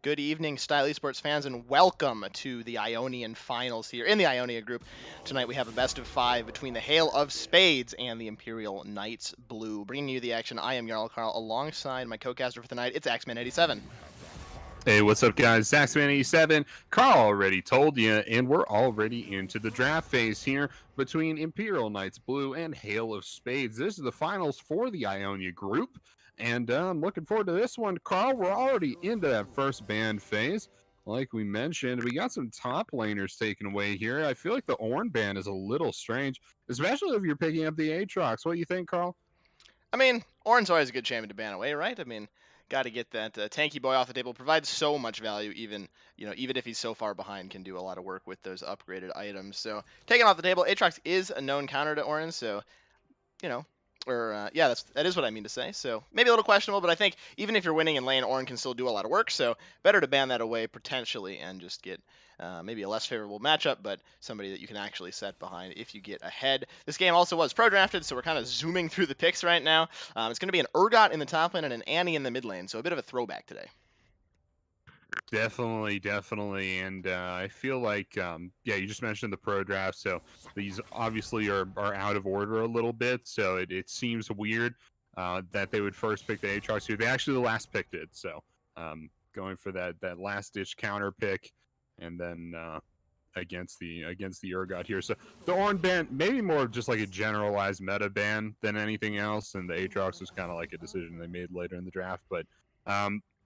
Good evening, Style Esports fans, and welcome to the Ionian finals here in the Ionia group. Tonight we have a best of 5 between the Hail of Spades and the Imperial Knights Blue. Bringing you the action, I am Jarl Carl, alongside my co-caster for the night, it's Axeman87. Hey, what's up, guys? Saxman87. Carl already told you, and we're already into the draft phase here between Imperial Knights Blue and Hail of Spades. This is the finals for the Ionia group, and I'm looking forward to this one. Carl, we're already into that first band phase. Like we mentioned, we got some top laners taken away here. I feel like the Ornn ban is a little strange, especially if you're picking up the Aatrox. What do you think, Carl? I mean, Ornn's always a good champion to ban away, right? I mean, got to get that tanky boy off the table. Provides so much value, even if he's so far behind, can do a lot of work with those upgraded items. So taking off the table, Aatrox is a known counter to Ornn, so you know, yeah, that is what I mean to say. So maybe a little questionable, but I think even if you're winning in lane, Ornn can still do a lot of work. So better to ban that away potentially and just get maybe a less favorable matchup, but somebody that you can actually set behind if you get ahead. This game also was pro drafted, so we're kind of zooming through the picks right now. It's going to be an Urgot in the top lane and an Annie in the mid lane, so a bit of a throwback today. Definitely, and I feel like, yeah, you just mentioned the pro draft, so these obviously are out of order a little bit, so it seems weird that they would first pick the Aatrox here. They actually the last pick did, so going for that last ditch counter pick, and then against the Urgot here. So the Ornn ban, maybe more just like a generalized meta ban than anything else, and the Aatrox was kind of like a decision they made later in the draft, but.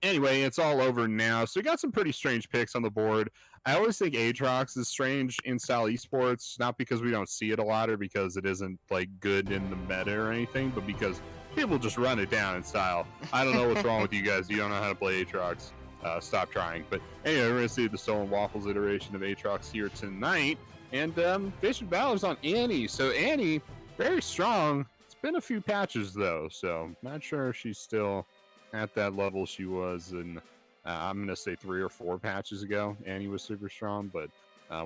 Anyway, it's all over now. So we got some pretty strange picks on the board. I always think Aatrox is strange in style esports, not because we don't see it a lot or because it isn't like good in the meta or anything, but because people just run it down in style. I don't know what's wrong with you guys. You don't know how to play Aatrox. Stop trying. But anyway, we're going to see the Stolen Waffles iteration of Aatrox here tonight. And Vision Valor's on Annie. So Annie, very strong. It's been a few patches though, so not sure if she's still at that level she was in, I'm going to say 3 or 4 patches ago. Annie was super strong, but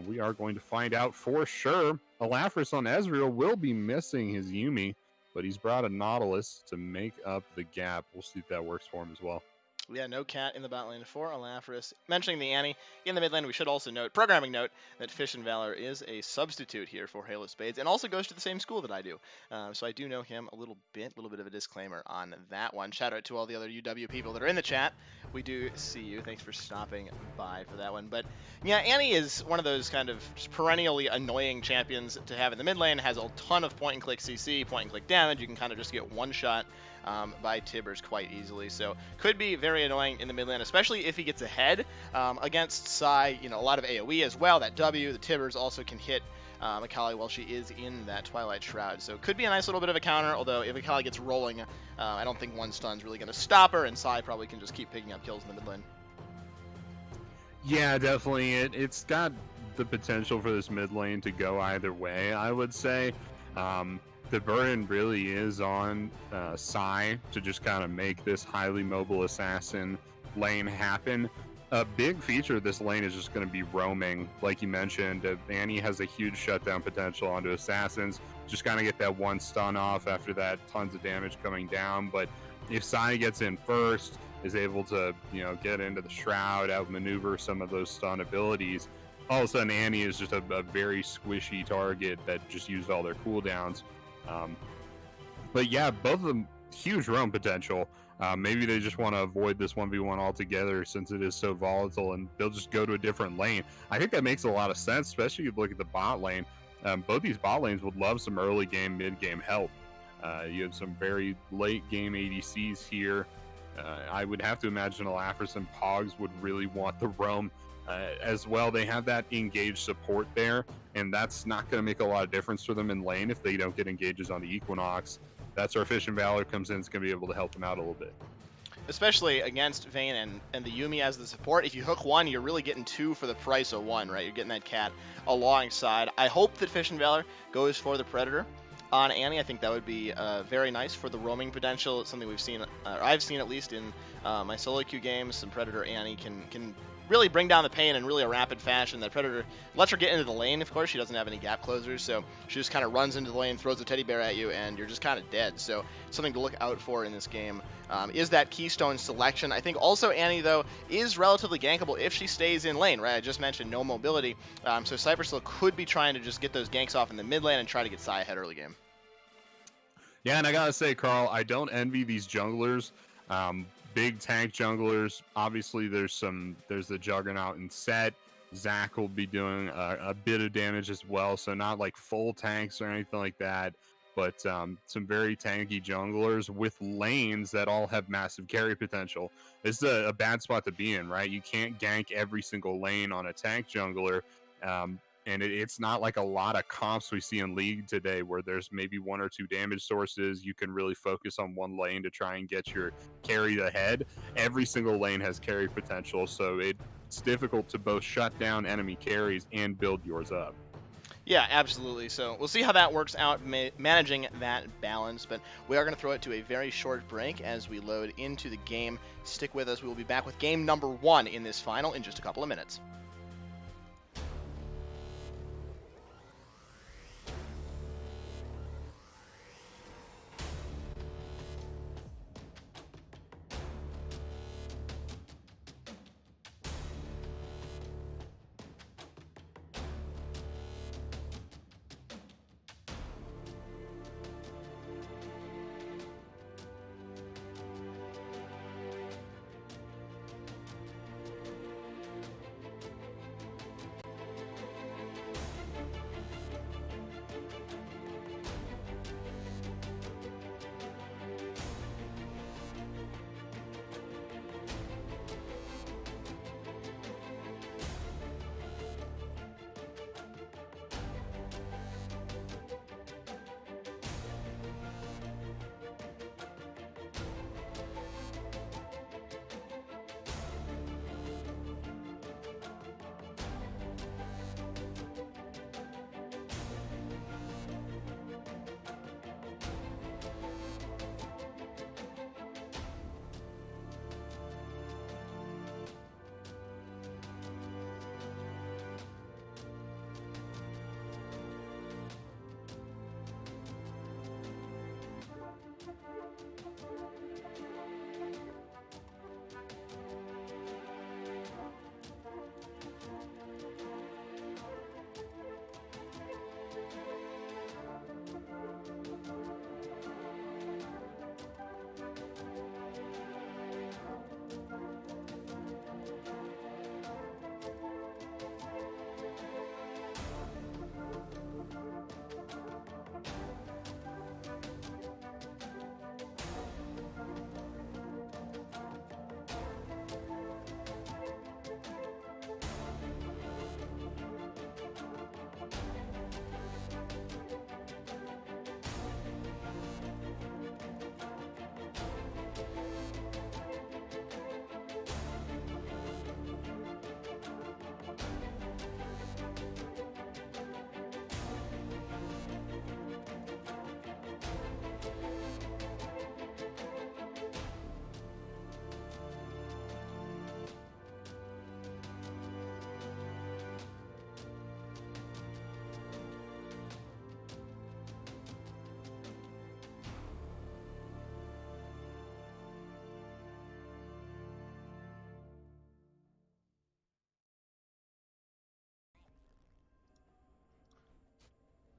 we are going to find out for sure. Alafris on Ezreal will be missing his Yuumi, but he's brought a Nautilus to make up the gap. We'll see if that works for him as well. Yeah, no cat in the bot lane for Alafris. Mentioning the Annie in the mid lane, we should also note, programming note, that Fish and Valor is a substitute here for Hail of Spades and also goes to the same school that I do. So I do know him a little bit of a disclaimer on that one. Shout out to all the other UW people that are in the chat. We do see you. Thanks for stopping by for that one. But yeah, Annie is one of those kind of just perennially annoying champions to have in the mid lane. Has a ton of point and click CC, point and click damage. You can kind of just get one shot by Tibbers quite easily. So could be very annoying in the mid lane, especially if he gets ahead against Sai. A lot of AoE as well. That W, the Tibbers also can hit Akali while she is in that Twilight Shroud. So could be a nice little bit of a counter, although if Akali gets rolling, I don't think one stun's really going to stop her, and Sai probably can just keep picking up kills in the mid lane. Yeah, definitely. It's got the potential for this mid lane to go either way, I would say. The burden really is on Sai to just kind of make this highly mobile assassin lane happen. A big feature of this lane is just going to be roaming. Like you mentioned, Annie has a huge shutdown potential onto assassins. Just kind of get that one stun off after that, tons of damage coming down. But if Sai gets in first, is able to get into the shroud, outmaneuver some of those stun abilities, all of a sudden Annie is just a very squishy target that just used all their cooldowns. But yeah, both of them huge roam potential. Maybe they just want to avoid this 1v1 altogether since it is so volatile, and they'll just go to a different lane. I think that makes a lot of sense, especially if you look at the bot lane. Both these bot lanes would love some early game, mid game help. You have some very late game ADCs here. I would have to imagine Alafris and Pogs would really want the roam as well. They have that engaged support there, and that's not going to make a lot of difference for them in lane if they don't get engages on the Equinox. That's where Fish and Valor comes in. It's going to be able to help them out a little bit. Especially against Vayne and the Yuumi as the support. If you hook one, you're really getting 2 for the price of 1, right? You're getting that cat alongside. I hope that Fish and Valor goes for the Predator on Annie. I think that would be very nice for the roaming potential. It's something we've seen, or I've seen at least in my solo queue games. Some Predator Annie can really bring down the pain in really a rapid fashion. The Predator lets her get into the lane, of course. She doesn't have any gap closers, so she just kind of runs into the lane, throws a teddy bear at you, and you're just kind of dead. So something to look out for in this game is that Keystone selection. I think also Annie, though, is relatively gankable if she stays in lane, right? I just mentioned no mobility, so Cypher still could be trying to just get those ganks off in the mid lane and try to get Sai ahead early game. Yeah, and I gotta say, Carl, I don't envy these junglers. Big tank junglers. Obviously, there's the Juggernaut and Set. Zach will be doing a bit of damage as well, so not like full tanks or anything like that, but some very tanky junglers with lanes that all have massive carry potential. This is a bad spot to be in, right? You can't gank every single lane on a tank jungler. And it's not like a lot of comps we see in League today where there's maybe one or two damage sources. You can really focus on one lane to try and get your carry ahead. Every single lane has carry potential, so it's difficult to both shut down enemy carries and build yours up. Yeah, absolutely. So we'll see how that works out, managing that balance. But we are going to throw it to a very short break as we load into the game. Stick with us. We will be back with game number 1 in this final in just a couple of minutes.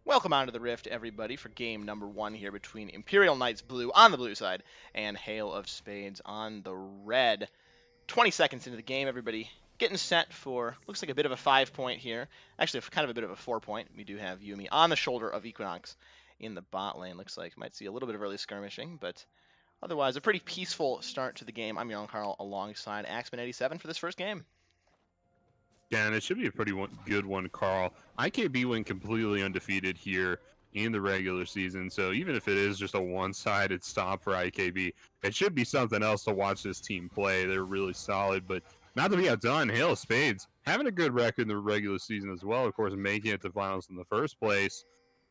Welcome onto the Rift, everybody, for game number 1 here between Imperial Knights Blue on the blue side and Hail of Spades on the red. 20 seconds into the game, everybody getting set for, looks like a bit of a 5-point here. Actually, kind of a bit of a 4-point. We do have Yuumi on the shoulder of Equinox in the bot lane. Looks like might see a little bit of early skirmishing, but otherwise a pretty peaceful start to the game. I'm Young Carl alongside Axman87 for this first game. Yeah, and it should be a pretty good one, Carl. IKB went completely undefeated here in the regular season, so even if it is just a one-sided stop for IKB, it should be something else to watch this team play. They're really solid, but not to be outdone, Hail of Spades having a good record in the regular season as well. Of course, making it to finals in the first place.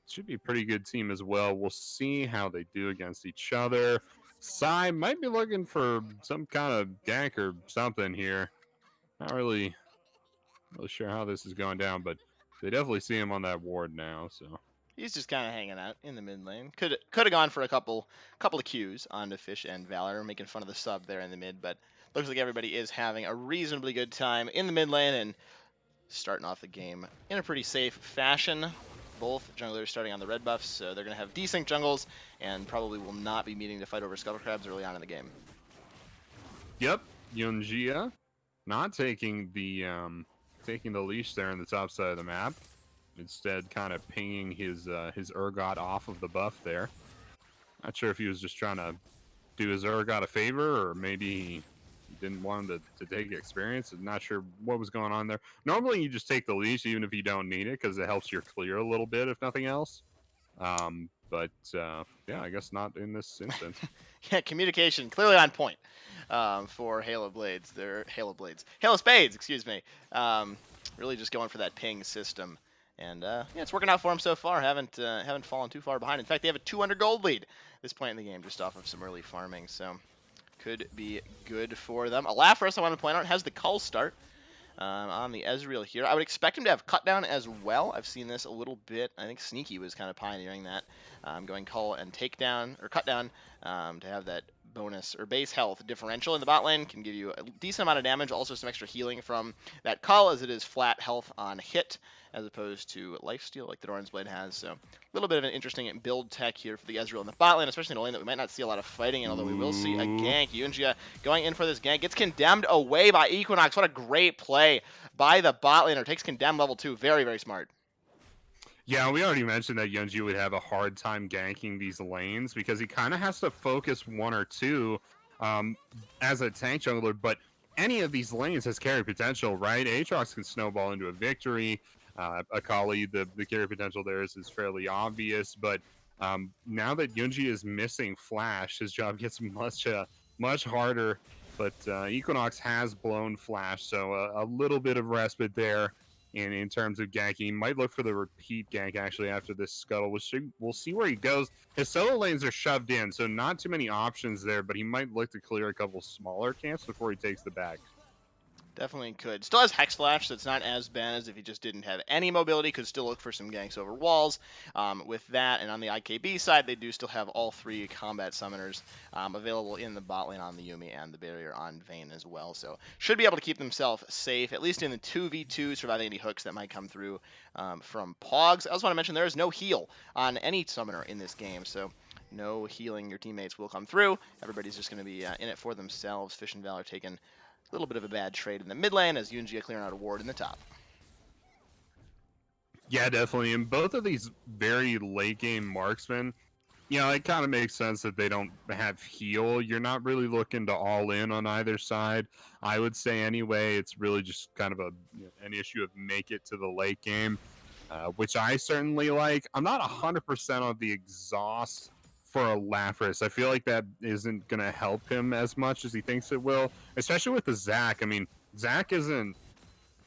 Should be a pretty good team as well. We'll see how they do against each other. Sai might be looking for some kind of gank or something here. Not really sure how this is going down, but they definitely see him on that ward now. So He's just kind of hanging out in the mid lane. Could have gone for a couple of Qs onto Fish and Valor, making fun of the sub there in the mid, but looks like everybody is having a reasonably good time in the mid lane and starting off the game in a pretty safe fashion. Both junglers starting on the red buffs, so they're going to have decent jungles and probably will not be needing to fight over Scuttle Crabs early on in the game. yep, Yunjia not taking the leash there on the top side of the map. Instead, kind of pinging his Urgot off of the buff there. Not sure if he was just trying to do his Urgot a favor, or maybe he didn't want him to take experience. I'm not sure what was going on there. Normally, you just take the leash even if you don't need it because it helps your clear a little bit, if nothing else. But yeah, I guess not in this instance. Yeah, communication clearly on point for Halo Spades, excuse me. Really just going for that ping system. And yeah, it's working out for them so far. Haven't fallen too far behind. In fact, they have a 200 gold lead at this point in the game, just off of some early farming. So could be good for them. Alafris, I want to point out, has the cull start on the Ezreal here. I would expect him to have cut down as well. I've seen this a little bit. I think Sneaky was kind of pioneering that, going cull and take down or cut down to have that bonus or base health differential in the bot lane. Can give you a decent amount of damage, also some extra healing from that cull, as it is flat health on hit as opposed to lifesteal like the Doran's Blade has. So a little bit of an interesting build tech here for the Ezreal in the bot lane, especially in a lane that we might not see a lot of fighting in, although we will see a gank. Yunjia going in for this gank, gets condemned away by Equinox. What a great play by the bot laner. Takes condemn level 2. Very, very smart. Yeah, we already mentioned that Yunji would have a hard time ganking these lanes because he kind of has to focus one or two as a tank jungler, but any of these lanes has carry potential, right? Aatrox can snowball into a victory. Akali, the carry potential there is fairly obvious, but now that Yunji is missing Flash, his job gets much harder. But Equinox has blown Flash, so a little bit of respite there in terms of ganking. He might look for the repeat gank actually after this scuttle. We'll see where he goes. His solo lanes are shoved in, so not too many options there, but he might look to clear a couple smaller camps before he takes the bag. Definitely could. Still has Hex Flash, so it's not as bad as if he just didn't have any mobility. Could still look for some ganks over walls with that. And on the IKB side, they do still have all 3 combat summoners available in the bot lane on the Yuumi and the barrier on Vayne as well. So should be able to keep themselves safe, at least in the 2v2, surviving any hooks that might come through from Pogs. I also want to mention there is no heal on any summoner in this game, so no healing your teammates will come through. Everybody's just going to be in it for themselves. Fish and Valor taking a little bit of a bad trade in the mid lane as Yunjia clearing out a ward in the top. Yeah, definitely. And both of these very late game marksmen, you know, it kind of makes sense that they don't have heal. You're not really looking to all in on either side. I would say anyway, it's really just kind of an issue of make it to the late game, which I certainly like. I'm not 100% on the exhaust for Alafris. I feel like that isn't going to help him as much as he thinks it will, especially with the Zac. I mean, Zac isn't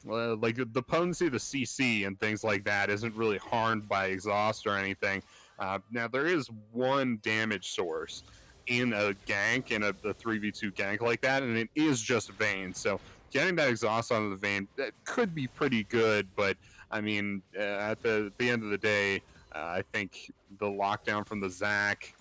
like the potency of the CC and things like that isn't really harmed by exhaust or anything. Now, there is one damage source in a gank, in a 3v2 gank like that, and it is just Vayne. So getting that exhaust onto the Vayne, that could be pretty good, but I mean, at the end of the day, I think the lockdown from the Zac,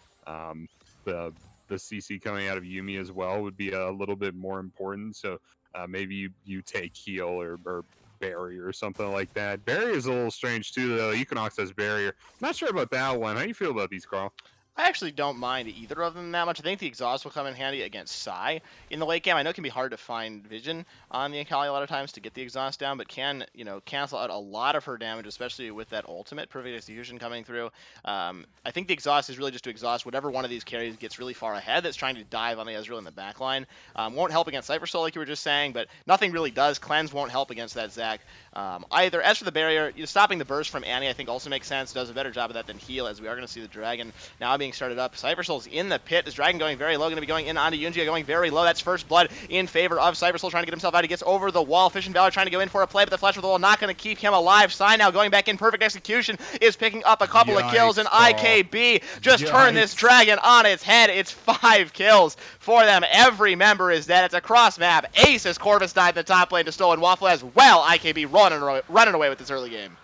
the CC coming out of Yuumi as well would be a little bit more important. So maybe you take heal or barrier or something like that. Barrier is a little strange too, though. Equinox has barrier. Not sure about that one. How do you feel about these, Carl? I actually don't mind either of them that much. I think the exhaust will come in handy against Psy in the late game. I know it can be hard to find vision on the Akali a lot of times to get the exhaust down, but can, cancel out a lot of her damage, especially with that ultimate perfect execution coming through. I think the exhaust is really just to exhaust whatever one of these carries gets really far ahead that's trying to dive on the Ezreal in the backline. Won't help against Cypher Soul like you were just saying, but nothing really does. Cleanse won't help against that Zac either. As for the barrier, stopping the burst from Annie I think also makes sense. Does a better job of that than heal, as we are going to see the dragon now being being started up. Cybersoul's in the pit. This Dragon going very low, going to be going in onto Yunjia, going very low. That's first blood in favor of Cybersoul, trying to get himself out. He gets over the wall. Fish and Valor trying to go in for a play, but the flash of the wall not going to keep him alive. Sai now going back in. Perfect execution is picking up a couple of kills, and IKB just turned this Dragon on its head. It's 5 kills for them. Every member is dead. It's a cross map. Ace as Corvus died in the top lane to Stolen Waffle as well. IKB running away with this early game.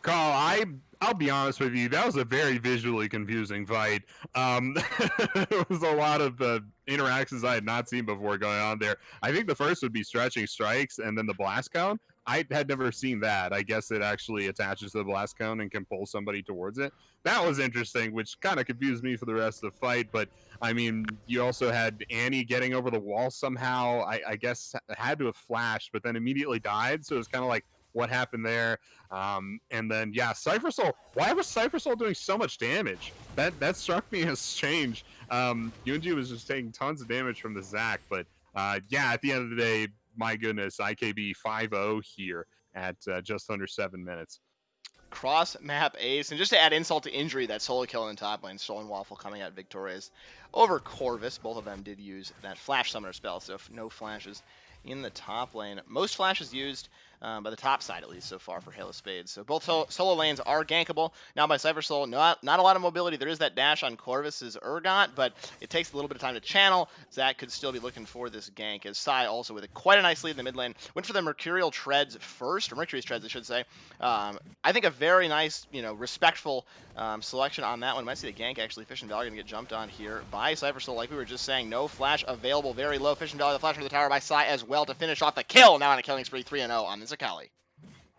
Carl, I'll be honest with you, that was a very visually confusing fight. There was a lot of interactions I had not seen before going on there. I think the first would be stretching strikes and then the blast cone. I had never seen that. I guess it actually attaches to the blast cone and can pull somebody towards it. That was interesting, which kind of confused me for the rest of the fight. But, I mean, you also had Annie getting over the wall somehow. I guess had to have flashed, but then immediately died. So it was kind of like, what happened there? And then, yeah, Cypher Soul. Why was Cypher Soul doing so much damage? That struck me as strange. Yunji was just taking tons of damage from the Zac. But, yeah, at the end of the day, my goodness, IKB 5-0 here at just under 7 minutes. Cross map ace, and just to add insult to injury, that solo kill in the top lane, Stolen Waffle coming out victorious over Corvus. Both of them did use that flash summoner spell, so no flashes in the top lane. Most flashes used by the top side, at least so far, for Halo Spades. So both solo lanes are gankable. Now by Cypher Soul, not a lot of mobility. There is that dash on Corvus's Urgot, but it takes a little bit of time to channel. Zac could still be looking for this gank, as Sai also with quite a nice lead in the mid lane. Went for the Mercurial Treads first, or Mercury's Treads, I should say. I think a very nice, respectful selection on that one. Might see the gank, actually. Fish and Valor going to get jumped on here by Cypher Soul, like we were just saying. No flash available, very low. Fish and Valor, the flash from the tower by Sai as well to finish off the kill. Now on a killing spree, 3-0 on the Zakali.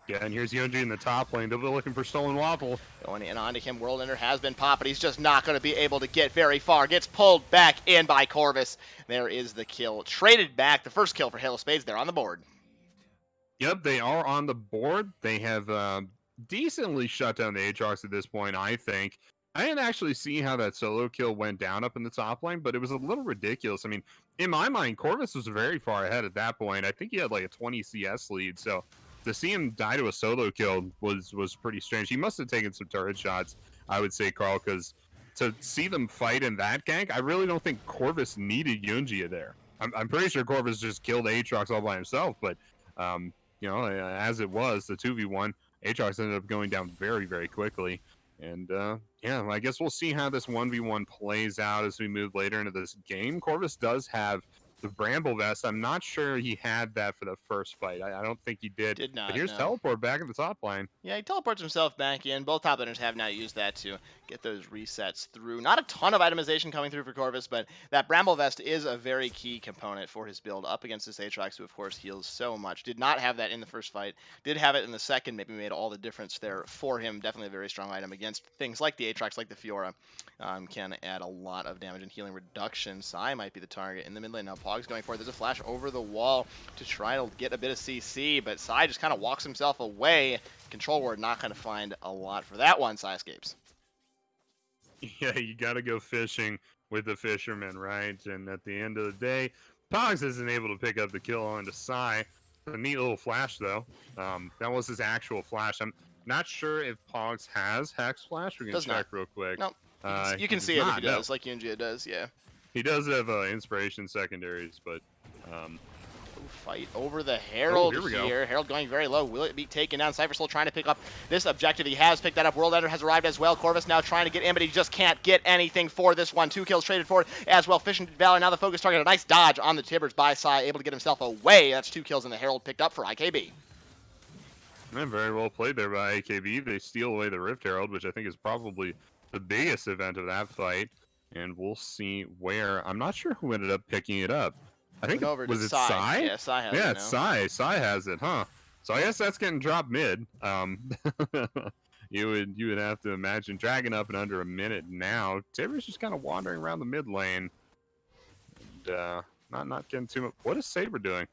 Yeah, and here's Yunji in the top lane. They'll be looking for Stolen Waffle. Going in onto him. World Ender has been popped, but he's just not going to be able to get very far. Gets pulled back in by Corvus. There is the kill. Traded back. The first kill for Halo Spades. They're on the board. Yep, they are on the board. They have decently shut down the Aatrox at this point, I think. I didn't actually see how that solo kill went down up in the top lane, but it was a little ridiculous. I mean, in my mind, Corvus was very far ahead at that point. I think he had like a 20 CS lead, so to see him die to a solo kill was pretty strange. He must have taken some turret shots, I would say, Carl, because to see them fight in that gank, I really don't think Corvus needed Yunjia there. I'm pretty sure Corvus just killed Aatrox all by himself, but as it was, the 2v1, Aatrox ended up going down very, very quickly. And, yeah, I guess we'll see how this 1v1 plays out as we move later into this game. Corvus does have the Bramble Vest. I'm not sure he had that for the first fight. I don't think he did. Did not, but here's no. Teleport back at the top line. Yeah, he teleports himself back in. Both top laners have now used that to get those resets through. Not a ton of itemization coming through for Corvus, but that Bramble Vest is a very key component for his build up against this Aatrox, who of course heals so much. Did not have that in the first fight. Did have it in the second. Maybe made all the difference there for him. Definitely a very strong item against things like the Aatrox, like the Fiora. Can add a lot of damage and healing reduction. Sai might be the target in the mid lane. Now Pog's going for it. There's a flash over the wall to try to get a bit of CC, but Sai just kind of walks himself away. Control ward not going to find a lot for that one. Sai escapes. Yeah, you got to go fishing with the fisherman, right? And at the end of the day, Pogs isn't able to pick up the kill onto Sai. A neat little flash, though. That was his actual flash. I'm not sure if Pogs has Hex Flash. We can check real quick. Nope. You can see it if he does, like Yunjia does, yeah. He does have Inspiration secondaries, but... Fight over the Herald here. Herald going very low. Will it be taken down? Cypher Soul trying to pick up this objective. He has picked that up. World Ender has arrived as well. Corvus now trying to get in, but he just can't get anything for this one. 2 kills traded for it as well. Fish and Valor now the focus target. A nice dodge on the Tibbers by Sai, able to get himself away. That's 2 kills, and the Herald picked up for IKB. Man, very well played there by IKB. They steal away the Rift Herald, which I think is probably the biggest event of that fight. And we'll see where. I'm not sure who ended up picking it up. I think was it Sai? Yeah, Sai has it. Yeah, it's Sai. Sai has it, huh? So I guess that's getting dropped mid. You would have to imagine dragging up in under a minute now. Tibbers just kind of wandering around the mid lane, and not getting too much. What is Saber doing?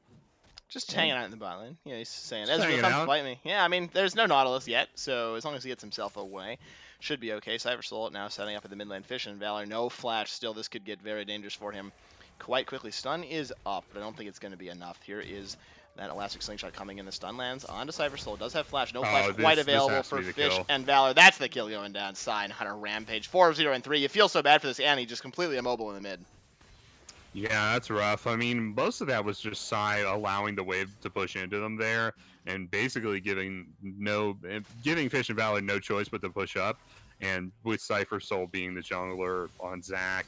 Just hanging out in the bot lane. Yeah, he's saying, Just "Ezreal, come fight me." Yeah, I mean, there's no Nautilus yet, so as long as he gets himself away, should be okay. Cypher Soul now setting up at the mid lane. Fish and Valor, no flash. Still, this could get very dangerous for him quite quickly. Stun is up, but I don't think it's going to be enough. Here is That elastic slingshot coming in, the stun lands onto Cypher Soul. Does have flash, no flash Oh, quite this available has to for be the Fish kill. and Valor. That's the kill going down. Sign Hunter Rampage 4-0 and 3. You feel so bad for this Annie, just completely immobile in the mid. Yeah, that's rough. I mean, most of that was just Psy allowing the wave to push into them there, and basically giving Fish and Valor no choice but to push up. And with Cypher Soul being the jungler on Zac,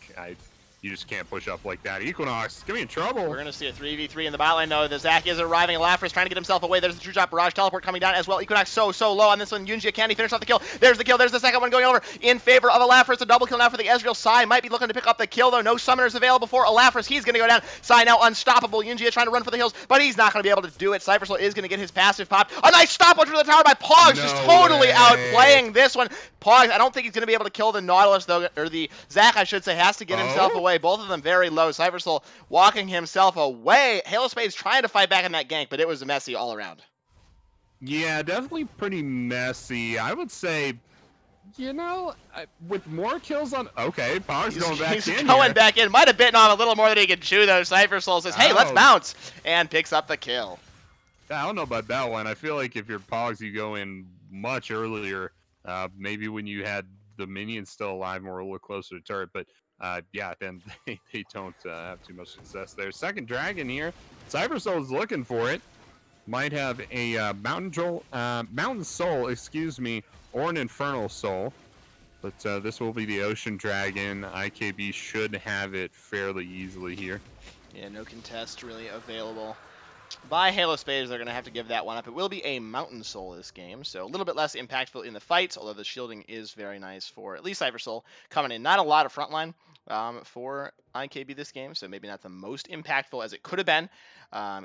you just can't push up like that. Equinox, get me in trouble. We're going to see a 3v3 in the bot lane, though. The Zac is arriving. Lapras trying to get himself away. There's the True Shot Barrage Teleport coming down as well. Equinox so low on this one. Yunjia, can he finish off the kill? There's the kill. There's the second one going over in favor of Lapras. A double kill now for the Ezreal. Sai might be looking to pick up the kill, though. No summoners available for Lapras. He's going to go down. Sai now unstoppable. Yunjia trying to run for the hills, but he's not going to be able to do it. Cypher Soul is going to get his passive popped. A nice stopwatch for the tower by Pogs, just totally outplaying this one. Pogs, I don't think he's going to be able to kill the Nautilus, though, or the Zac, I should say, has to get himself away. Both of them very low. Cypher Soul walking himself away. Halo Spades trying to fight back in that gank, but it was messy all around. Yeah, definitely pretty messy. I would say, with more kills on... Okay, Pogs going back in. He's going back in. Might have bitten on a little more than he could chew, though. Cypher Soul says, hey, let's bounce, and picks up the kill. I don't know about that one. I feel like if you're Pogs, you go in much earlier. Maybe when you had the minions still alive and were a little closer to turret, but yeah, then they don't have too much success there. Second dragon here. Cypher Soul is looking for it. Might have a Mountain Soul, excuse me, or an Infernal Soul. But this will be the Ocean Dragon. IKB should have it fairly easily here. Yeah, no contest really available. By Halo Spades, they're going to have to give that one up. It will be a Mountain Soul this game, so a little bit less impactful in the fights, although the shielding is very nice for at least Cypher Soul coming in. Not a lot of frontline for IKB this game, so maybe not the most impactful as it could have been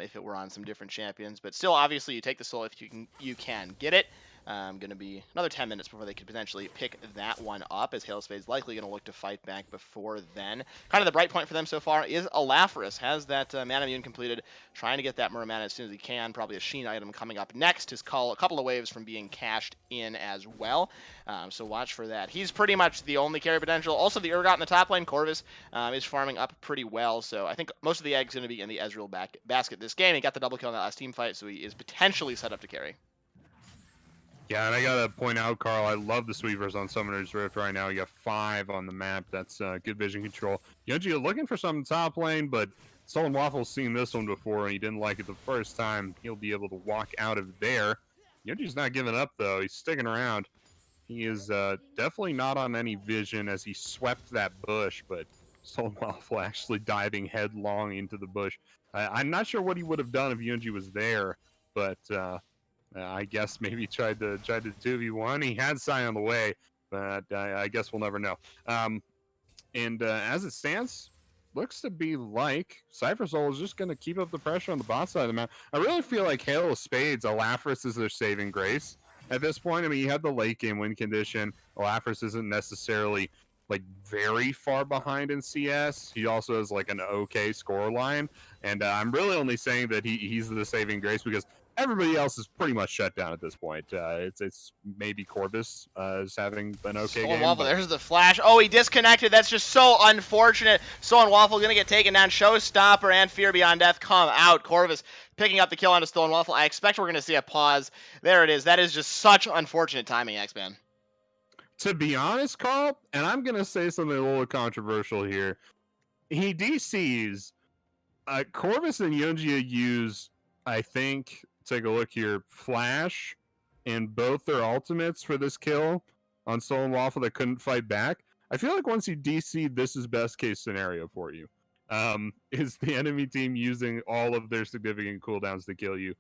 if it were on some different champions. But still, obviously, you take the Soul if you can get it. Going to be another 10 minutes before they could potentially pick that one up, as Halo Spades likely going to look to fight back before then. Kind of the bright point for them so far is Alafris has that Mana Immune completed, trying to get that Murmana as soon as he can. Probably a Sheen item coming up next. His call a couple of waves from being cashed in as well, so watch for that. He's pretty much the only carry potential. Also, the Urgot in the top lane, Corvus, is farming up pretty well, so I think most of the egg's going to be in the Ezreal basket this game. He got the double kill in that last team fight, so he is potentially set up to carry. Yeah, and I gotta point out, Carl, I love the sweepers on Summoner's Rift right now. You got 5 on the map. That's good vision control. Yunji looking for some top lane, but Stolen Waffle's seen this one before, and he didn't like it the first time. He'll be able to walk out of there. Yunji's not giving up, though. He's sticking around. He is definitely not on any vision as he swept that bush, but Stolen Waffle actually diving headlong into the bush. I'm not sure what he would have done if Yunji was there, but... I guess maybe tried to 2v1. He had Sai on the way, but I guess we'll never know. And as it stands, looks to be like Cypher Soul is just going to keep up the pressure on the bot side of the map. I really feel like Halo Spades, Alafris is their saving grace at this point. I mean, you have the late game win condition. Alafris isn't necessarily like very far behind in CS. He also has like an okay score line, and I'm really only saying that he's the saving grace because everybody else is pretty much shut down at this point. It's maybe Corvus is having an okay game. Waffle, there's the flash. Oh, he disconnected. That's just so unfortunate. Stolen Waffle going to get taken down. Showstopper and Fear Beyond Death come out. Corvus picking up the kill onto Stolen Waffle. I expect we're going to see a pause. There it is. That is just such unfortunate timing, X-Man. To be honest, Carl, and I'm going to say something a little controversial here. He DCs. Corvus and Yunjia use, I think... Take a look here. Flash and both their ultimates for this kill on Stolen Waffle that couldn't fight back. I feel like once you DC, this is best case scenario for you. Is the enemy team using all of their significant cooldowns to kill you?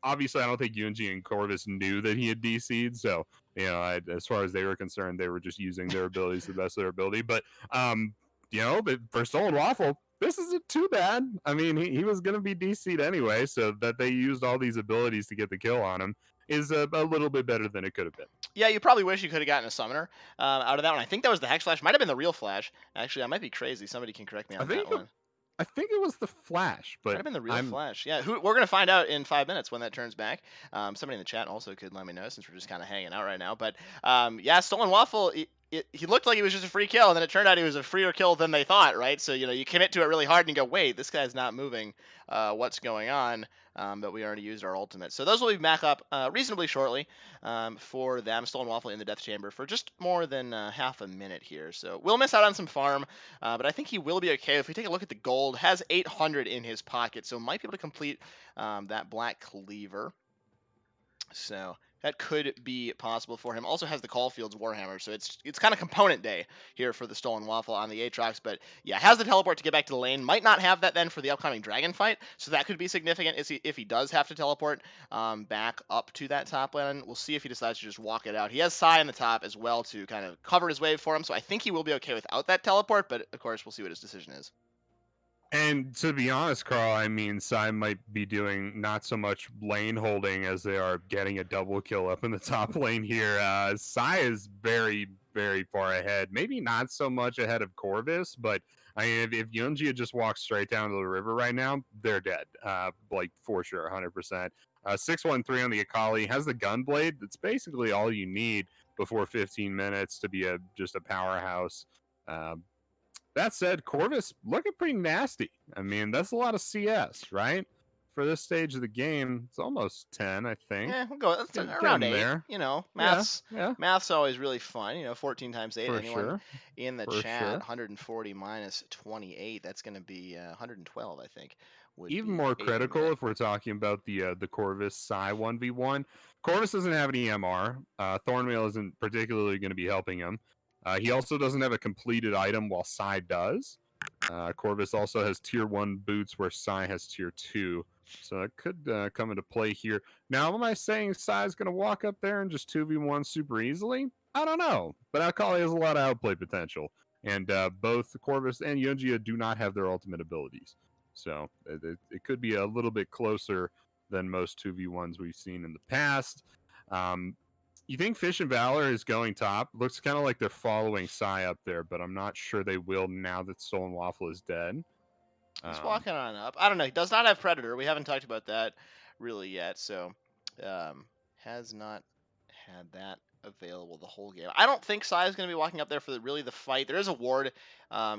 Obviously, I don't think Yunji and Corvus knew that he had DC'd, so as far as they were concerned, they were just using their abilities to the best of their ability. But but for Stolen Waffle, this isn't too bad. I mean, he was going to be DC'd anyway, so that they used all these abilities to get the kill on him is a little bit better than it could have been. Yeah, you probably wish you could have gotten a summoner out of that one. I think that was the Hex Flash. Might have been the real Flash. Actually, I might be crazy. Somebody can correct me on that one. I think it was the Flash, but... Might have been the real Flash. Yeah, we're going to find out in 5 minutes when that turns back. Somebody in the chat also could let me know since we're just kind of hanging out right now. But, yeah, Stolen Waffle... he looked like he was just a free kill, and then it turned out he was a freer kill than they thought, right? So you commit to it really hard and you go, wait, this guy's not moving. What's going on? But we already used our ultimate. So those will be back up reasonably shortly for them. Stolen Waffle in the Death Chamber for just more than half a minute here. So we'll miss out on some farm, but I think he will be okay. If we take a look at the gold, has 800 in his pocket, so might be able to complete that Black Cleaver. So that could be possible for him. Also has the Caulfield's Warhammer, so it's kind of component day here for the Stolen Waffle on the Aatrox. But yeah, has the teleport to get back to the lane. Might not have that then for the upcoming Dragon fight, so that could be significant if he does have to teleport back up to that top lane. We'll see if he decides to just walk it out. He has Sai in the top as well to kind of cover his wave for him, so I think he will be okay without that teleport. But of course, we'll see what his decision is. And to be honest, Carl, I mean, Sai might be doing not so much lane holding as they are getting a double kill up in the top lane here. Sai is very, very far ahead. Maybe not so much ahead of Corvus, but I mean, if Yunji just walks straight down to the river right now, they're dead. Like for sure, 100%. 613 on the Akali has the Gunblade. That's basically all you need before 15 minutes to be just a powerhouse. That said, Corvus looking pretty nasty. I mean, that's a lot of CS, right? For this stage of the game, it's almost 10, I think. Yeah, we'll go around 8. There. Math's yeah. math's always really fun. 14 times 8. For Anyone sure. in the For chat, sure. 140 minus 28. That's going to be 112, I think. Even more critical if we're talking about the Corvus Sai 1v1. Corvus doesn't have any MR. Thornmail isn't particularly going to be helping him. He also doesn't have a completed item while Sai does. Corvus also has tier 1 boots where Sai has tier 2. So that could come into play here. Now, am I saying Sai is going to walk up there and just 2v1 super easily? I don't know. But Akali has a lot of outplay potential. And both Corvus and Yunjia do not have their ultimate abilities. So it could be a little bit closer than most 2v1s we've seen in the past. You think Fish and Valor is going top? Looks kind of like they're following Sai up there, but I'm not sure they will now that Stolen Waffle is dead. He's walking on up. I don't know. He does not have Predator. We haven't talked about that really yet, so has not had that available the whole game. I don't think Sai is going to be walking up there for the fight. There is a ward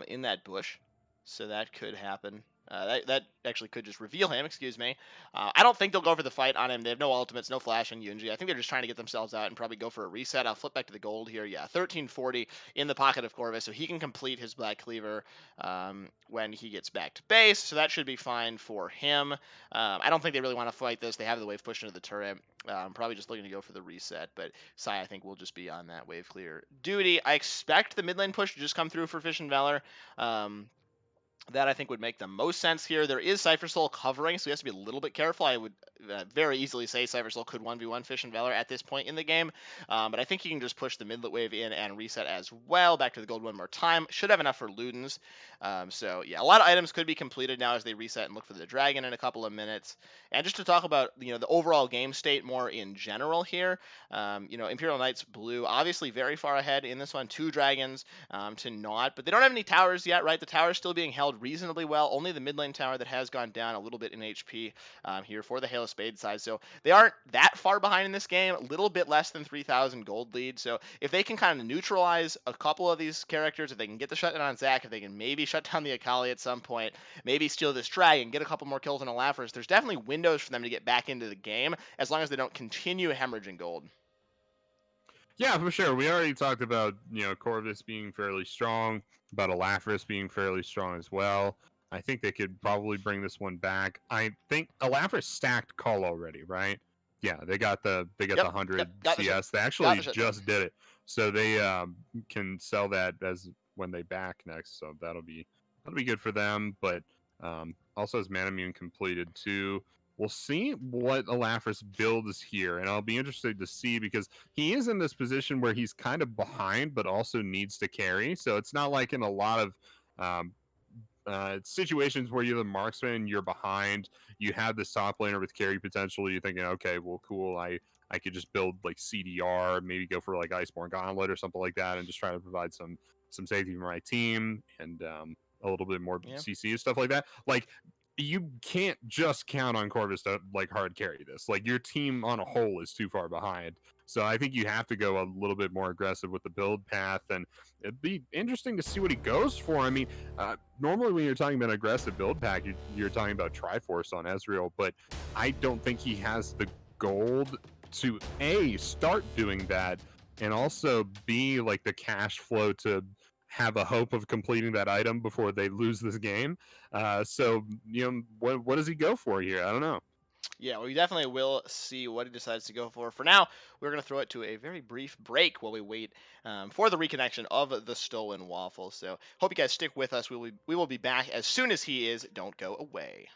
in that bush, so that could happen. That actually could just reveal him, excuse me. I don't think they'll go for the fight on him. They have no ultimates, no flash on Yunji. I think they're just trying to get themselves out and probably go for a reset. I'll flip back to the gold here. Yeah, 1340 in the pocket of Corvus, so he can complete his Black Cleaver when he gets back to base, so that should be fine for him. I don't think they really want to fight this. They have the wave pushed into the turret. Probably just looking to go for the reset, but Sai, I think, will just be on that wave clear duty. I expect the mid lane push to just come through for Fish and Valor. That I think would make the most sense here. There is Cypher Soul covering, so he has to be a little bit careful. I would very easily say Cypher Soul could 1v1 Fish and Valor at this point in the game, but I think he can just push the mid wave in and reset as well. Back to the gold one more time. Should have enough for Ludens. So yeah, a lot of items could be completed now as they reset and look for the dragon in a couple of minutes. And just to talk about the overall game state more in general here, Imperial Knights blue obviously very far ahead in this one. 2 dragons to naught, but they don't have any towers yet, right? The tower is still being held reasonably well. Only the mid lane tower that has gone down a little bit in HP here for the Halo Spades side. So they aren't that far behind in this game. A little bit less than 3,000 gold lead. So if they can kind of neutralize a couple of these characters, if they can get the shutdown on Zac, if they can maybe shut down the Akali at some point, maybe steal this dragon, get a couple more kills on Alafris, there's definitely windows for them to get back into the game as long as they don't continue hemorrhaging gold. Yeah, for sure. We already talked about, Corvus being fairly strong, about Alafris being fairly strong as well. I think they could probably bring this one back. I think Alafris stacked Cull already, right? Yeah, they got the 100 CS. They actually just did it. So they can sell that as when they back next. So that'll be good for them, but also has Manamune completed too. We'll see what Alafris builds here, and I'll be interested to see because he is in this position where he's kind of behind, but also needs to carry. So it's not like in a lot of situations where you're the marksman, you're behind, you have this top laner with carry potential. You're thinking, okay, well, cool. I could just build like CDR, maybe go for like Iceborne Gauntlet or something like that, and just try to provide some safety for my team and a little bit more CC and stuff like that. Like you can't just count on Corvus to like hard carry this. Like your team on a whole is too far behind. So I think you have to go a little bit more aggressive with the build path, and it'd be interesting to see what he goes for. I mean, normally when you're talking about aggressive build pack, you're talking about Triforce on Ezreal, but I don't think he has the gold to A, start doing that, and also B, like the cash flow to have a hope of completing that item before they lose this game. So what does he go for here? I don't know. Yeah, we definitely will see what he decides to go for. For now, we're going to throw it to a very brief break while we wait for the reconnection of the stolen waffle. So hope you guys stick with us. We will be back as soon as he is. Don't go away.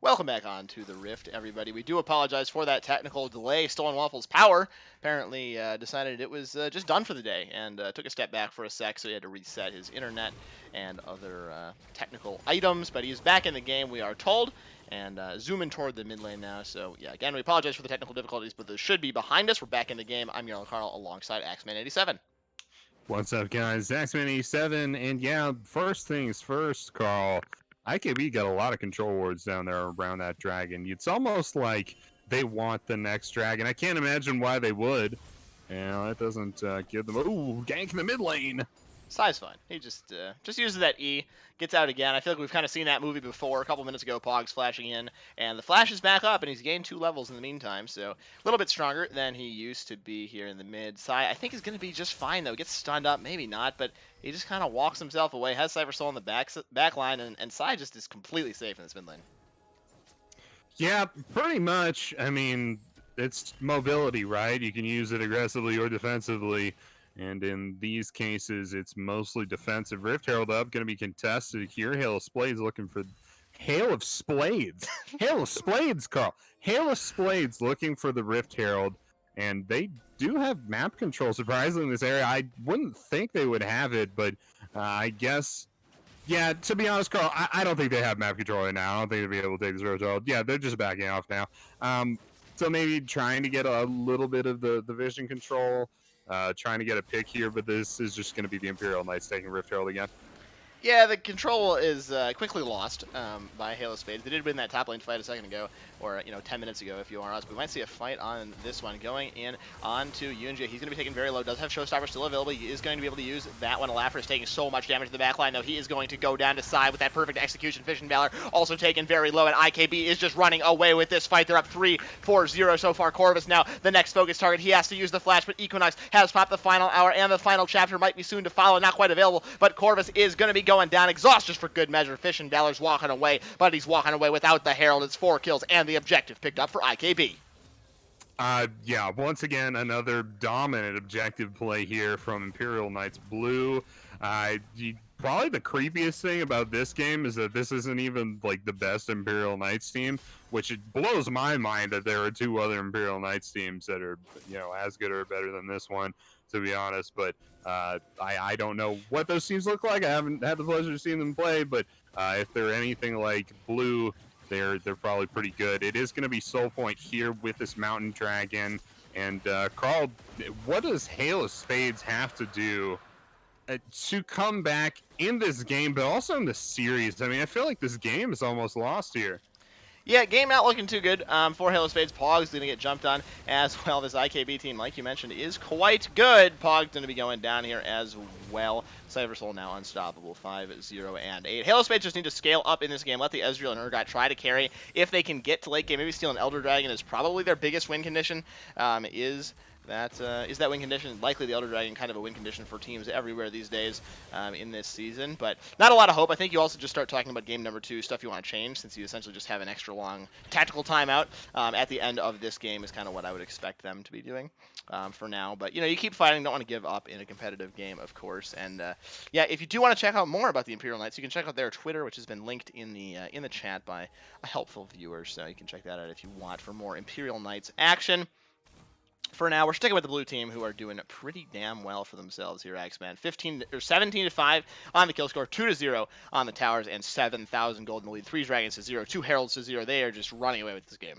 Welcome back on to the Rift, everybody. We do apologize for that technical delay. Stolen Waffle's power apparently decided it was just done for the day and took a step back for a sec, so he had to reset his internet and other technical items. But he's back in the game, we are told, and zooming toward the mid lane now. So, yeah, again, we apologize for the technical difficulties, but those should be behind us. We're back in the game. I'm Yarl Carl alongside Axeman87. What's up, guys? Axeman87, and yeah, first things first, Carl. IKB got a lot of control wards down there around that dragon. It's almost like they want the next dragon. I can't imagine why they would. And that doesn't give them. Ooh, gank in the mid lane. Sai's fine. He just uses that E, gets out again. I feel like we've kind of seen that movie before. A couple minutes ago, Pog's flashing in, and the flash is back up, and he's gained 2 levels in the meantime, so a little bit stronger than he used to be here in the mid. Sai, I think, is going to be just fine, though. Gets stunned up, maybe not, but he just kind of walks himself away, has Cypher Soul in the back line, and Sai just is completely safe in this mid lane. Yeah, pretty much. I mean, it's mobility, right? You can use it aggressively or defensively. And in these cases, it's mostly defensive. Rift Herald up, going to be contested here. Hail of Spades looking for... Hail of Spades? Hail of Spades, Carl. Hail of Spades looking for the Rift Herald. And they do have map control, surprisingly, in this area. I wouldn't think they would have it, but I guess... Yeah, to be honest, Carl, I don't think they have map control right now. I don't think they'll be able to take this Rift Herald. Yeah, they're just backing off now. So maybe trying to get a little bit of the vision control. Trying to get a pick here, but this is just going to be the Imperial Knights taking Rift Herald again. Yeah, the control is quickly lost by Halo Spades. They did win that top lane fight a second ago, or 10 minutes ago if you are us. We might see a fight on this one going in onto Yunja. He's going to be taken very low. Does have Showstopper still available. He is going to be able to use that one. Alafra is taking so much damage to the backline, though. He is going to go down to side with that perfect execution. Fish and Valor also taken very low, and IKB is just running away with this fight. They're up 3-4-0 so far. Corvus now the next focus target. He has to use the flash, but Equinox has popped the final hour, and the final chapter might be soon to follow. Not quite available, but Corvus is going to be going down. Exhaust just for good measure. Fish and Valor's walking away, but he's walking away without the Herald. It's 4 kills and the objective picked up for IKB. Yeah, once again, another dominant objective play here from Imperial Knights Blue. Probably the creepiest thing about this game is that this isn't even like the best Imperial Knights team, which it blows my mind that there are 2 other Imperial Knights teams that are, as good or better than this one, to be honest. But I don't know what those teams look like. I haven't had the pleasure of seeing them play, but if they're anything like Blue, they're probably pretty good. It is going to be Soul Point here with this Mountain Dragon. And Carl, what does Hail of Spades have to do to come back in this game, but also in the series? I mean, I feel like this game is almost lost here. Yeah, game not looking too good for Halo Spades. Pog's going to get jumped on as well. This IKB team, like you mentioned, is quite good. Pog's going to be going down here as well. Cypher Soul now unstoppable, 5-0 and 8. Halo Spades just need to scale up in this game. Let the Ezreal and Urgot try to carry if they can get to late game. Maybe steal an Elder Dragon is probably their biggest win condition. Is that win condition? Likely the Elder Dragon, kind of a win condition for teams everywhere these days in this season, but not a lot of hope. I think you also just start talking about game number 2, stuff you want to change, since you essentially just have an extra long tactical timeout at the end of this game is kind of what I would expect them to be doing for now. But, you keep fighting, don't want to give up in a competitive game, of course. And, yeah, if you do want to check out more about the Imperial Knights, you can check out their Twitter, which has been linked in the chat by a helpful viewer, so you can check that out if you want for more Imperial Knights action. For now, we're sticking with the blue team, who are doing pretty damn well for themselves here, Axeman. 17-5 on the kill score, 2-0 on the towers, and 7,000 gold in the lead. 3 dragons to 0, 2 heralds to 0. They are just running away with this game.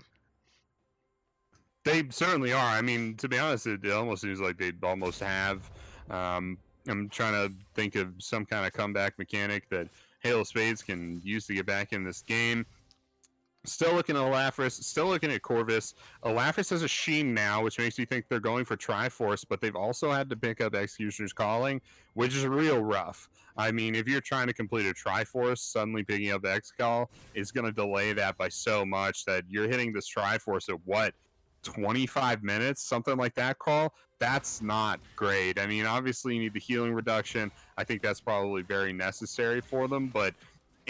They certainly are. I mean, to be honest, it almost seems like they almost have. I'm trying to think of some kind of comeback mechanic that Hail of Spades can use to get back in this game. Still looking at Alafris, still looking at Corvus. Alafris has a Sheen now, which makes me think they're going for Triforce, but they've also had to pick up Executioner's Calling, which is real rough. I mean, if you're trying to complete a Triforce, suddenly picking up X-Call is going to delay that by so much that you're hitting this Triforce at 25 minutes, something like that, Call? That's not great. I mean, obviously you need the healing reduction. I think that's probably very necessary for them, but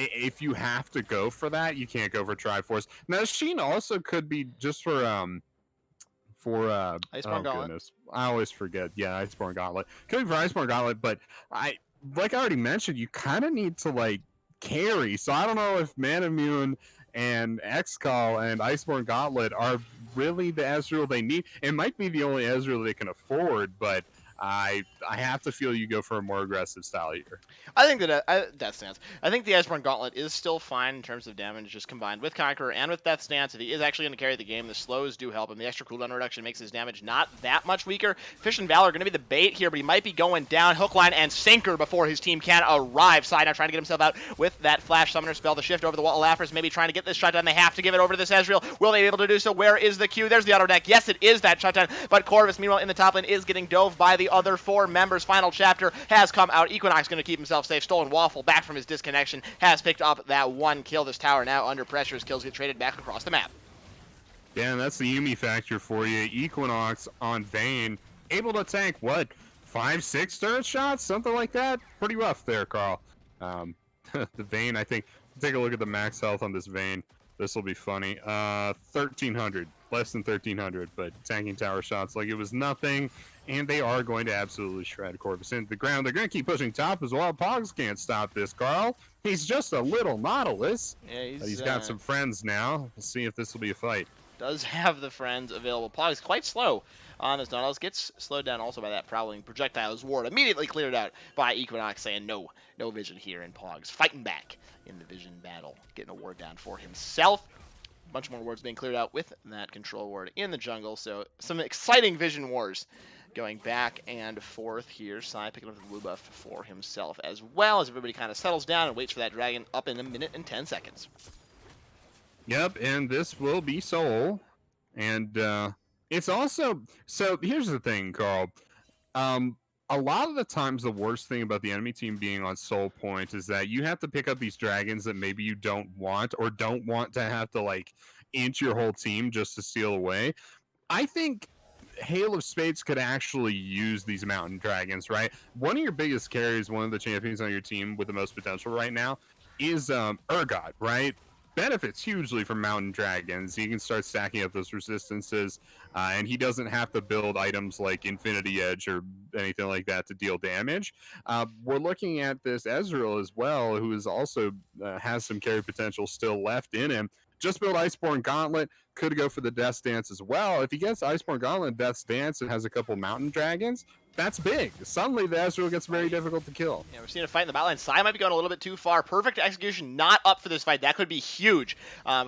if you have to go for that, you can't go for Triforce. Now, Sheen also could be just for Iceborne Gauntlet. Goodness, I always forget. Yeah, Iceborne Gauntlet. Could be for Iceborne Gauntlet, but like I already mentioned, you kind of need to carry. So I don't know if Manamune and X-Call and Iceborne Gauntlet are really the Ezreal they need. It might be the only Ezreal they can afford, but I have to feel you go for a more aggressive style here. I think that Death Stance. I think the Iceborne Gauntlet is still fine in terms of damage, just combined with Conqueror and with Death Stance. If he is actually going to carry the game, the slows do help him. The extra cooldown reduction makes his damage not that much weaker. Fish and Valor are going to be the bait here, but he might be going down hook, line, and sinker before his team can arrive. Side now trying to get himself out with that Flash Summoner spell. The shift over the wall. Lapras maybe trying to get this shutdown. They have to give it over to this Ezreal. Will they be able to do so? Where is the Q? There's the auto deck. Yes, it is that shutdown, but Corvus, meanwhile, in the top lane is getting dove by the other 4 members. Final chapter has come out. Equinox going to keep himself safe. Stolen Waffle back from his disconnection has picked up that 1 kill. This tower now under pressure as kills get traded back across the map. Yeah, and that's the Yuumi factor for you. Equinox on Vayne, able to tank, what, 5-6 turret shots? Something like that? Pretty rough there, Carl. The Vayne, I think, take a look at the max health on this Vayne. This will be funny. 1,300, less than 1,300, but tanking tower shots like it was nothing. And they are going to absolutely shred Corvus into the ground. They're going to keep pushing top as well. Pogs can't stop this, Carl. He's just a little Nautilus. Yeah, he's got some friends now. We'll see if this will be a fight. Does have the friends available. Pogs quite slow on this Nautilus. Gets slowed down also by that prowling projectiles ward. Immediately cleared out by Equinox, saying no vision here. And Pogs fighting back in the vision battle. Getting a ward down for himself. A bunch more wards being cleared out with that control ward in the jungle. So some exciting vision wars going back and forth here. Sai picking up the blue buff for himself as well as everybody kind of settles down and waits for that dragon up in 1 minute and 10 seconds. Yep, and this will be Soul. And it's also... So here's the thing, Carl. A lot of the times the worst thing about the enemy team being on Soul Point is that you have to pick up these dragons that maybe you don't want or don't want to have to, like, inch your whole team just to steal away. I think Hail of Spades could actually use these mountain dragons, right? One of your biggest carries, one of the champions on your team with the most potential right now is Urgot, right? Benefits hugely from mountain dragons. He can start stacking up those resistances, and he doesn't have to build items like Infinity Edge or anything like that to deal damage. We're looking at this Ezreal as well, who is also has some carry potential still left in him. Just build Iceborne Gauntlet, could go for the Death Dance as well. If he gets Iceborne Gauntlet and Death Dance and has a couple mountain dragons, that's big. Suddenly the Ezreal gets very difficult to kill. Yeah, we're seeing a fight in the bot lane. Sai might be going a little bit too far. Perfect execution, not up for this fight. That could be huge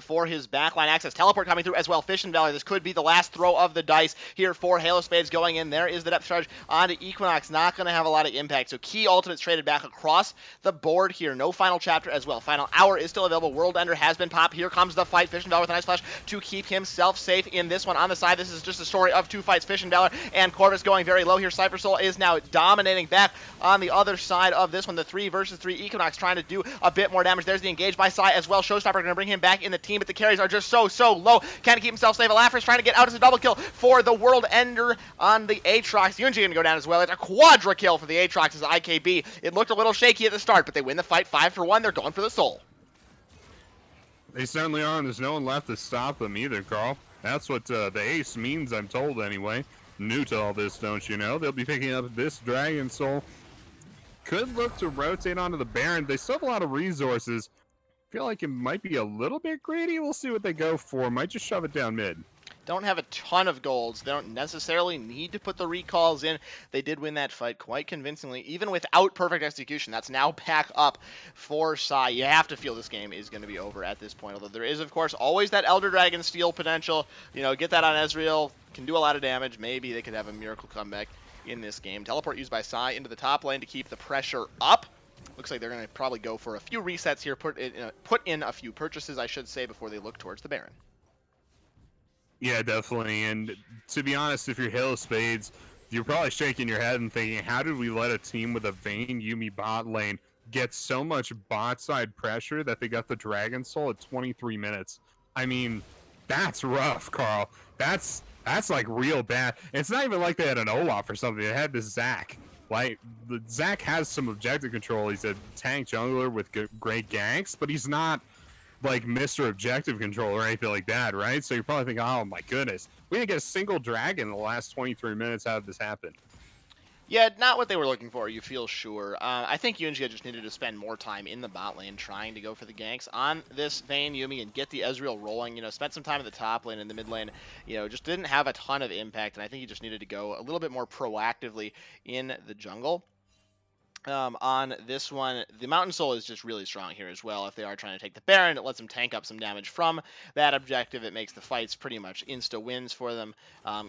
for his backline access. Teleport coming through as well. Fish and Valor. This could be the last throw of the dice here for Halo Spades going in. There is the depth charge onto Equinox. Not going to have a lot of impact. So key ultimates traded back across the board here. No final chapter as well. Final hour is still available. World Ender has been popped. Here comes the fight. Fish and Valor with a nice flash to keep himself safe in this one. On the side, this is just a story of 2 fights. Fish and Valor and Corvus going very low here. Cypher Soul is now dominating back on the other side of this one. The 3 versus 3 Equinox trying to do a bit more damage. There's the engage by Sai as well. Showstopper going to bring him back in the team, but the carries are just so low. Can't keep himself safe. Alafra's trying to get out as a double kill for the World Ender on the Aatrox. Yunji going to go down as well. It's a quadra kill for the Aatrox as IKB. It looked a little shaky at the start, but they win the fight 5-1. They're going for the soul. They certainly are, and there's no one left to stop them either, Carl. That's what the ace means, I'm told anyway. New to all this, don't you know? They'll be picking up this Dragon Soul. Could look to rotate onto the Baron. They still have a lot of resources. Feel like it might be a little bit greedy. We'll see what they go for. Might just shove it down mid. Don't have a ton of golds. They don't necessarily need to put the recalls in. They did win that fight quite convincingly, even without perfect execution. That's now back up for Sai. You have to feel this game is going to be over at this point, although there is, of course, always that Elder Dragon steal potential. You know, get that on Ezreal. Can do a lot of damage. Maybe they could have a miracle comeback in this game. Teleport used by Sai into the top lane to keep the pressure up. Looks like they're going to probably go for a few resets here, put in a few purchases, I should say, before they look towards the Baron. Yeah, definitely. And to be honest, if you're Halo Spades, you're probably shaking your head and thinking, how did we let a team with a Vayne Yuumi bot lane get so much bot side pressure that they got the Dragon Soul at 23 minutes? I mean, that's rough, Carl. That's like real bad. It's not even like they had an Olaf or something. They had this Zac. Like, Zac has some objective control. He's a tank jungler with great ganks, but he's not like Mr. Objective Control or anything like that, right? So you're probably thinking, oh my goodness, we didn't get a single dragon in the last 23 minutes. How did this happen? Yeah, not what they were looking for, you feel sure. I think Ionia just needed to spend more time in the bot lane trying to go for the ganks on this Vayne Yuumi and get the Ezreal rolling. Spent some time in the top lane and the mid lane. Just didn't have a ton of impact, and I think he just needed to go a little bit more proactively in the jungle. On this one, the Mountain Soul is just really strong here as well. If they are trying to take the Baron, it lets them tank up some damage from that objective. It makes the fights pretty much insta wins for them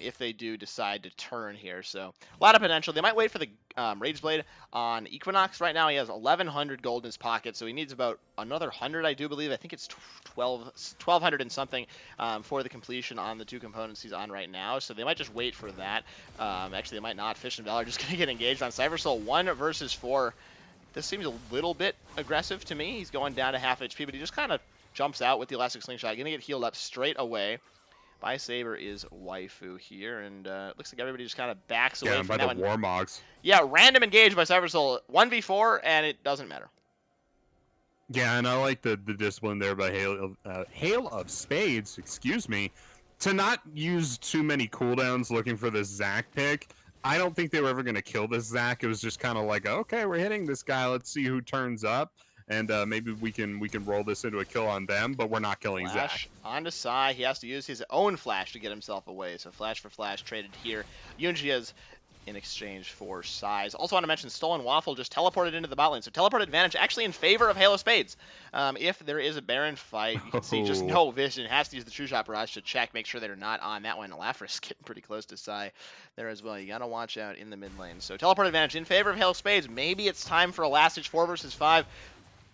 if they do decide to turn here. So a lot of potential. They might wait for the Rage Blade on Equinox. Right now he has 1,100 gold in his pocket, so he needs about another 100, I do believe. I think it's 1,200 and something for the completion on the two components he's on right now. So they might just wait for that. Actually, they might not. Fish and Valor just going to get engaged on Cyber Soul 1 versus 4. This seems a little bit aggressive to me. He's going down to half HP, but he just kind of jumps out with the Elastic Slingshot. Going to get healed up straight away. By Saber is Waifu here, and it looks like everybody just kind of backs away Yeah, from by that the one. Warmogs. Yeah, random engage by Cyber Soul. 1v4, and it doesn't matter. Yeah, and I like the discipline there by Hail of Spades, excuse me, to not use too many cooldowns looking for this Zac pick. I don't think they were ever going to kill this Zac. It was just kind of like, okay, we're hitting this guy. Let's see who turns up, and maybe we can roll this into a kill on them. But we're not killing Flash Zac. onto Sai. He has to use his own flash to get himself away. So flash for flash traded here. Yunjia's in exchange for size. Also want to mention Stolen Waffle just teleported into the bot lane. So teleport advantage actually in favor of Halo Spades. If there is a Baron fight, you can see just no vision. Has to use the True Shot Barrage to check, make sure they're not on that one. Elafra's getting pretty close to Sai there as well. You got to watch out in the mid lane. So teleport advantage in favor of Halo Spades. Maybe it's time for a last ditch 4 versus 5.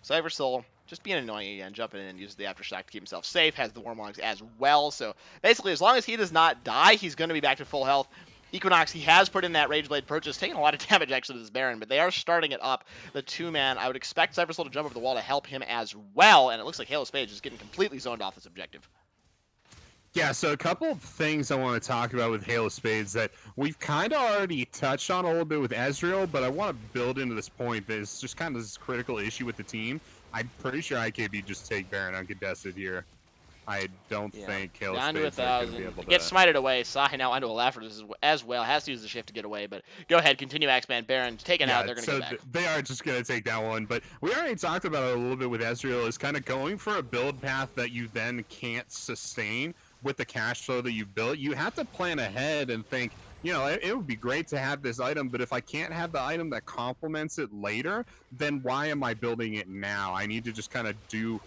Cyber Soul just being annoying again, jumping in and uses the Aftershock to keep himself safe, has the Warmogs as well. So basically, as long as he does not die, he's going to be back to full health. Equinox, he has put in that Rage Blade purchase, taking a lot of damage actually to this Baron, but they are starting it up. The two-man, I would expect Cyber Soul to jump over the wall to help him as well, and it looks like Halo Spades is getting completely zoned off this objective. Yeah, so a couple of things I want to talk about with Hail of Spades that we've kind of already touched on a little bit with Ezreal, but I want to build into this point that it's just kind of this critical issue with the team. I'm pretty sure IKB just take Baron uncontested here. I don't think Hail of Spades are going to be able to... Gets smited away. Sai now onto a Laffer as well. Has to use the shift to get away, but go ahead. Continue Axeman. Baron taken out. They're going to get back. They are just going to take that one, but we already talked about it a little bit with Ezreal, is kind of going for a build path that you then can't sustain with the cash flow that you've built. You have to plan ahead and think, it would be great to have this item, but if I can't have the item that complements it later, then why am I building it now? I need to just kind of do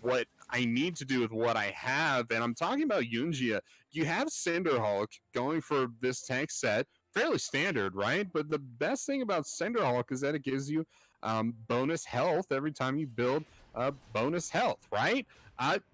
what I need to do with what I have. And I'm talking about Yunjia. You have Cinderhulk going for this tank set, fairly standard, right? But the best thing about Cinderhulk is that it gives you bonus health every time you build bonus health, right?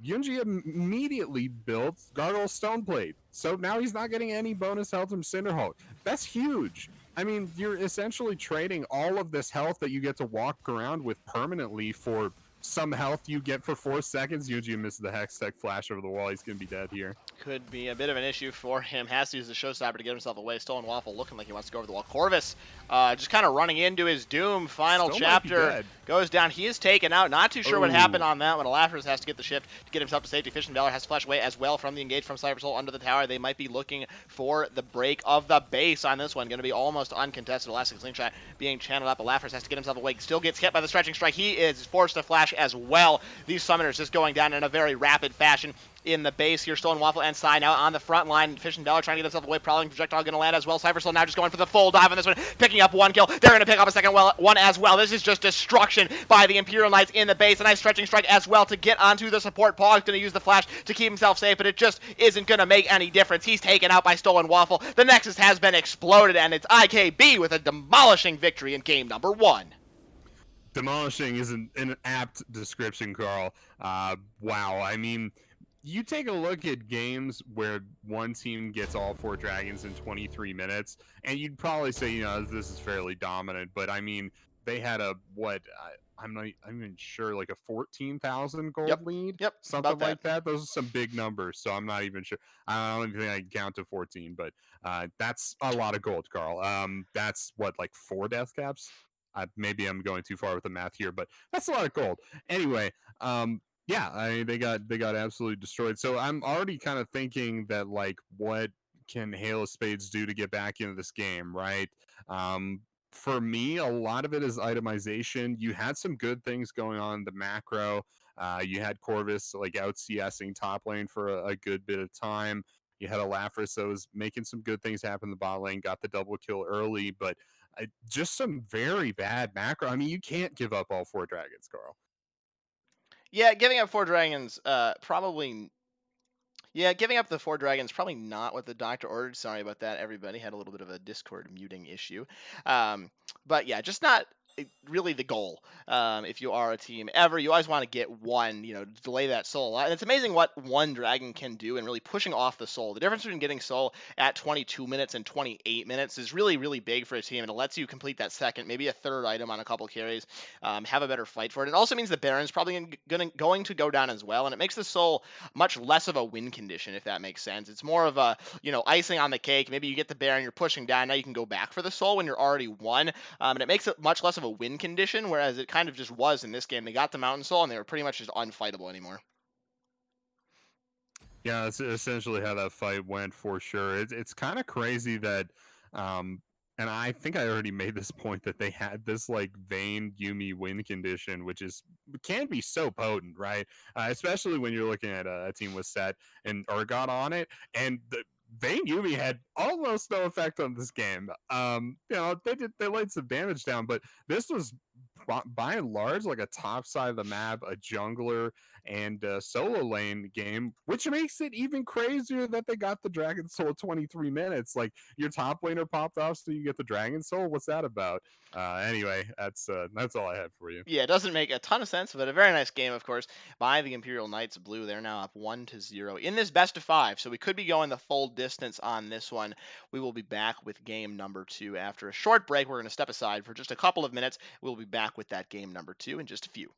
Yunji immediately built Gargoyle Stoneblade, so now he's not getting any bonus health from Cinderhulk. That's huge. I mean, you're essentially trading all of this health that you get to walk around with permanently for some health you get for 4 seconds. Yuji misses the Hextech flash over the wall. He's going to be dead here. Could be a bit of an issue for him. Has to use the Showstopper to get himself away. Stolen Waffle looking like he wants to go over the wall. Corvus just kind of running into his doom. Final chapter goes down. He is taken out. Not too sure what happened on that one. Elafras has to get the shift to get himself to safety. Fish and Valor has to flash away as well from the engage from Cyber Soul under the tower. They might be looking for the break of the base on this one. Going to be almost uncontested. Elastic Slingshot being channeled up. Elafras has to get himself away. Still gets hit by the stretching strike. He is forced to flash as well. These summoners just going down in a very rapid fashion in the base here. Stolen Waffle and Sai now on the front line. Fish and Valor trying to get himself away. Prowling projectile going to land as well. Cyber Soul now just going for the full dive on this one, picking up 1 kill. They're going to pick up a second one as well. This is just destruction by the Imperial Knights in the base. A nice stretching strike as well to get onto the support. Pog's going to use the flash to keep himself safe, but it just isn't going to make any difference. He's taken out by Stolen Waffle. The Nexus has been exploded, and it's IKB with a demolishing victory in game number 1. Demolishing is an apt description, Carl. Wow. I mean, you take a look at games where one team gets all 4 dragons in 23 minutes, and you'd probably say, this is fairly dominant. But I mean, they had I'm not even sure, like a 14,000 gold lead, something like that. Those are some big numbers, so I'm not even sure. I don't even think I can count to 14, but that's a lot of gold, Carl. That's like 4 death caps. Maybe I'm going too far with the math here, but that's a lot of gold. Anyway, yeah, they got absolutely destroyed. So I'm already kind of thinking that what can Halo Spades do to get back into this game, right? Um, for me, a lot of it is itemization. You had some good things going on in the macro. You had Corvus like out CSing top lane for a good bit of time. You had a Lapras that was making some good things happen in the bot lane, got the double kill early, but just some very bad macro. I mean, you can't give up all 4 dragons, Carl. Yeah, giving up 4 dragons, probably. Yeah, giving up the 4 dragons probably not what the doctor ordered. Sorry about that, everybody. Had a little bit of a Discord muting issue. Um, but yeah, just not really the goal. If you are a team ever, you always want to get one, delay that soul. And it's amazing what one dragon can do and really pushing off the soul. The difference between getting soul at 22 minutes and 28 minutes is really, really big for a team. And it lets you complete that second, maybe a third item on a couple carries, have a better fight for it. It also means the Baron's probably going to go down as well. And it makes the soul much less of a win condition, if that makes sense. It's more of a, icing on the cake. Maybe you get the Baron, you're pushing down. Now you can go back for the soul when you're already won. And it makes it much less of a win condition, whereas it kind of just was in this game. They got the Mountain Soul, and they were pretty much just unfightable anymore. Yeah, that's essentially how that fight went for sure. It's kind of crazy that, and I think I already made this point that they had this like Vayne Yumi win condition, which can be so potent, right? Especially when you're looking at a team with Set and Urgot on it, and the Vayne Yumi had almost no effect on this game. They laid some damage down, but this was by and large like a top side of the map, a jungler and solo lane game, which makes it even crazier that they got the Dragon Soul 23 minutes. Like your top laner popped off, so you get the Dragon Soul. What's that about? Anyway, that's all I had for you. Yeah, it doesn't make a ton of sense, but a very nice game, of course, by the Imperial Knights Blue. They're now up 1-0 in this best of 5, so we could be going the full distance on this one. We will be back with game number 2 after a short break. We're going to step aside for just a couple of minutes. We'll be back with that game number 2 in just a few.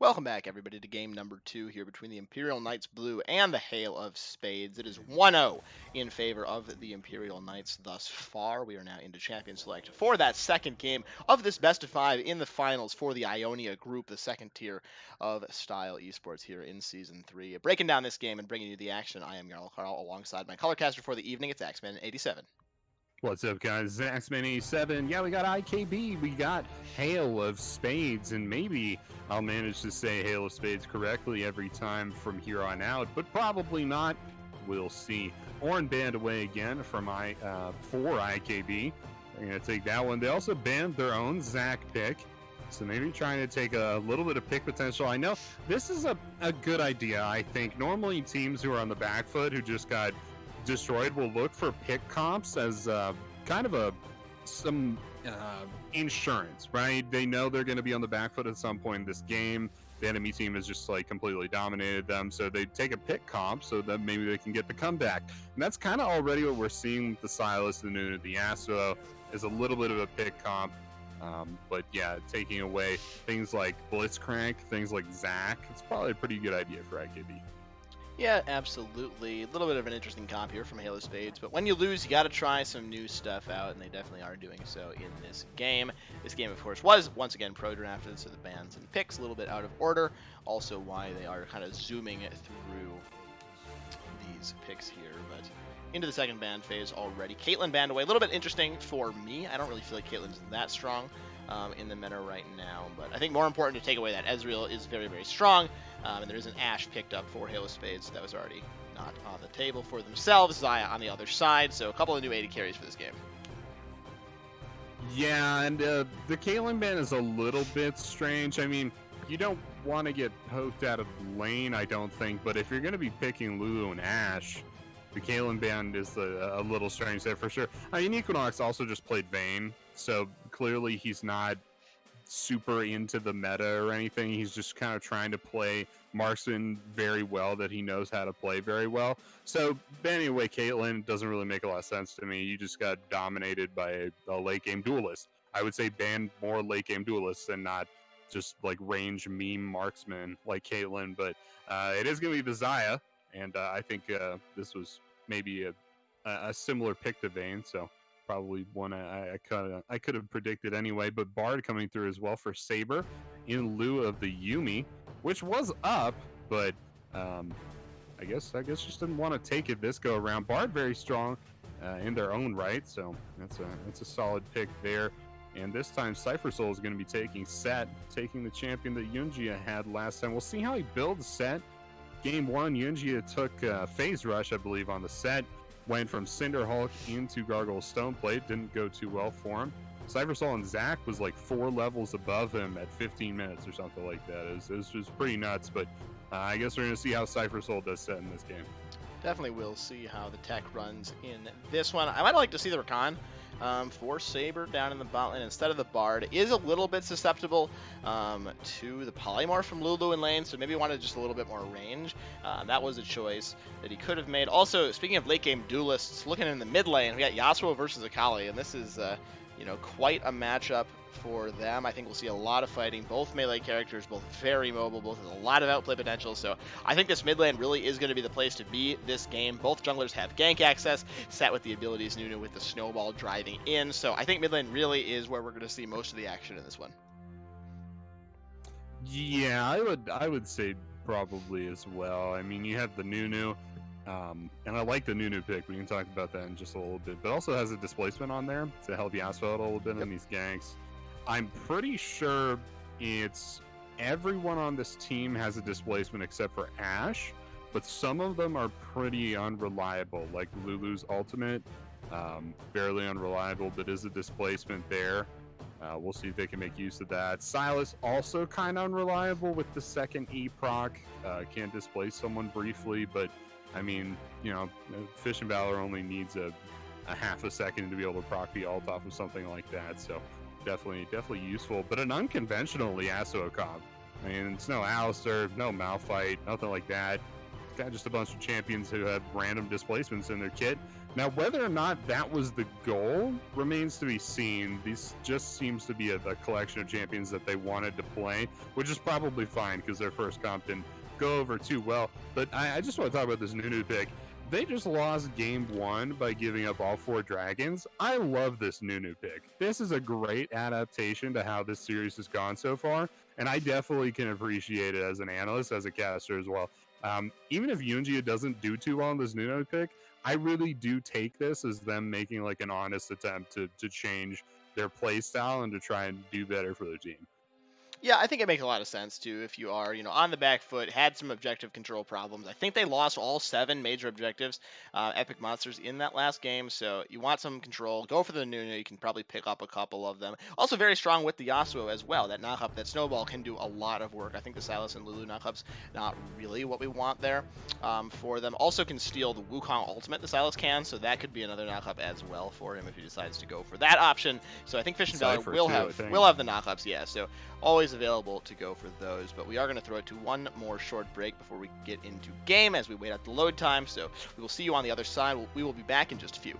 Welcome back, everybody, to game number 2 here between the Imperial Knights Blue and the Hail of Spades. It is 1-0 in favor of the Imperial Knights thus far. We are now into Champion Select for that second game of this best of 5 in the finals for the Ionia group, the second tier of Style Esports here in Season 3. Breaking down this game and bringing you the action, I am Jarl Carl alongside my colorcaster for the evening. It's Axeman87. What's up, guys? Zaxman87. Yeah, we got IKB. We got Hail of Spades, and maybe I'll manage to say Hail of Spades correctly every time from here on out, but probably not. We'll see. Orin banned away again from for IKB. They're going to take that one. They also banned their own Zach pick, so maybe trying to take a little bit of pick potential. I know this is a good idea, I think. Normally, teams who are on the back foot, who just got destroyed, will look for pick comps as kind of some insurance, right? They know they're going to be on the back foot at some point in this game. The enemy team has just like completely dominated them, so they take a pick comp so that maybe they can get the comeback. And that's kind of already what we're seeing with the Silas, the Nunu, the Yasuo, is a little bit of a pick comp. But yeah, taking away things like Blitzcrank, things like Zach, it's probably a pretty good idea for IKB. Yeah, absolutely. A little bit of an interesting comp here from Hail of Spades, but when you lose, you got to try some new stuff out, and they definitely are doing so in this game. This game, of course, was once again pro-drafted, so the bans and picks a little bit out of order. Also, why they are kind of zooming through these picks here, but into the second ban phase already. Caitlyn banned away. A little bit interesting for me. I don't really feel like Caitlyn's that strong in the meta right now, but I think more important to take away that Ezreal is very, very strong, and there is an Ashe picked up for Hail of Spades that was already not on the table for themselves. Xayah on the other side, so a couple of new AD carries for this game. Yeah, and the Caitlyn ban is a little bit strange. I mean, you don't want to get poked out of lane, I don't think, but if you're going to be picking Lulu and Ashe, the Caitlyn ban is a little strange there for sure. I mean, Equinox also just played Vayne, so clearly he's not super into the meta or anything. He's just kind of trying to play marksman very well, that he knows how to play very well. So banning away Caitlyn doesn't really make a lot of sense to me. You just got dominated by a late game duelist. I would say ban more late game duelists and not just like range meme marksman like Caitlyn, but it is going to be the Xayah, and I think this was maybe a similar pick to Vayne, so probably one I could have predicted anyway. But Bard coming through as well for Saber in lieu of the Yuumi, which was up, but I guess just didn't want to take it this go around. Bard very strong in their own right, so that's a solid pick there. And this time Cypher Soul is going to be taking Set, taking the champion that Yunjia had last time. We'll see how he builds Set. Game 1, Yunjia took Phase Rush, I believe, on the Set. Went from Cinder Hulk into Gargoyle Stoneplate. Didn't go too well for him. Cypher Soul and Zach was like 4 levels above him at 15 minutes or something like that. It was pretty nuts, but I guess we're going to see how Cypher Soul does Set in this game. Definitely will see how the tech runs in this one. I might like to see the Rakan for Saber down in the bot lane instead of the Bard. Is a little bit susceptible to the Polymorph from Lulu in lane, so maybe wanted just a little bit more range. That was a choice that he could have made. Also, speaking of late game duelists, looking in the mid lane, we got Yasuo versus Akali, and this is quite a matchup for them. I think we'll see a lot of fighting. Both melee characters, both very mobile, both with a lot of outplay potential. So I think this mid lane really is going to be the place to be this game. Both junglers have gank access, Set with the abilities, Nunu with the snowball driving in. So I think mid lane really is where we're going to see most of the action in this one. Yeah, I would say probably as well. I mean, you have the Nunu, and I like the Nunu pick. We can talk about that in just a little bit. But also has a displacement on there to help Yasuo out a little bit in these ganks. I'm pretty sure it's everyone on this team has a displacement except for Ashe, but some of them are pretty unreliable, like Lulu's ultimate, fairly unreliable, but is a displacement there. We'll see if they can make use of that. Silas also kind of unreliable with the second E proc. Can displace someone briefly, but I mean, Fish and Valor only needs a half a second to be able to proc the ult off of something like that, so definitely useful, but an unconventional Yasuo comp. I mean, it's no Alistar, no Malphite, nothing like that. got just a bunch of champions who have random displacements in their kit. Now, whether or not that was the goal remains to be seen. These just seems to be a collection of champions that they wanted to play, which is probably fine because their first comp didn't go over too well. But I just want to talk about this Nunu pick. They just lost game 1 by giving up all 4 dragons. I love this Nunu pick. This is a great adaptation to how this series has gone so far, and I definitely can appreciate it as an analyst, as a caster as well. Even if Ionia doesn't do too well in this Nunu pick, I really do take this as them making like an honest attempt to change their play style and to try and do better for their team. Yeah, I think it makes a lot of sense too. If you are, on the back foot, had some objective control problems. I think they lost all 7 major objectives, Epic Monsters, in that last game. So you want some control, go for the Nunu. You can probably pick up a couple of them. Also very strong with the Yasuo as well. That knockup, that snowball can do a lot of work. I think the Sylas and Lulu knockup's not really what we want there for them. Also can steal the Wukong ultimate, the Sylas can, so that could be another knockup as well for him if he decides to go for that option. So I think Fish and Valor will have the knockups, yeah. So always available to go for those, but we are going to throw it to one more short break before we get into game as we wait out the load time. So we will see you on the other side. We will be back in just a few.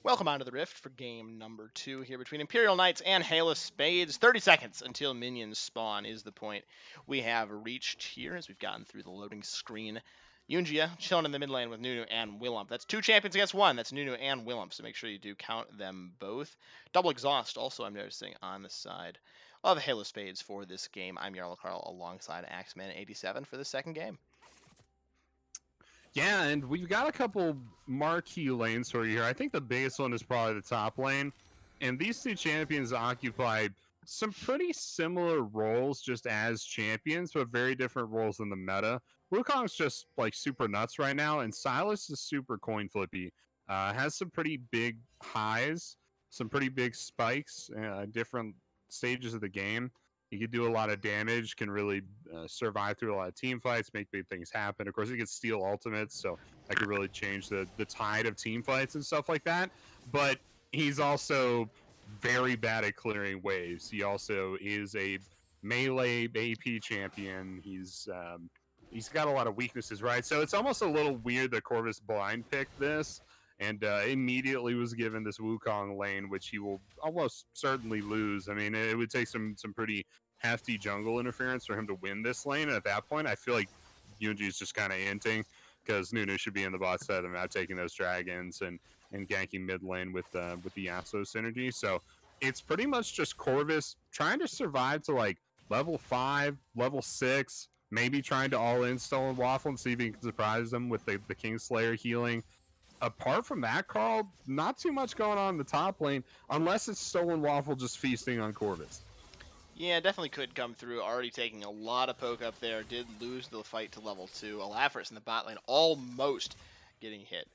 Welcome onto the Rift for game number 2 here between Imperial Knights and Spades. 30 seconds until minions spawn is the point we have reached here as we've gotten through the loading screen. Ionia chilling in the mid lane with Nunu and Willump. That's 2 champions against 1. That's Nunu and Willump, so make sure you do count them both. Double exhaust also I'm noticing on the side of Spades for this game. I'm Jarl Carl alongside Axeman87 for the second game. Yeah, and we've got a couple marquee lanes for you here. I think the biggest one is probably the top lane. And these 2 champions occupy some pretty similar roles just as champions, but very different roles in the meta. Wukong's just like super nuts right now, and Sylas is super coin flippy. Has some pretty big highs, some pretty big spikes, different stages of the game. He can do a lot of damage, can really survive through a lot of team fights, make big things happen. Of course, he can steal ultimates, so that could really change the tide of team fights and stuff like that. but he's also very bad at clearing waves. He also is a melee AP champion. He's got a lot of weaknesses, right? So it's almost a little weird that Corvus blind picked this and immediately was given this Wukong lane, which he will almost certainly lose. I mean, it would take some pretty hefty jungle interference for him to win this lane. And at that point, I feel like Yunji is just kind of inting because Nunu should be in the bot side of the map taking those dragons and ganking mid lane with the Yasuo synergy. So it's pretty much just Corvus trying to survive to like level 5, level 6, maybe trying to all in Stolen Waffle and see if he can surprise them with the Kingslayer healing. Apart from that, Carl, not too much going on in the top lane unless it's Stolen Waffle just feasting on Corvus. Yeah, definitely could come through. Already taking a lot of poke up there. Did lose the fight to level 2. Alafris in the bot lane almost getting hit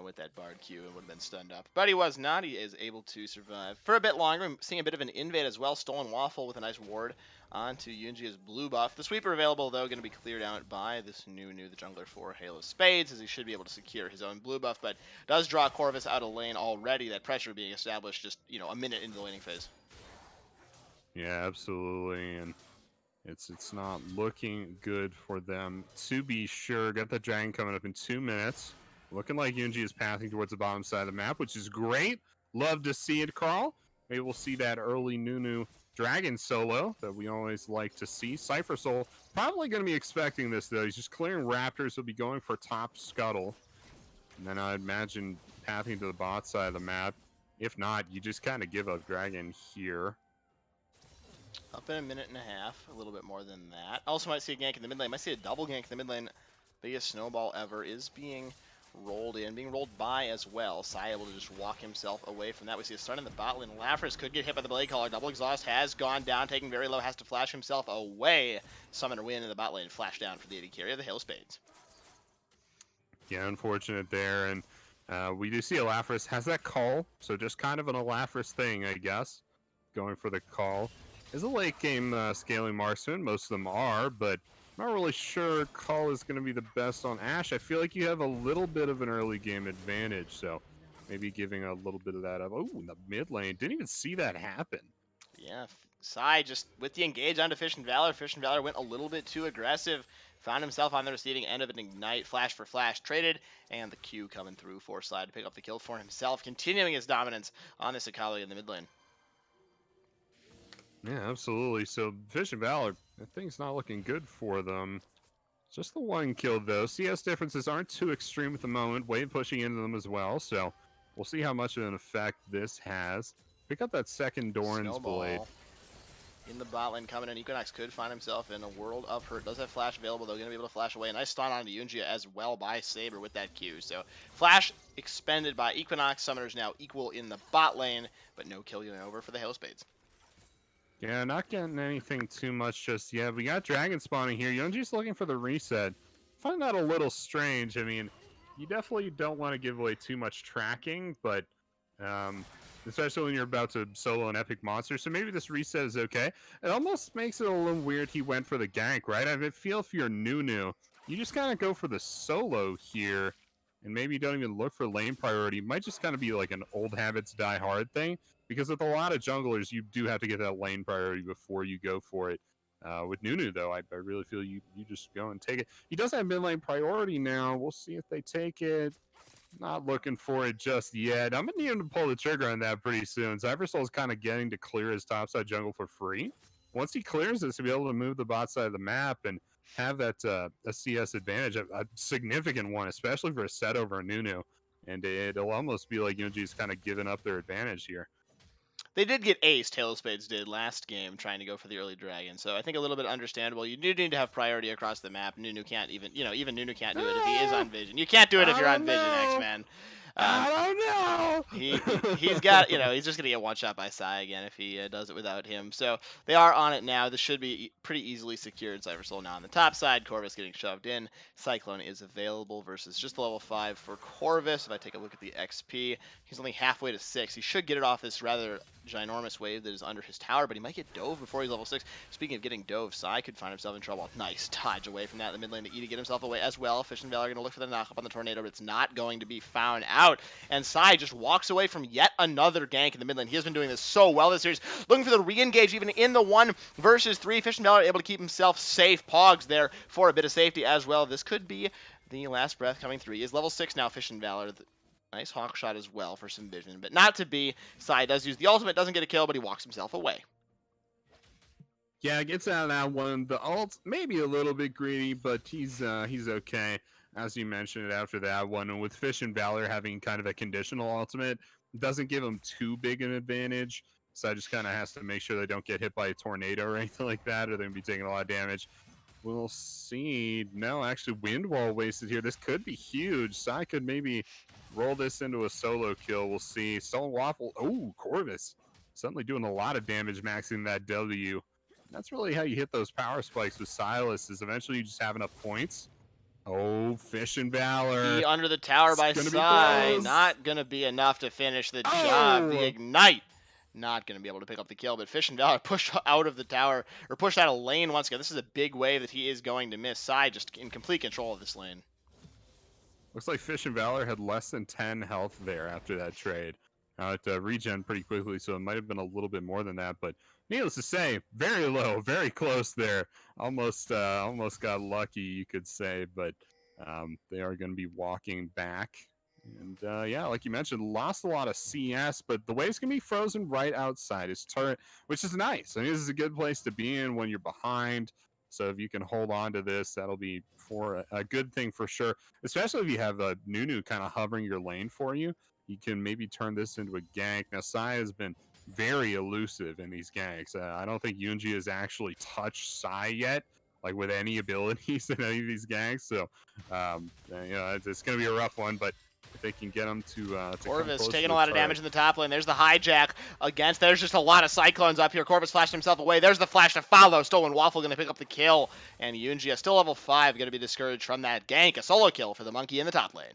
with that Bard Q and would have been stunned up. But he was not. He is able to survive for a bit longer. I'm seeing a bit of an invade as well. Stolen Waffle with a nice ward onto Yunji's blue buff. The sweeper available, though, going to be cleared out by this Nunu, the jungler for Halo Spades, as he should be able to secure his own blue buff, but does draw Corvus out of lane already. That pressure being established just, a minute into the laning phase. Yeah, absolutely. And it's not looking good for them, to be sure. Got the dragon coming up in 2 minutes. Looking like Yunji is passing towards the bottom side of the map, which is great. Love to see it, Carl. Maybe we'll see that early Nunu dragon solo that we always like to see. Cypher Soul probably going to be expecting this, though. He's just clearing raptors. He'll be going for top scuttle. And then I'd imagine pathing to the bot side of the map. If not, you just kind of give up dragon here. Up in a minute and a half, a little bit more than that. Also might see a gank in the mid lane. Might see a double gank in the mid lane. Biggest snowball ever is being rolled in, being rolled by as well. Sai able to just walk himself away from that. We see a stun in the bot lane. Lafris could get hit by the Blade Caller. Double exhaust has gone down, taking very low, has to flash himself away. Summoner win in the bot lane, flash down for the AD carry of the Halo Spades. Yeah, unfortunate there, and we do see Alafris has that call, so just kind of an Alafris thing, I guess. Going for the call. Is a late game scaling marksman, most of them are, but I'm not really sure call is going to be the best on Ashe. I feel like you have a little bit of an early game advantage, so maybe giving a little bit of that up. Oh, in the mid lane, didn't even see that happen. Yeah, Sai just with the engage onto Fish and Valor. Fish and Valor went a little bit too aggressive. Found himself on the receiving end of an Ignite. Flash for flash traded. And the Q coming through for Sai to pick up the kill for himself. Continuing his dominance on this Akali in the mid lane. Yeah, absolutely. So Fish and Valor, that thing's not looking good for them. Just the one kill, though. CS differences aren't too extreme at the moment. Wave pushing into them as well, so we'll see how much of an effect this has. Pick up that second Doran's Snowball Blade. In the bot lane coming in. Equinox could find himself in a world of hurt. Does have flash available, though. Going to be able to flash away. A nice stun onto Yunjia as well by Saber with that Q. So flash expended by Equinox. Summoners now equal in the bot lane, but no kill unit over for the Halo Spades. Yeah, not getting anything too much just yet. We got Dragon spawning here. Yunji's looking for the reset. Find that a little strange. I mean, you definitely don't want to give away too much tracking, but especially when you're about to solo an epic monster. So maybe this reset is okay. It almost makes it a little weird he went for the gank, right? I feel if you're Nunu, you just kind of go for the solo here, and maybe you don't even look for lane priority. It might just kind of be like an old habits die hard thing. Because with a lot of junglers, you do have to get that lane priority before you go for it. With Nunu, though, I really feel you just go and take it. He does have mid lane priority now. We'll see if they take it. Not looking for it just yet. I'm going to need him to pull the trigger on that pretty soon. Cybersoul's kind of getting to clear his topside jungle for free. Once he clears this, he'll be able to move the bot side of the map and have that a CS advantage, a significant one, especially for a set over a Nunu. And it'll almost be like Yunji's kind of giving up their advantage here. They did get aced, Halo Spades did last game, trying to go for the early dragon. So I think a little bit understandable. You do need to have priority across the map. Nunu can't even, even Nunu can't do it if he is on Vision. You can't do it if you're on Vision, X-Man. I don't know. He's got, he's just going to get one shot by Sai again if he does it without him. So they are on it now. This should be pretty easily secured. Cyber Soul now on the top side. Corvus getting shoved in. Cyclone is available versus just level 5 for Corvus. If I take a look at the XP, he's only halfway to 6. He should get it off this rather ginormous wave that is under his tower, but he might get dove before he's level 6. Speaking of getting dove, Sai could find himself in trouble. Nice dodge away from that in the mid lane to E to get himself away as well. Fish and Valor are going to look for the knock up on the tornado, but it's not going to be found out. out, and Sai just walks away from yet another gank in the mid lane. He has been doing this so well this series, looking for the re-engage even in the 1 versus 3. Fish and Valor able to keep himself safe. Pogs there for a bit of safety as well. This could be the last breath coming through. He is level 6 now, Fish and Valor. Nice hawk shot as well for some vision, but not to be. Sai does use the ultimate, doesn't get a kill, but he walks himself away. Yeah, gets out of that one. The ult maybe a little bit greedy, but he's okay. As you mentioned after that one, and with Fish and Valor having kind of a conditional ultimate, doesn't give them too big an advantage. So I just kind of has to make sure they don't get hit by a tornado or anything like that, or they're gonna be taking a lot of damage. We'll see. No, actually, wind wall wasted here. This could be huge. Sai could maybe roll this into a solo kill. We'll see. Stolen Waffle. Oh, Corvus suddenly doing a lot of damage, maxing that W. That's really how you hit those power spikes with Silas, is eventually you just have enough points. Oh, Fish and Valor. The under the tower by Sai, not going to be enough to finish the job. The Ignite, not going to be able to pick up the kill, but Fish and Valor push out of the tower, or push out of lane once again. This is a big wave that he is going to miss. Sai just in complete control of this lane. Looks like Fish and Valor had less than 10 health there after that trade. It regen pretty quickly, so it might have been a little bit more than that, but needless to say, very low, very close there. Almost got lucky, you could say, but they are going to be walking back. And yeah, like you mentioned, lost a lot of CS, but the wave's going to be frozen right outside his turret, which is nice. I mean, this is a good place to be in when you're behind. So if you can hold on to this, that'll be for a good thing for sure, especially if you have a Nunu kind of hovering your lane for you. You can maybe turn this into a gank. Now, Sai has been very elusive in these ganks. I don't think Yunji has actually touched Sai yet, like with any abilities in any of these ganks. So, you know, it's going to be a rough one, but if they can get him to Corvus taking a lot of damage in the top lane. There's the hijack against. There's just a lot of cyclones up here. Corvus flashed himself away. There's the flash to follow. Stolen Waffle going to pick up the kill. And Yunji, still level 5, going to be discouraged from that gank. A solo kill for the monkey in the top lane.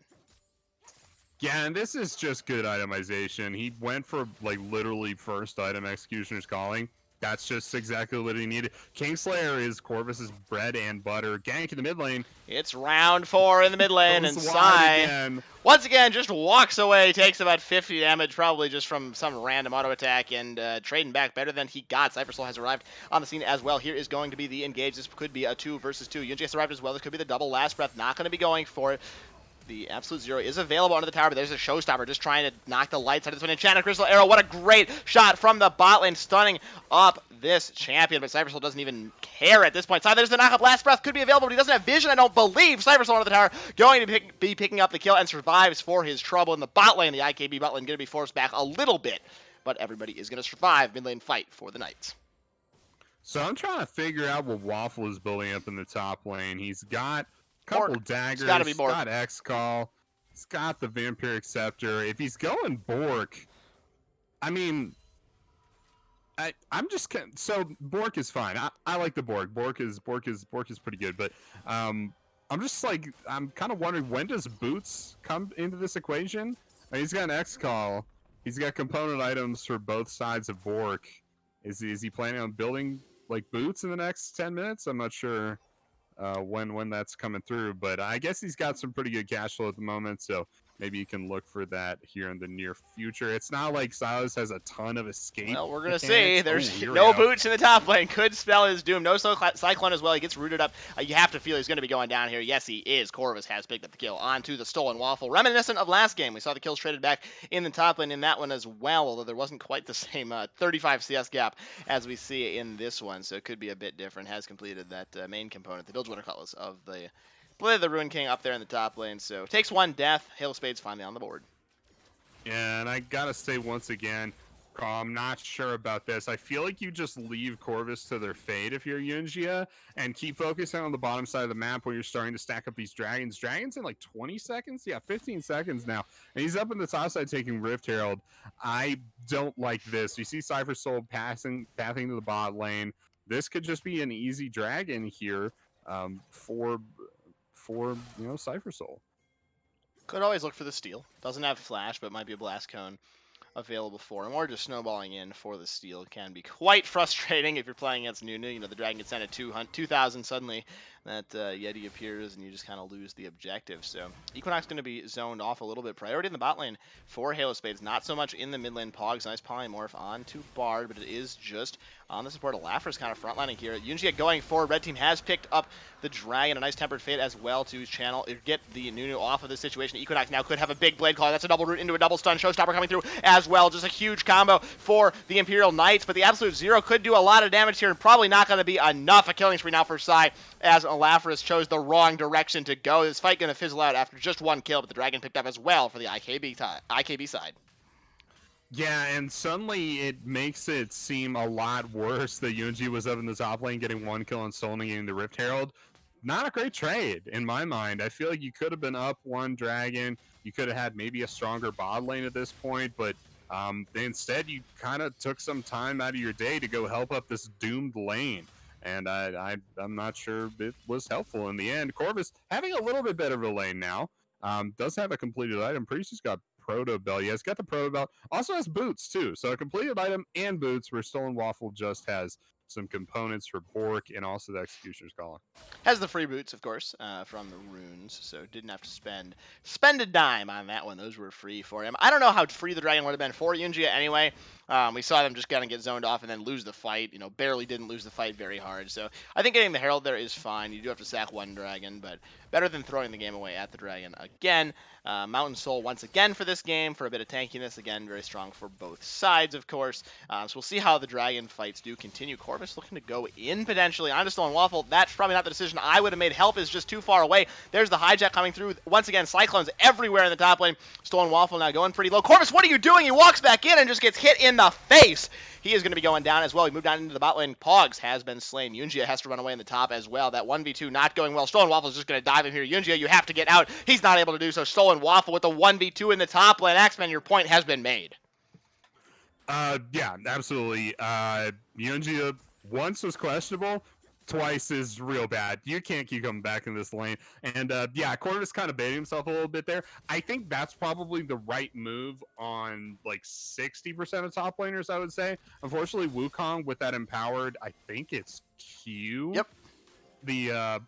Yeah, and this is just good itemization. He went for, like, literally first item, Executioner's Calling. That's just exactly what he needed. Kingslayer is Corvus's bread and butter. Gank in the mid lane. It's round 4 in the mid lane, and Sai, once again, just walks away, takes about 50 damage, probably just from some random auto attack, and trading back better than he got. Cypher Soul has arrived on the scene as well. Here is going to be the engage. This could be a 2 versus 2. Yunji has arrived as well. This could be the double last breath. Not going to be going for it. The Absolute Zero is available under the tower, but there's a showstopper just trying to knock the lights out of this one. Enchanted Crystal Arrow, what a great shot from the bot lane, stunning up this champion, but Cypher Soul doesn't even care at this point. There's the knock-up. Last breath could be available, but he doesn't have vision, I don't believe. Cypher Soul under the tower, going to be picking up the kill and survives for his trouble in the bot lane. The IKB bot lane going to be forced back a little bit, but everybody is going to survive mid lane fight for the Knights. So I'm trying to figure out what Waffle is building up in the top lane. He's got couple daggers, got X-Call, he's got the Vampiric Scepter. If he's going Bork, I mean, I'm just so Bork is fine. I like the Bork. Bork is pretty good, but I'm just like, I'm kind of wondering, when does Boots come into this equation? He's got an X-Call, he's got component items for both sides of Bork. Is he planning on building like Boots in the next 10 minutes? I'm not sure when that's coming through, but I guess he's got some pretty good cash flow at the moment, so maybe you can look for that here in the near future. It's not like Silas has a ton of escape. Well, we're going to see. There's no Boots in the top lane. Could spell his doom. No Cyclone as well. He gets rooted up. You have to feel he's going to be going down here. Yes, he is. Corvus has picked up the kill onto the Stolen Waffle. Reminiscent of last game. We saw the kills traded back in the top lane in that one as well, although there wasn't quite the same 35 CS gap as we see in this one, so it could be a bit different. Has completed that main component, the Bilgewater Cutlass of the Ruin King up there in the top lane, so takes 1 death. Hail Spades finally on the board. Yeah, and I gotta say once again, I'm not sure about this. I feel like you just leave Corvus to their fate if you're Yunjia, and keep focusing on the bottom side of the map where you're starting to stack up these dragons. Dragons in like 20 seconds? Yeah, 15 seconds now. And he's up in the top side taking Rift Herald. I don't like this. You see Cypher Soul pathing to the bot lane. This could just be an easy dragon here for Cypher Soul. Could always look for the steal. Doesn't have flash, but might be a blast cone available for him, or just snowballing in for the steal can be quite frustrating if you're playing against Nunu. You know, the dragon gets sent at 2,000 suddenly, that Yeti appears, and you just kind of lose the objective. So Equinox going to be zoned off a little bit. Priority in the bot lane for Halo Spades, not so much in the mid lane. Pogs, nice polymorph onto Bard, but it is just on the support. Alafra's kind of frontlining here. Yunjia going forward. Red team has picked up the dragon, a nice tempered fate as well to channel, get the Nunu off of this situation. Equinox now could have a big blade caller. That's a double root into a double stun. Showstopper coming through as well. Just a huge combo for the Imperial Knights, but the Absolute Zero could do a lot of damage here, and probably not going to be enough. A killing spree now for Sai, as Alafris chose the wrong direction to go. This fight going to fizzle out after just one kill, but the dragon picked up as well for the IKB side. Yeah, and suddenly it makes it seem a lot worse that Yunji was up in the top lane getting one kill and stolen getting the Rift Herald. Not a great trade in my mind. I feel like you could have been up one dragon. You could have had maybe a stronger bot lane at this point, but instead you kind of took some time out of your day to go help up this doomed lane. And I'm not sure it was helpful in the end. Corvus having a little bit better of a lane now. Does have a completed item. Priest has got proto belt. Yeah, it's got the proto belt. Also has boots too. So a completed item and boots, where Stolen Waffle just has some components for Bork and also the Executioner's Calling. Has the free boots, of course, from the runes, so didn't have to spend a dime on that one. Those were free for him. I don't know how free the dragon would have been for Yunjia anyway. We saw them just kind of get zoned off and then lose the fight. You know, barely didn't lose the fight very hard. So I think getting the Herald there is fine. You do have to sack one dragon, but better than throwing the game away at the dragon again. Mountain Soul once again for this game for a bit of tankiness. Again, very strong for both sides, of course. So we'll see how the dragon fights do continue. Corvus looking to go in potentially onto Stolen Waffle. That's probably not the decision I would have made. Help is just too far away. There's the hijack coming through. Once again, Cyclones everywhere in the top lane. Stolen Waffle now going pretty low. Corvus, what are you doing? He walks back in and just gets hit in the face. He is going to be going down as well. He moved down into the bot lane. Pogs has been slain. Yunjia has to run away in the top as well. That 1v2 not going well. Stolen Waffle is just going to dive in here. Yunjia, you have to get out. He's not able to do so. Stolen Waffle with the 1v2 in the top lane. Axeman, your point has been made. Yeah, absolutely. Yunjia once was questionable, twice is real bad. You can't keep coming back in this lane. And yeah, Corvus kind of baited himself a little bit there. I think that's probably the right move on like 60% of top laners, I would say. Unfortunately, Wukong with that empowered, I think it's Q. Yep. The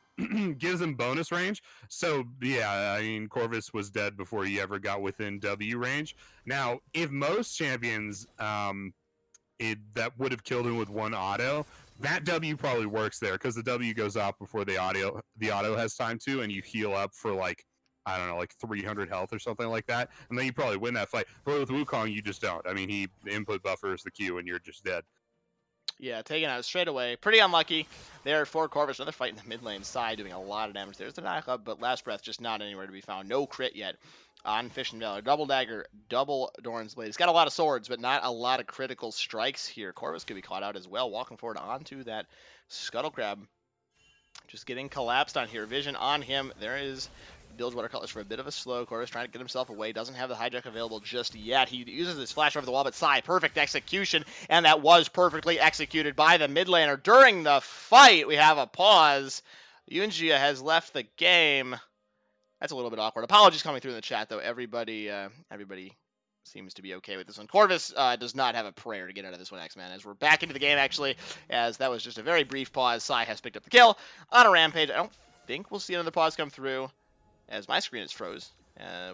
gives him bonus range. So yeah, I mean, Corvus was dead before he ever got within W range. Now, if most champions that would have killed him with one auto, that W probably works there, because the W goes off before the auto has time to, and you heal up for like, I don't know, like 300 health or something like that, and then you probably win that fight. But with Wukong, you just don't. I mean, he input buffers the Q, and you're just dead. Yeah, taken out straight away. Pretty unlucky there for Corvus. Another fight in the mid lane side, doing a lot of damage. There's the knockup, but Last Breath just not anywhere to be found. No crit yet on Fish and Valor. Double dagger, double Doran's Blade. He's got a lot of swords, but not a lot of critical strikes here. Corvus could be caught out as well, walking forward onto that Scuttle Crab. Just getting collapsed on here. Vision on him. There is builds watercolors for a bit of a slow. Corvus trying to get himself away. Doesn't have the hijack available just yet. He uses his flash over the wall, but Sai, perfect execution, and that was perfectly executed by the mid laner. During the fight, we have a pause. Yunjia has left the game. That's a little bit awkward. Apologies coming through in the chat, though. Everybody seems to be okay with this one. Corvus does not have a prayer to get out of this one, X-Man, as we're back into the game, actually, as that was just a very brief pause. Sai has picked up the kill on a rampage. I don't think we'll see another pause come through, as my screen is froze.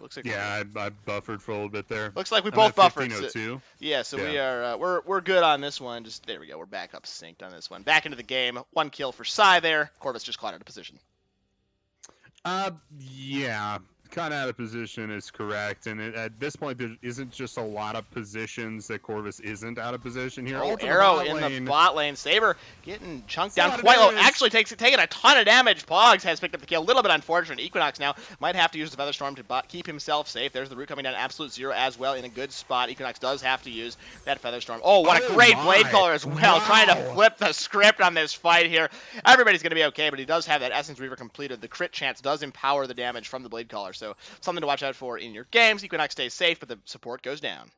Looks like yeah, I buffered for a little bit there. Looks like we both buffered. So, yeah, so we are we're good on this one. Just there we go. We're back up synced on this one. Back into the game. One kill for Sai there. Corvus just caught out of position. Yeah, kind of out of position is correct, and at this point there isn't just a lot of positions that Corvus isn't out of position here. Oh, Arrow in the bot lane. Saber getting chunked down quite low. Actually taking a ton of damage. Pogs has picked up the kill. A little bit unfortunate. Equinox now might have to use the Featherstorm to keep himself safe. There's the root coming down. Absolute Zero as well in a good spot. Equinox does have to use that Featherstorm. Oh, what a great blade caller as well. Wow. Trying to flip the script on this fight here. Everybody's going to be okay, but he does have that Essence Reaver completed. The crit chance does empower the damage from the blade caller, so something to watch out for in your games. Equinox stays safe, but the support goes down.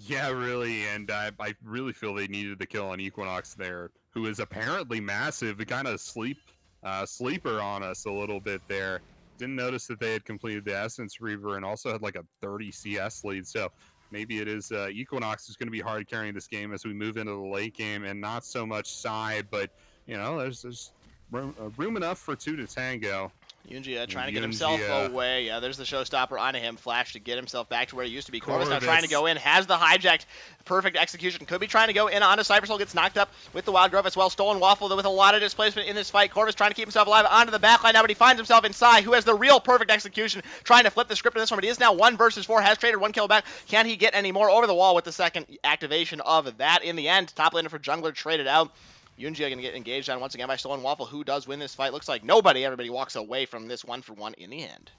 Yeah, really, and I really feel they needed the kill on Equinox there, who is apparently massive. It kind of sleeper on us a little bit there. Didn't notice that they had completed the Essence Reaver and also had like a 30 CS lead, so maybe it is Equinox is going to be hard carrying this game as we move into the late game, and not so much Psy, but there's room enough for two to tango. Yunjia And trying to get himself away. Yeah, there's the showstopper onto him. Flash to get himself back to where he used to be. Corvus now trying to go in. Has the hijacked. Perfect execution. Could be trying to go in onto Cybersoul. Gets knocked up with the Wild Grove as well. Stolen Waffle with a lot of displacement in this fight. Corvus trying to keep himself alive onto the backline now, but he finds himself in Psy, who has the real perfect execution. Trying to flip the script in this one, but he is now 1 versus 4. Has traded 1 kill back. Can he get any more over the wall with the second activation of that in the end? Top laner for Jungler traded out. Yunjia going to get engaged on once again by Stolen Waffle. Who does win this fight? Looks like nobody. Everybody walks away from this 1-for-1 in the end.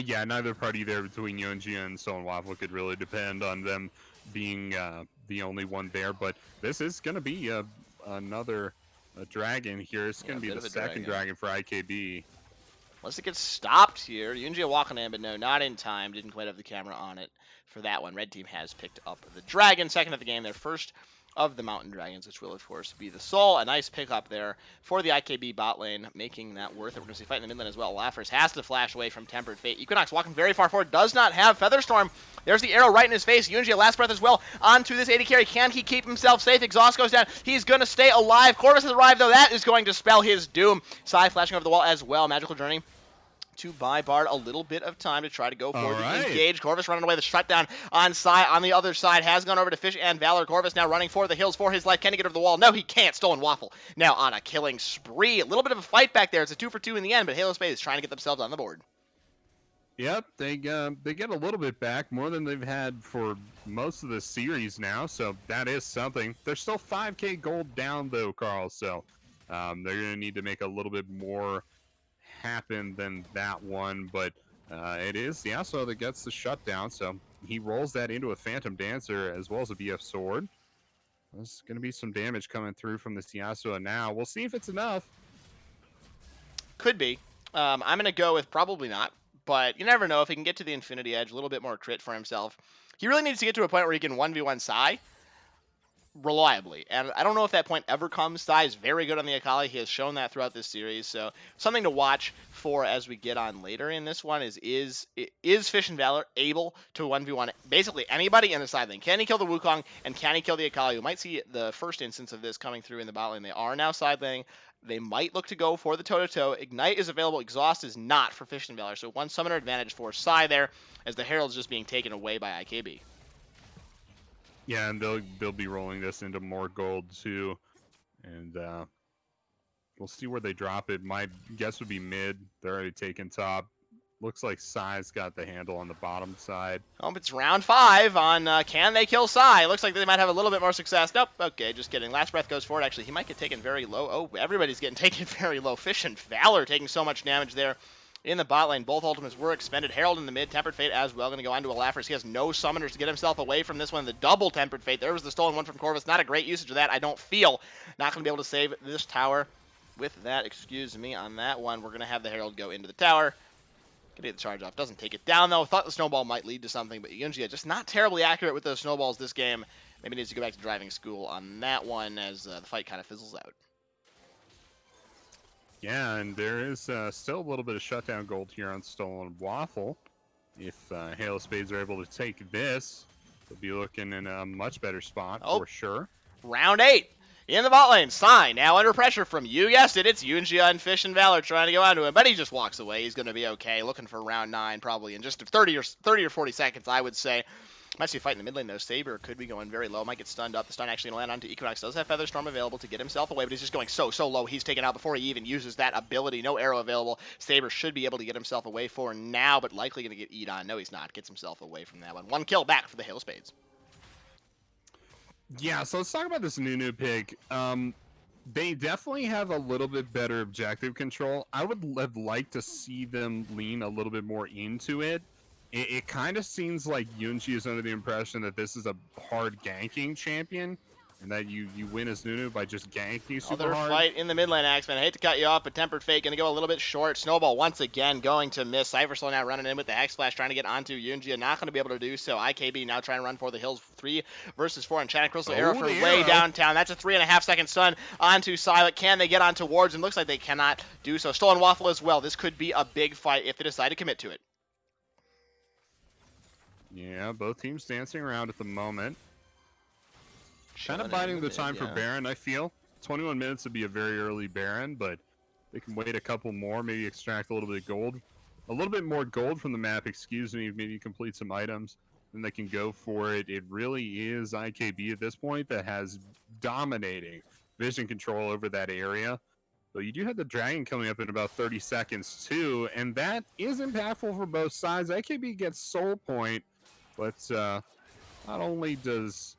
Yeah, neither party there between Yunjia and Stolen Waffle could really depend on them being the only one there. But this is going to be another dragon here. It's going to be the second dragon for IKB. Unless it gets stopped here. Yunjia walking in, but no, not in time. Didn't quite have the camera on it for that one. Red team has picked up the dragon. Second of the game. Their first of the Mountain Dragons, which will, of course, be the Soul. A nice pickup there for the IKB bot lane, making that worth it. We're going to see fight in the mid lane as well. Lafers has to flash away from Tempered Fate. Equinox walking very far forward, does not have Featherstorm. There's the arrow right in his face. Yunjia last breath as well onto this AD carry. Can he keep himself safe? Exhaust goes down. He's going to stay alive. Corvus has arrived, though. That is going to spell his doom. Psy flashing over the wall as well. Magical Journey to buy Bard a little bit of time to try to go for the engage. Corvus running away. The shutdown on Psy on the other side has gone over to Fish and Valor. Corvus now running for the hills for his life. Can he get over the wall? No, he can't. Stolen Waffle now on a killing spree. A little bit of a fight back there. It's a 2-for-2 in the end, but Halo Spades trying to get themselves on the board. Yep, they get a little bit back, more than they've had for most of the series now, so that is something. They're still 5k gold down, though, Carl, so they're going to need to make a little bit more happen than that one, but it is Yasuo that gets the shutdown, so he rolls that into a Phantom Dancer as well as a BF Sword. There's going to be some damage coming through from this Yasuo now. We'll see if it's enough. Could be. I'm going to go with probably not, but you never know. If he can get to the Infinity Edge, a little bit more crit for himself. He really needs to get to a point where he can 1v1 Psy reliably, and I don't know if that point ever comes. Psy is very good on the Akali. He has shown that throughout this series, so something to watch for as we get on later in this one is Fish and Valor able to 1v1 basically anybody in the side lane? Can he kill the Wukong, and can he kill the Akali? We might see the first instance of this coming through in the bot lane. They are now side laning. They might look to go for the toe-to-toe. Ignite is available. Exhaust is not for Fish and Valor, so one summoner advantage for Psy there, as the Herald's just being taken away by IKB. Yeah, and they'll be rolling this into more gold too, and we'll see where they drop it. My guess would be mid. They're already taking top. Looks like Psy's got the handle on the bottom side. Oh, it's round 5 on can they kill Psy? Looks like they might have a little bit more success. Nope. Okay, just kidding. Last breath goes forward. Actually, he might get taken very low. Oh, everybody's getting taken very low. Fish and Valor taking so much damage there. In the bot lane, both ultimates were expended. Herald in the mid, Tempered Fate as well. Going to go on to a Lafers. He has no summoners to get himself away from this one. The double Tempered Fate. There was the stolen one from Corvus. Not a great usage of that, I don't feel. Not going to be able to save this tower with that. Excuse me on that one. We're going to have the Herald go into the tower. Can get the charge off. Doesn't take it down, though. Thought the snowball might lead to something, but Yunjia just not terribly accurate with those snowballs this game. Maybe needs to go back to driving school on that one as the fight kind of fizzles out. Yeah, and there is still a little bit of shutdown gold here on Stolen Waffle. If Halo Spades are able to take this, they'll be looking in a much better spot for sure. Round 8 in the bot lane. Psy now under pressure from, you guessed it, it's Yunjia and Fish and Valor trying to go onto him, but he just walks away. He's going to be okay. Looking for round 9 probably in just 30 or 40 seconds, I would say. Might see a fight in the mid lane, though. Saber could be going very low. Might get stunned up. The stun actually going to land onto Equinox. Does have Featherstorm available to get himself away, but he's just going so low. He's taken out before he even uses that ability. No arrow available. Saber should be able to get himself away for now, but likely going to get eat on. No, he's not. Gets himself away from that one. 1 kill back for the Halo Spades. Yeah, so let's talk about this new pick. They definitely have a little bit better objective control. I would have liked to see them lean a little bit more into it. It kind of seems like Yunji is under the impression that this is a hard ganking champion, and that you win as Nunu by just ganking super hard. Fight in the mid lane, Axeman. I hate to cut you off, but Tempered Fate going to go a little bit short. Snowball once again going to miss. Cyphersoul now running in with the Hex Flash, trying to get onto Yunji. Not going to be able to do so. IKB now trying to run for the hills. 3 versus 4 on China Crystal. Arrow for way downtown. That's a 3.5 second stun onto Silent. Can they get onto wards? And looks like they cannot do so. Stolen Waffle as well. This could be a big fight if they decide to commit to it. Yeah, both teams dancing around at the moment. Kind Chilling of it in biding the the mid, time for yeah. Baron, I feel. 21 minutes would be a very early Baron, but they can wait a couple more, maybe extract a little bit of gold. A little bit more gold from the map, excuse me, maybe complete some items, then they can go for it. It really is IKB at this point that has dominating vision control over that area. But you do have the Dragon coming up in about 30 seconds too, and that is impactful for both sides. IKB gets Soul Point, but not only does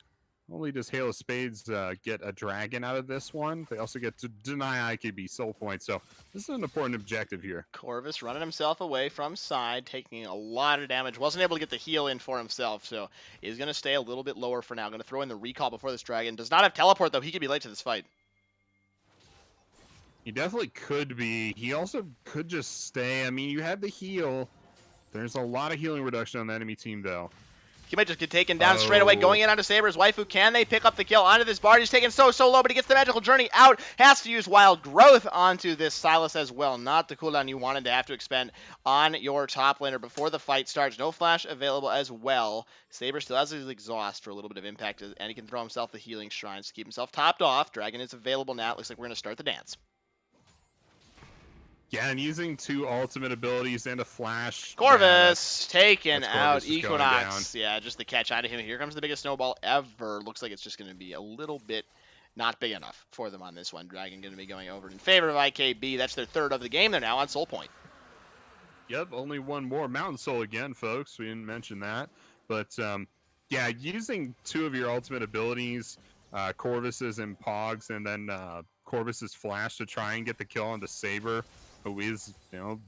Hail of Spades get a dragon out of this one, they also get to deny IKB soul points. So this is an important objective here. Corvus running himself away from side, taking a lot of damage. Wasn't able to get the heal in for himself, so is going to stay a little bit lower for now. Going to throw in the recall before this dragon. Does not have teleport, though. He could be late to this fight. He definitely could be. He also could just stay. I mean, you had the heal. There's a lot of healing reduction on the enemy team, though. He might just get taken down straight away, going in onto Saber's waifu. Can they pick up the kill onto this Bard? He's taken so low, but he gets the magical journey out. Has to use wild growth onto this Silas as well. Not the cooldown you wanted to have to expend on your top laner before the fight starts. No flash available as well. Saber still has his exhaust for a little bit of impact, and he can throw himself the healing shrines to keep himself topped off. Dragon is available now. It looks like we're going to start the dance. Yeah, and using 2 ultimate abilities and a flash. Corvus taken out. Corvus Equinox. Yeah, just the catch out of him. Here comes the biggest snowball ever. Looks like it's just going to be a little bit not big enough for them on this one. Dragon going to be going over in favor of IKB. That's their third of the game. They're now on Soul Point. Yep, only one more. Mountain Soul again, folks. We didn't mention that. But, yeah, using 2 of your ultimate abilities, Corvus's and Pogs, and then Corvus's Flash to try and get the kill on the Saber, who is, the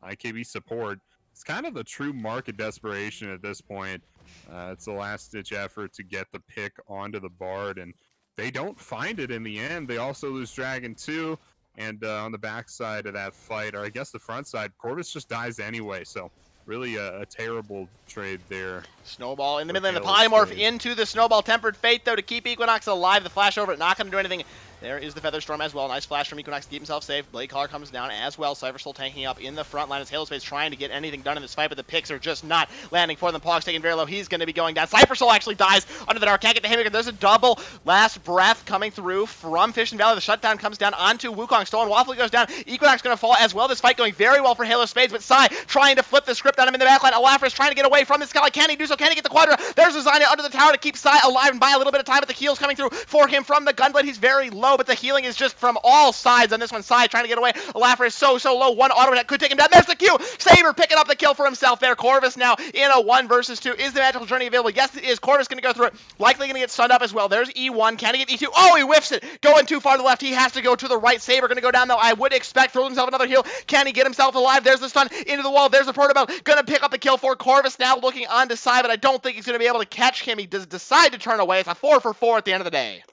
IKB support. It's kind of the true mark of desperation at this point. It's a last-ditch effort to get the pick onto the Bard, and they don't find it in the end. They also lose Dragon too, and on the backside of that fight, or I guess the front side, Corvus just dies anyway, so really a terrible trade there. Snowball in the mid lane. The polymorph into the Snowball. Tempered Fate, though, to keep Equinox alive. The flash over it, not going to do anything. There is the Featherstorm as well. Nice flash from Equinox to keep himself safe. Blade Collar comes down as well. Cypher Soul tanking up in the front line as Halo Space trying to get anything done in this fight, but the picks are just not landing for them. Pog's taking very low. He's going to be going down. Cypher Soul actually dies under the dark. Can't get the Haymaker. There's a double last breath coming through from Fish and Valley. The shutdown comes down onto Wukong. Stolen Waffle goes down. Equinox going to fall as well. This fight going very well for Halo Spades, but Sai trying to flip the script on him in the backline. Alafris trying to get away from this guy. Can he do so? Can he get the Quadra? There's a Zynia under the tower to keep Sai alive and buy a little bit of time, but the heal's coming through for him from the Gunblade. He's very low, but the healing is just from all sides on this one. Sai trying to get away. Alafris so low. One auto attack could take him down. There's the Q. Saber picking up the kill for himself there. Corvus now in a 1 versus 2. Is the magical journey available? Yes, it is. Corvus going to go through it. Likely going to get stunned up as well. There's E1. Can he get E2? Oh, he whiffs it. Going too far to the left. He has to go to the right. Saber going to go down, though. I would expect. Throws himself another heal. Can he get himself alive? There's the stun into the wall. There's the Portobello. Going to pick up the kill for Corvus now looking onto Sai, but I don't think he's going to be able to catch him. He does decide to turn away. It's a 4 for 4 at the end of the day.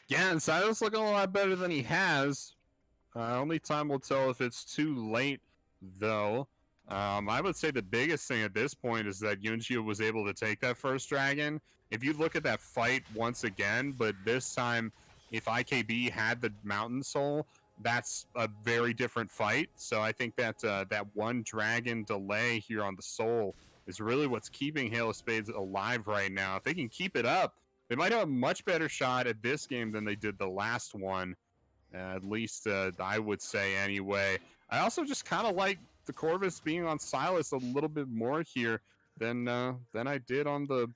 Yeah, and Silas looking a lot better than he has. Only time will tell if it's too late, though. I would say the biggest thing at this point is that Yunjia was able to take that first dragon. If you look at that fight once again, but this time, if IKB had the Mountain Soul, that's a very different fight. So I think that that 1 dragon delay here on the Soul is really what's keeping Halo Spades alive right now. If they can keep it up, they might have a much better shot at this game than they did the last one. At least I would say anyway. I also just kind of like the Corvus being on Silas a little bit more here than I did on the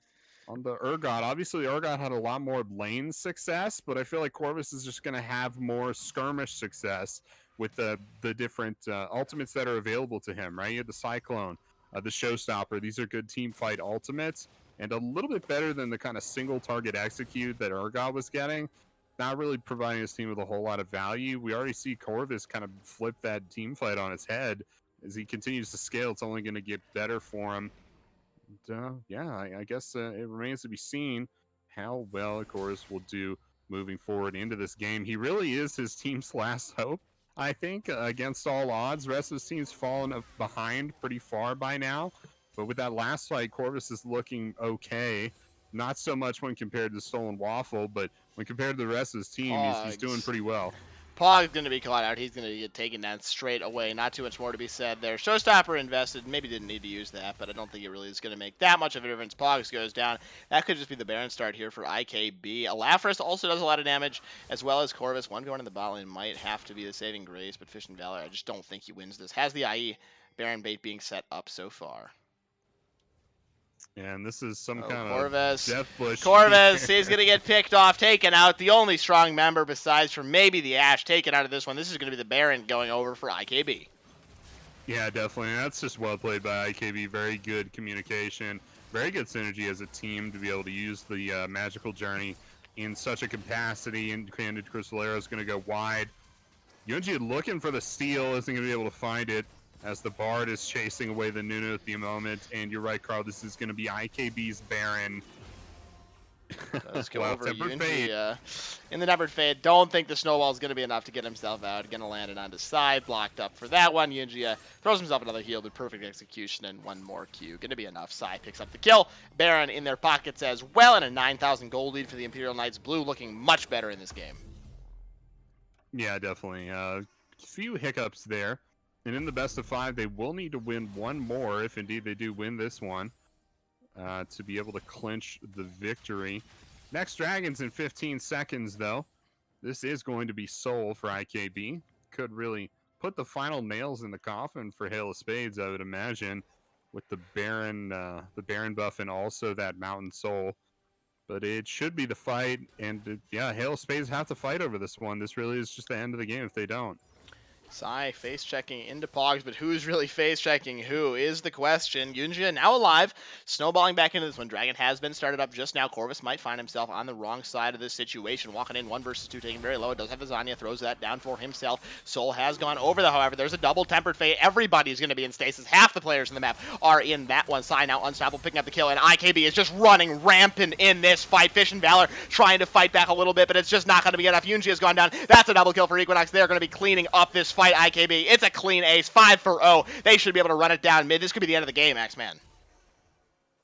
Urgot. Obviously, Urgot had a lot more lane success, but I feel like Corvus is just going to have more skirmish success with the different ultimates that are available to him, right? You have the Cyclone, the Showstopper. These are good team fight ultimates, and a little bit better than the kind of single target execute that Urgot was getting. Not really providing his team with a whole lot of value. We already see Corvus kind of flip that team fight on its head. As he continues to scale, it's only going to get better for him. And, yeah, I guess it remains to be seen how well Corvus will do moving forward into this game. He really is his team's last hope, I think, against all odds. The rest of his team's fallen behind pretty far by now. But with that last fight, Corvus is looking okay. Not so much when compared to Stolen Waffle, but when compared to the rest of his team, he's doing pretty well. Pog's going to be caught out. He's going to get taken down straight away. Not too much more to be said there. Showstopper invested. Maybe didn't need to use that, but I don't think it really is going to make that much of a difference. Pogs goes down. That could just be the Baron start here for IKB. Alafris also does a lot of damage, as well as Corvus. 1v1 in the bot lane might have to be the saving grace, but Fish and Valor, I just don't think he wins this. Has the IE. Baron bait being set up so far. And this is some Oh, kind Corvus. of death bush. Corvus, he's going to get picked off, taken out. The only strong member besides for maybe the Ashe taken out of this one. This is going to be the Baron going over for IKB. Yeah, definitely. That's just well played by IKB. Very good communication. Very good synergy as a team to be able to use the magical journey in such a capacity. And Candid Crystalero is going to go wide. Yunji looking for the steal, isn't going to be able to find it as the Bard is chasing away the Nunu at the moment. And you're right, Carl, this is going to be IKB's Baron. Let's go Wow, over tempered Yunji, fade. in the tempered fade. Don't think the snowball is going to be enough to get himself out. Going to land it on the side, blocked up for that one. Yunji throws himself another heal, but perfect execution and one more Q. Going to be enough. Sai picks up the kill. Baron in their pockets as well, and a 9,000 gold lead for the Imperial Knights. Blue looking much better in this game. Yeah, definitely. Few hiccups there. And in the best of 5, they will need to win one more, if indeed they do win this one, to be able to clinch the victory. Next Dragons in 15 seconds, though. This is going to be Soul for IKB. Could really put the final nails in the coffin for Hail of Spades, I would imagine, with the Baron buff and also that Mountain Soul. But it should be the fight, and yeah, Hail of Spades have to fight over this one. This really is just the end of the game if they don't. Sai face checking into Pogs, but who's really face checking who is the question. Yunjia now alive, snowballing back into this one. Dragon has been started up just now. Corvus might find himself on the wrong side of this situation. Walking in 1 versus 2, taking very low. It does have Azania, throws that down for himself. Soul has gone over though, however. There's a double tempered fate. Everybody's going to be in stasis. Half the players in the map are in that one. Sai now unstoppable, picking up the kill, and IKB is just running rampant in this fight. Fish and Valor trying to fight back a little bit, but it's just not going to be enough. Yunjia has gone down. That's a double kill for Equinox. They're going to be cleaning up this fight. IKB, it's a clean ace, 5-0. They should be able to run it down mid. This could be the end of the game, X-Man.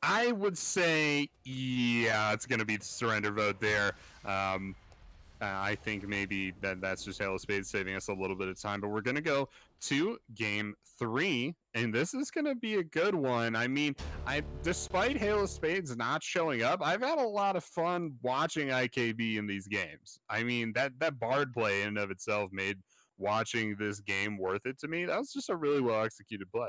I would say, yeah, it's going to be the surrender vote there. I think maybe that's just Hail of Spades saving us a little bit of time, but we're going to go to game 3, and this is going to be a good one. I mean, despite Hail of Spades not showing up, I've had a lot of fun watching IKB in these games. I mean, that Bard play in and of itself made watching this game worth it to me. That was just a really well executed play.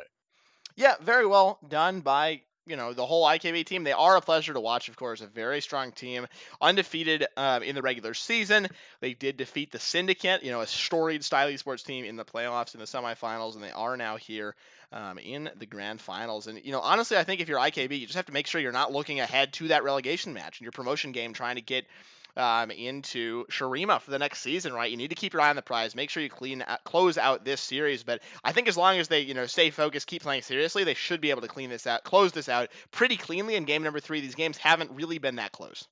Yeah, very well done by the whole IKB team. They are a pleasure to watch, of course. A very strong team, undefeated in the regular season. They did defeat the Syndicate, a storied style esports team in the playoffs, in the semifinals, and they are now here in the grand finals. And honestly, I think if you're IKB, you just have to make sure you're not looking ahead to that relegation match in your promotion game, trying to get into Shurima for the next season, right? You need to keep your eye on the prize. Make sure you close out this series. But I think as long as they, stay focused, keep playing seriously, they should be able to close this out pretty cleanly. In game number 3, these games haven't really been that close.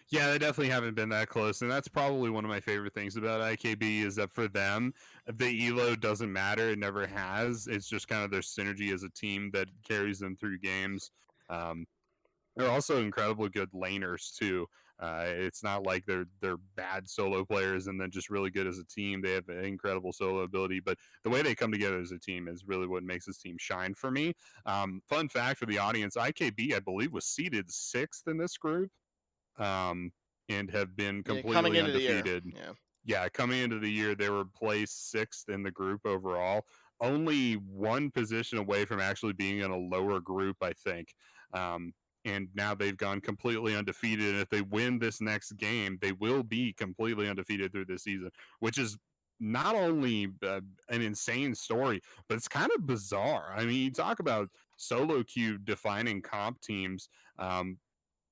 Yeah, they definitely haven't been that close, and that's probably one of my favorite things about IKB is that for them, the elo doesn't matter. It never has. It's just kind of their synergy as a team that carries them through games. They're also incredibly good laners too. It's not like they're bad solo players and then just really good as a team. They have incredible solo ability, but the way they come together as a team is really what makes this team shine for me. Fun fact for the audience: IKB, I believe, was seeded 6th in this group, and have been Coming completely into the year. undefeated. Yeah. Coming into the year, they were placed 6th in the group overall. Only one position away from actually being in a lower group, I think. And now they've gone completely undefeated. And if they win this next game, they will be completely undefeated through this season, which is not only an insane story, but it's kind of bizarre. I mean, you talk about solo queue defining comp teams. A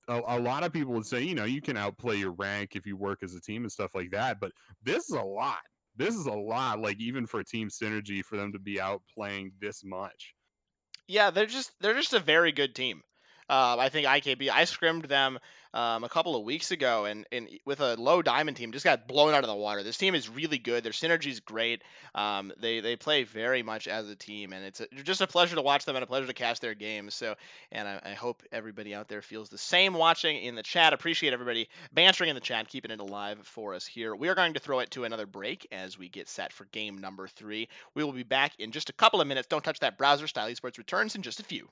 lot of people would say, you can outplay your rank if you work as a team and stuff like that. But this is a lot. This is a lot, like even for team synergy, for them to be outplaying this much. Yeah, they're just a very good team. I think IKB, I scrimmed them a couple of weeks ago, and with a low diamond team, just got blown out of the water. This team is really good. Their synergy is great. They play very much as a team, and it's just a pleasure to watch them and a pleasure to cast their games. So, and I hope everybody out there feels the same watching in the chat. Appreciate everybody bantering in the chat, keeping it alive for us here. We are going to throw it to another break as we get set for game number 3. We will be back in just a couple of minutes. Don't touch that browser. Style Esports returns in just a few.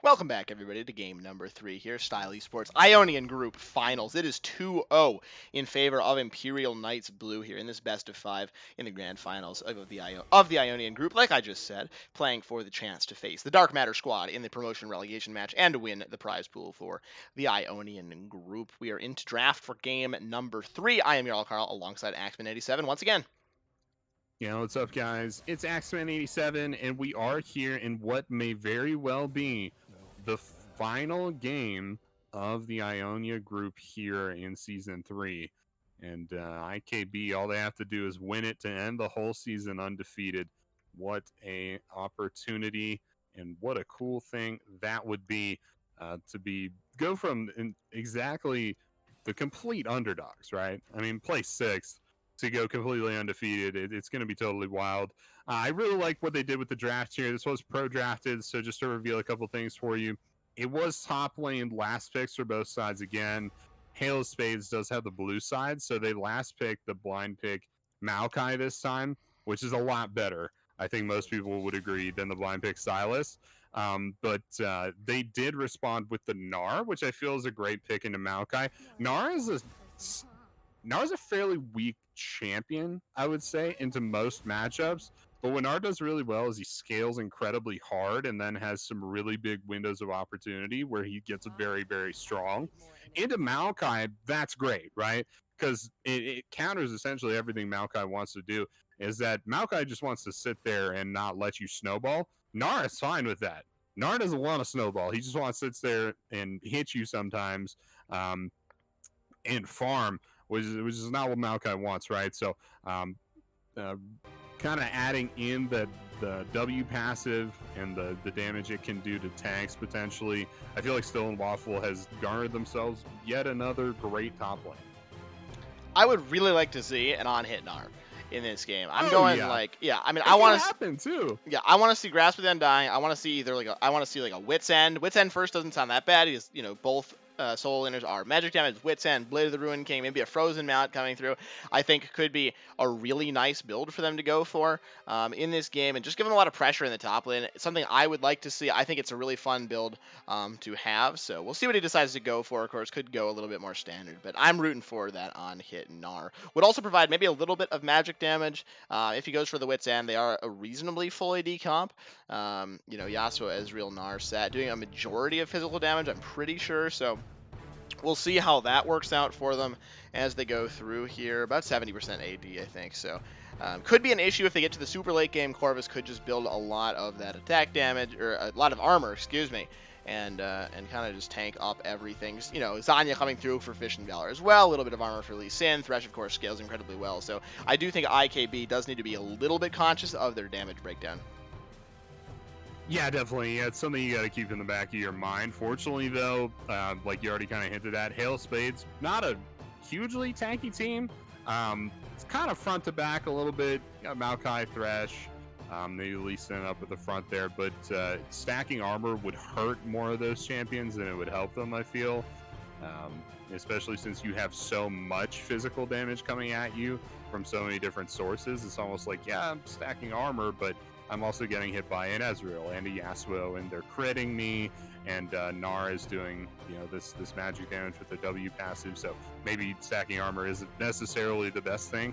Welcome back, everybody, to game number 3 here, Style Esports Ionian Group Finals. It is 2-0 in favor of Imperial Knights Blue here in this best of 5 in the grand finals of the Ionian Group, like I just said, playing for the chance to face the Dark Matter squad in the promotion relegation match and to win the prize pool for the Ionian Group. We are into draft for game number 3. I am your Carl alongside Axman87 once again. Yeah, what's up, guys? It's Axman87, and we are here in what may very well be the final game of the Ionia group here in Season 3. And IKB, all they have to do is win it to end the whole season undefeated. What a opportunity, and what a cool thing that would be to go from exactly the complete underdogs, right? I mean, place 6th to go completely undefeated. It's going to be totally wild. I really like what they did with the draft here. This was pro drafted, so just to reveal a couple things for you, it was top lane last picks for both sides again. Halo Spades does have the blue side, so they last picked the blind pick Maokai this time, which is a lot better. I think most people would agree than the blind pick Silas. But they did respond with the Gnar, which I feel is a great pick into Maokai. Gnar is a fairly weak champion, I would say, into most matchups. But what Gnar does really well is he scales incredibly hard and then has some really big windows of opportunity where he gets very, very strong. Into Maokai, that's great, right? Because it counters essentially everything Maokai wants to do, is that Maokai just wants to sit there and not let you snowball. Gnar is fine with that. Gnar doesn't want to snowball. He just wants to sit there and hit you sometimes and farm, which is not what Maokai wants, right? So kind of adding in the W passive and the damage it can do to tanks potentially, I feel like Still and Waffle has garnered themselves yet another great top lane. I would really like to see an on-hit Gnar in this game. I mean, I want to happen too. Yeah, I want to see Grasp of the Undying. I want to see either a Wit's End. Wit's End first doesn't sound that bad. He's, both soul winners are magic damage, Wit's End, Blade of the Ruined King, maybe a Frozen Mount coming through. I think could be a really nice build for them to go for in this game, and just give them a lot of pressure in the top lane. It's something I would like to see. I think it's a really fun build to have, so we'll see what he decides to go for. Of course, could go a little bit more standard, but I'm rooting for that on-hit Gnar. Would also provide maybe a little bit of magic damage if he goes for the Wit's End. They are a reasonably full AD comp. Yasuo, Ezreal, Gnar set, doing a majority of physical damage, I'm pretty sure, so we'll see how that works out for them as they go through here. About 70% AD, I think, so could be an issue if they get to the super late game. Corvus could just build a lot of that attack damage, or a lot of armor, excuse me, and kind of just tank up everything. Zanya coming through for Fish and Valor as well, a little bit of armor for Lee Sin. Thresh, of course, scales incredibly well, so I do think IKB does need to be a little bit conscious of their damage breakdown. Yeah, definitely. Yeah, it's something you got to keep in the back of your mind. Fortunately, though, like you already kind of hinted at, Hail Spades, not a hugely tanky team. It's kind of front to back a little bit. You got Maokai, Thresh, maybe Lee Sin up at the front there, but stacking armor would hurt more of those champions than it would help them, I feel. Especially since you have so much physical damage coming at you from so many different sources. It's almost like, yeah, I'm stacking armor, but I'm also getting hit by an Ezreal and a Yasuo, and they're critting me, and Gnar is doing, this magic damage with the W passive, so maybe stacking armor isn't necessarily the best thing.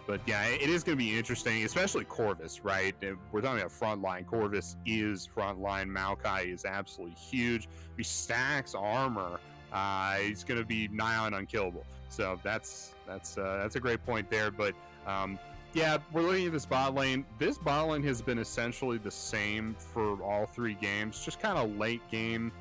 But yeah, it is going to be interesting, especially Corvus, right? We're talking about frontline. Corvus is frontline. Maokai is absolutely huge. If he stacks armor, he's going to be nigh on unkillable. So that's a great point there, but yeah, we're looking at this bot lane. This bot lane has been essentially the same for all 3 games, just kind of late game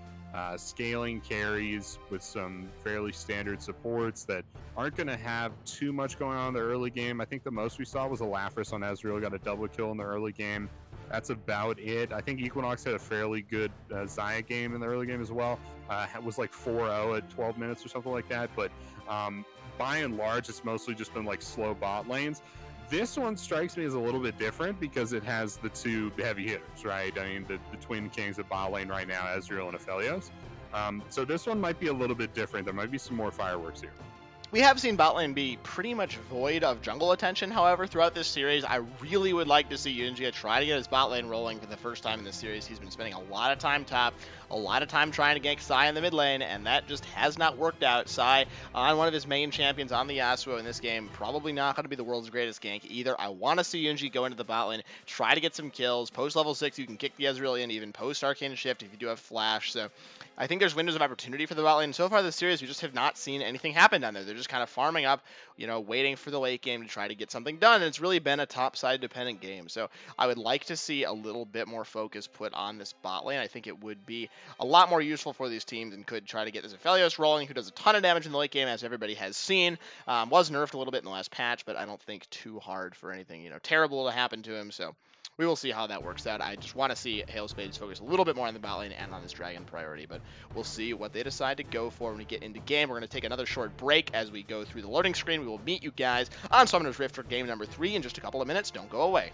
scaling carries with some fairly standard supports that aren't going to have too much going on in the early game. I think the most we saw was a Lapras on Ezreal, got a double kill in the early game. That's about it. I think Equinox had a fairly good Xayah game in the early game as well. It was like 4-0 at 12 minutes or something like that, but by and large, it's mostly just been like slow bot lanes. This one strikes me as a little bit different because it has the 2 heavy hitters, right? I mean, the twin kings of bot lane right now, Ezreal and Aphelios. So this one might be a little bit different. There might be some more fireworks here. We have seen bot lane be pretty much void of jungle attention, however, throughout this series. I really would like to see Ionia try to get his bot lane rolling for the first time in this series. He's been spending a lot of time top, a lot of time trying to gank Sai in the mid lane, and that just has not worked out. Sai on one of his main champions on the Yasuo in this game, probably not going to be the world's greatest gank either. I want to see Ionia go into the bot lane, try to get some kills. Post level 6, you can kick the Ezreal in, even post Arcane Shift if you do have Flash, so I think there's windows of opportunity for the bot lane. So far this series, we just have not seen anything happen down there. They're just kind of farming up, waiting for the late game to try to get something done. And it's really been a top side dependent game. So I would like to see a little bit more focus put on this bot lane. I think it would be a lot more useful for these teams and could try to get this Aphelios rolling, who does a ton of damage in the late game, as everybody has seen. Was nerfed a little bit in the last patch, but I don't think too hard for anything, terrible to happen to him. So we will see how that works out. I just want to see Halo Spades focus a little bit more on the bot lane and on this dragon priority, but we'll see what they decide to go for when we get into game. We're going to take another short break as we go through the loading screen. We will meet you guys on Summoner's Rift for game number 3 in just a couple of minutes. Don't go away.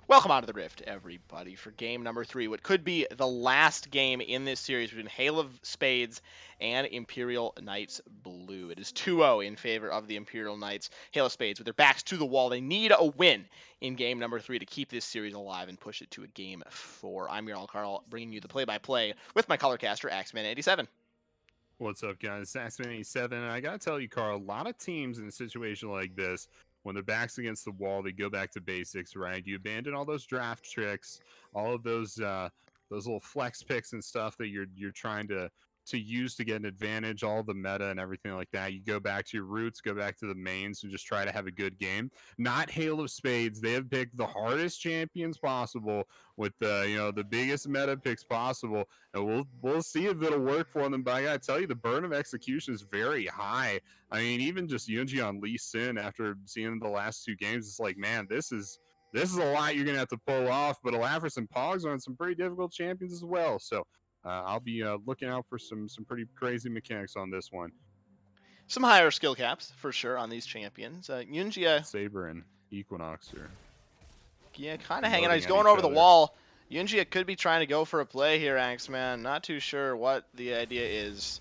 Welcome onto the Rift, everybody, for game number 3, what could be the last game in this series between Hail of Spades and Imperial Knights Blue. It is 2-0 in favor of the Imperial Knights. Hail of Spades, with their backs to the wall, they need a win in game number 3 to keep this series alive and push it to a game 4. I'm your Carl, bringing you the play-by-play with my colorcaster, Axeman87. What's up, guys? Axeman87, and I gotta tell you, Carl, a lot of teams in a situation like this, when their back's against the wall, they go back to basics, right? You abandon all those draft tricks, all of those little flex picks and stuff that you're trying to use to get an advantage, all the meta and everything like that. You go back to your roots, go back to the mains, and just try to have a good game. Not Hail of Spades. They have picked the hardest champions possible with the biggest meta picks possible, and we'll see if it'll work for them. But I gotta tell you, the burn of execution is very high. I mean, even just Yunji on Lee Sin after seeing the last 2 games, it's like, man, this is a lot you're gonna have to pull off. But Alafris and Pogs are on some pretty difficult champions as well. So I'll be looking out for some pretty crazy mechanics on this one. Some higher skill caps, for sure, on these champions. Yunji, Saber and Equinox are kind of hanging out. He's going over the wall. Yunji could be trying to go for a play here, Axeman. Not too sure what the idea is.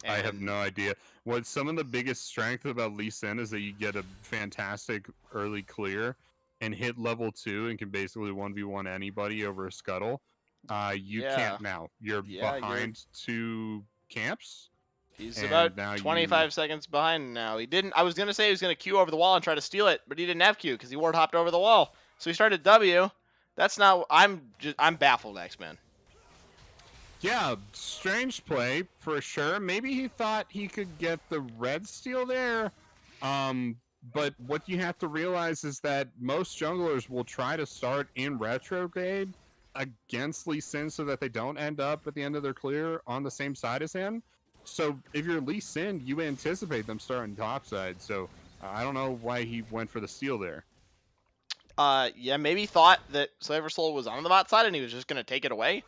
I have no idea. What some of the biggest strength about Lee Sin is that you get a fantastic early clear and hit level 2 and can basically 1v1 anybody over a scuttle. You Yeah. can't now. You're Yeah, behind 2 camps, he's about and now you 25 seconds behind now. He didn't. I was gonna say he was gonna Q over the wall and try to steal it, but he didn't have Q because he ward hopped over the wall. So he started W. That's not. I'm baffled, X-Man. Yeah, strange play for sure. Maybe he thought he could get the red steal there. But what you have to realize is that most junglers will try to start in retrograde against Lee Sin so that they don't end up at the end of their clear on the same side as him. So if you're Lee Sin, you anticipate them starting topside. So I don't know why he went for the steal there. Yeah, maybe he thought that Slaver Soul was on the bot side and he was just gonna take it away.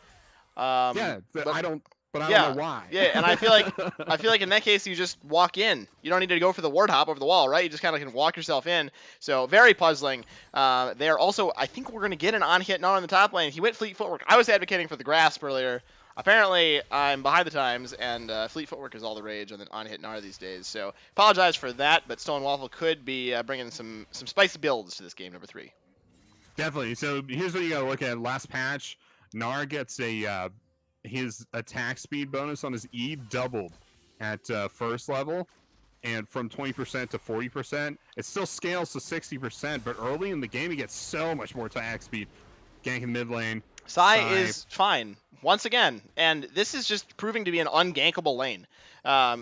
Yeah, But I don't know yeah, why. yeah, and I feel like in that case you just walk in. You don't need to go for the ward hop over the wall, right? You just kind of can walk yourself in. So very puzzling. There also, I think we're gonna get an on-hit Gnar on the top lane. He went fleet footwork. I was advocating for the grasp earlier. Apparently, I'm behind the times, and fleet footwork is all the rage on the on-hit Gnar these days. So apologize for that, but Stone Waffle could be bringing some spicy builds to this game number 3. Definitely. So here's what you gotta look at. Last patch, Nar gets a his attack speed bonus on his E doubled at first level, and from 20% to 40%. It still scales to 60%, but early in the game he gets so much more attack speed. Ganking mid lane. Sai is fine once again, and this is just proving to be an ungankable lane.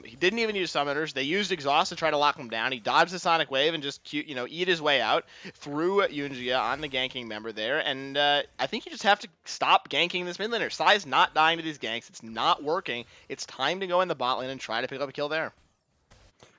He didn't even use summoners. They used exhaust to try to lock him down. He dodged the sonic wave and just eat his way out through Yunjia on the ganking member there. And I think you just have to stop ganking this mid laner. Sai's not dying to these ganks. It's not working. It's time to go in the bot lane and try to pick up a kill there.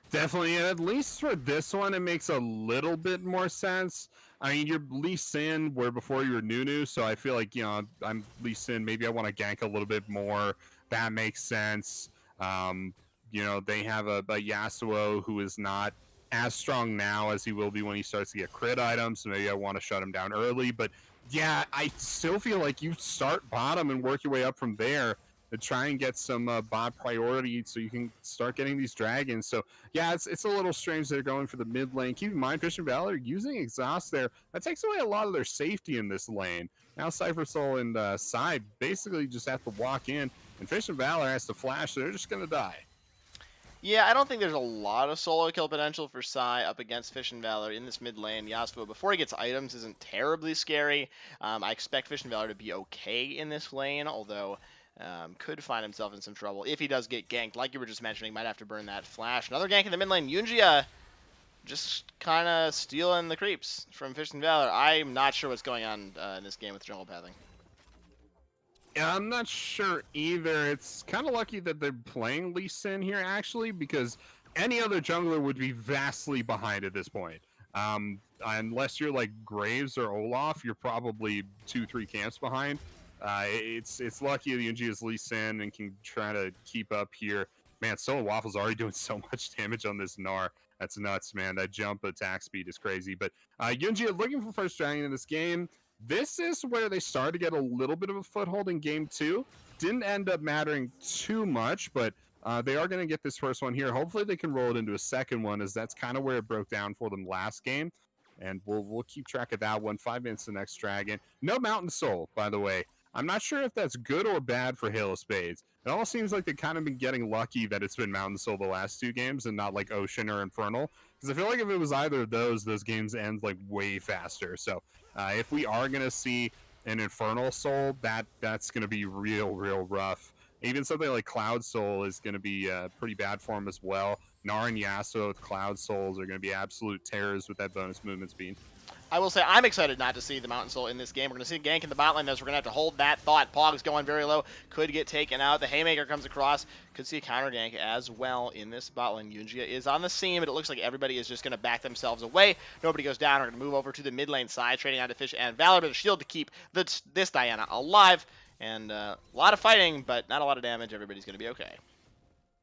Definitely, and at least for this one, it makes a little bit more sense. I mean, you're Lee Sin, where before you were Nunu, so I feel like, I'm Lee Sin, maybe I want to gank a little bit more. That makes sense. They have a Yasuo who is not as strong now as he will be when he starts to get crit items, so maybe I want to shut him down early. But yeah, I still feel like you start bottom and work your way up from there to try and get some bot priority so you can start getting these dragons. So yeah, it's a little strange they're going for the mid lane. Keep in mind, Fishing Valor using exhaust there. That takes away a lot of their safety in this lane. Now Cypher Soul and Psy basically just have to walk in, and Fishing Valor has to flash, so they're just going to die. Yeah, I don't think there's a lot of solo kill potential for Psy up against Fish and Valor in this mid lane. Yasuo, before he gets items, isn't terribly scary. I expect Fish and Valor to be okay in this lane, although could find himself in some trouble if he does get ganked. Like you were just mentioning, might have to burn that flash. Another gank in the mid lane. Yunjia just kind of stealing the creeps from Fish and Valor. I'm not sure what's going on in this game with jungle pathing. Yeah, I'm not sure either. It's kind of lucky that they're playing Lee Sin here, actually, because any other jungler would be vastly behind at this point. Unless you're like Graves or Olaf, you're probably 2-3 camps behind. It's lucky that Yunji is Lee Sin and can try to keep up here. Man, Solo Waffle's already doing so much damage on this Gnar. That's nuts, man. That jump attack speed is crazy. But Yunji looking for first dragon in this game. This is where they started to get a little bit of a foothold in game 2. Didn't end up mattering too much, but they are going to get this first one here. Hopefully they can roll it into a second one, as that's kind of where it broke down for them last game. And we'll keep track of that one. 5 minutes to the next dragon. No Mountain Soul, by the way. I'm not sure if that's good or bad for Halo Spades. It almost seems like they've kind of been getting lucky that it's been Mountain Soul the last 2 games and not like Ocean or Infernal. Because I feel like if it was either of those games end like way faster. So if we are going to see an Infernal Soul, that's going to be real rough. Even something like Cloud Soul is going to be pretty bad for him as well. Gnar and Yasuo with Cloud Souls are going to be absolute terrors with that bonus movement speed. I will say I'm excited not to see the Mountain Soul in this game. We're going to see a gank in the bot lane, as we're going to have to hold that thought. Pog's going very low. Could get taken out. The Haymaker comes across. Could see a counter gank as well in this bot lane. Yunjia is on the scene, but it looks like everybody is just going to back themselves away. Nobody goes down. We're going to move over to the mid lane side, trading out to Fish and Valor, but a shield to keep this Diana alive. And a lot of fighting, but not a lot of damage. Everybody's going to be okay.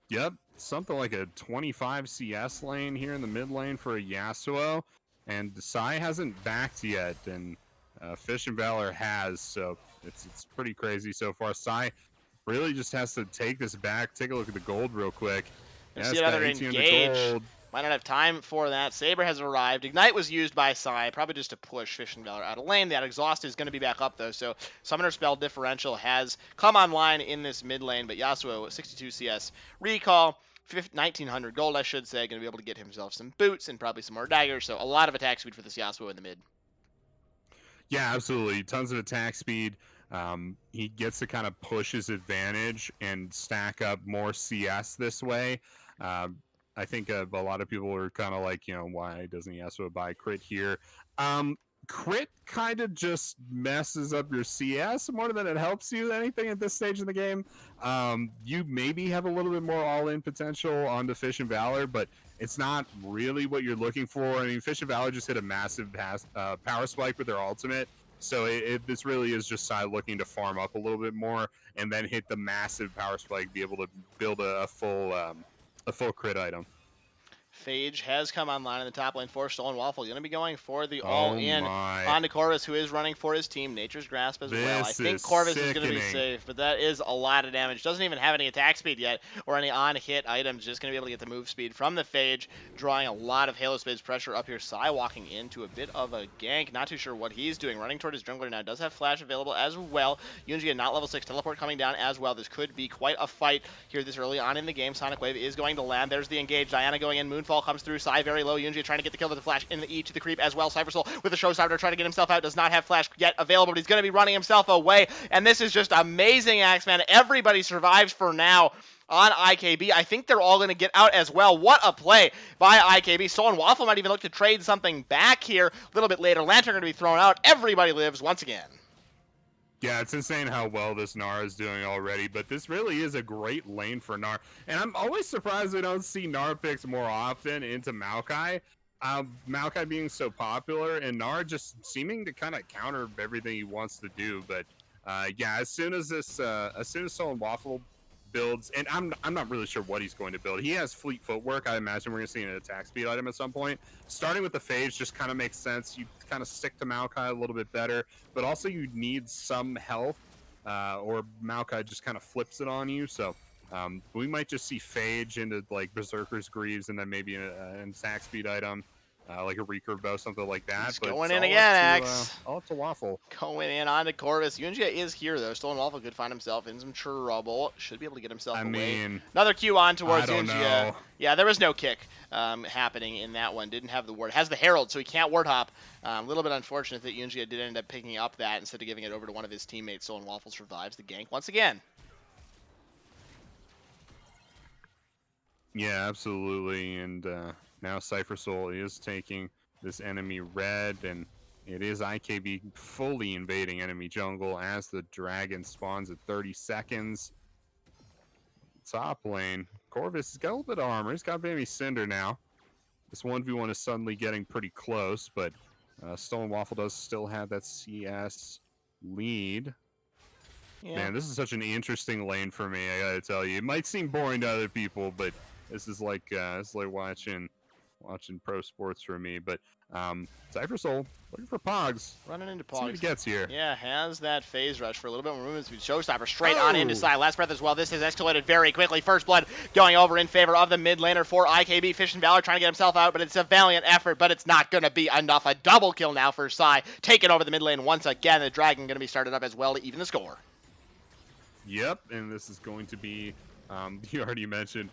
Yep, something like a 25 CS lane here in the mid lane for a Yasuo. And Sai hasn't backed yet, and Fish and Valor has, so it's pretty crazy so far. Sai really just has to take this back. Take a look at the gold real quick. Yeah, see another engage. Might not have time for that. Saber has arrived. Ignite was used by Sai, probably just to push Fish and Valor out of lane. That Exhaust is going to be back up, though, so Summoner Spell differential has come online in this mid lane, but Yasuo, 62 CS recall, 1900 gold, I should say, going to be able to get himself some boots and probably some more daggers, so a lot of attack speed for this Yasuo in the mid. Yeah, absolutely. Tons of attack speed. He gets to kind of push his advantage and stack up more CS this way. I think a lot of people are kind of like, why doesn't Yasuo buy crit here? Crit kind of just messes up your CS more than it helps you anything at this stage in the game. You maybe have a little bit more all-in potential on the Fish and Valor, but it's not really what you're looking for. I mean, Fish and Valor just hit a massive power spike with their ultimate. So this really is just Sai looking to farm up a little bit more and then hit the massive power spike, be able to build a full crit item. Phage has come online in the top lane for Stolen Waffle. Going to be going for the Oh all-in my. onto Corvus, who is running for his team. Nature's Grasp as well. I This think is Corvus is going to be sickening. safe, but that is a lot of damage. Doesn't even have any attack speed yet or any on-hit items. Just going to be able to get the move speed from the Phage, drawing a lot of Halo Spades pressure up here. Sai walking into a bit of a gank. Not too sure what he's doing. Running toward his jungler now. Does have Flash available as well. Yunji not level 6. Teleport coming down as well. This could be quite a fight here this early on in the game. Sonic Wave is going to land. There's the engage. Diana going in. Moonfall comes through. Sai very low. Yunji trying to get the kill with the flash in the E to the creep as well. Cypher Soul with the Showstopper trying to get himself out. Does not have flash yet available, but he's going to be running himself away. And this is just amazing, Axeman. Everybody survives for now on IKB. I think they're all going to get out as well. What a play by IKB. Stolen Waffle might even look to trade something back here a little bit later. Lantern going to be thrown out. Everybody lives once again. Yeah, it's insane how well this Gnar is doing already, but this really is a great lane for Gnar. And I'm always surprised we don't see Gnar picks more often into Maokai. Maokai being so popular and Gnar just seeming to kind of counter everything he wants to do. But yeah, as soon as Stolen Waffle builds, and I'm not really sure what he's going to build. He has fleet footwork. I imagine we're going to see an attack speed item at some point. Starting with the Phage just kind of makes sense. You kind of stick to Maokai a little bit better, but also you need some health, or Maokai just kind of flips it on you. So we might just see Phage into like Berserker's Greaves and then maybe an attack speed item. Like a recurve bow, something like that. He's but going in again, Axe. All up to Waffle. Going in onto Corvus. Yunjia is here, though. Stolen Waffle could find himself in some trouble. Should be able to get himself away. Mean, another Q on towards I don't Yunjia. know. Yeah, there was no kick happening in that one. Didn't have the ward. Has the Herald, so he can't ward hop. A little bit unfortunate that Yunjia did end up picking up that instead of giving it over to one of his teammates. Stolen Waffle survives the gank once again. Yeah, absolutely. And now Cypher Soul is taking this enemy red, and it is IKB fully invading enemy jungle as the dragon spawns at 30 seconds. Top lane. Corvus has got a little bit of armor. He's got Baby Cinder now. This 1v1 is suddenly getting pretty close, but Stolen Waffle does still have that CS lead. Yeah. Man, this is such an interesting lane for me, I gotta tell you. It might seem boring to other people, but this is like watching pro sports for me. But Cypher Soul looking for Pogs. Running into Pogs. See what he gets here. Yeah, has that phase rush for a little bit more movement speed. Showstopper straight on into side. Last breath as well. This has escalated very quickly. First blood going over in favor of the mid laner for IKB. Fish and Valor trying to get himself out, but it's a valiant effort, but it's not going to be enough. A double kill now for Sai. Taking over the mid lane once again. The Dragon going to be started up as well to even the score. Yep, and this is going to be, you already mentioned,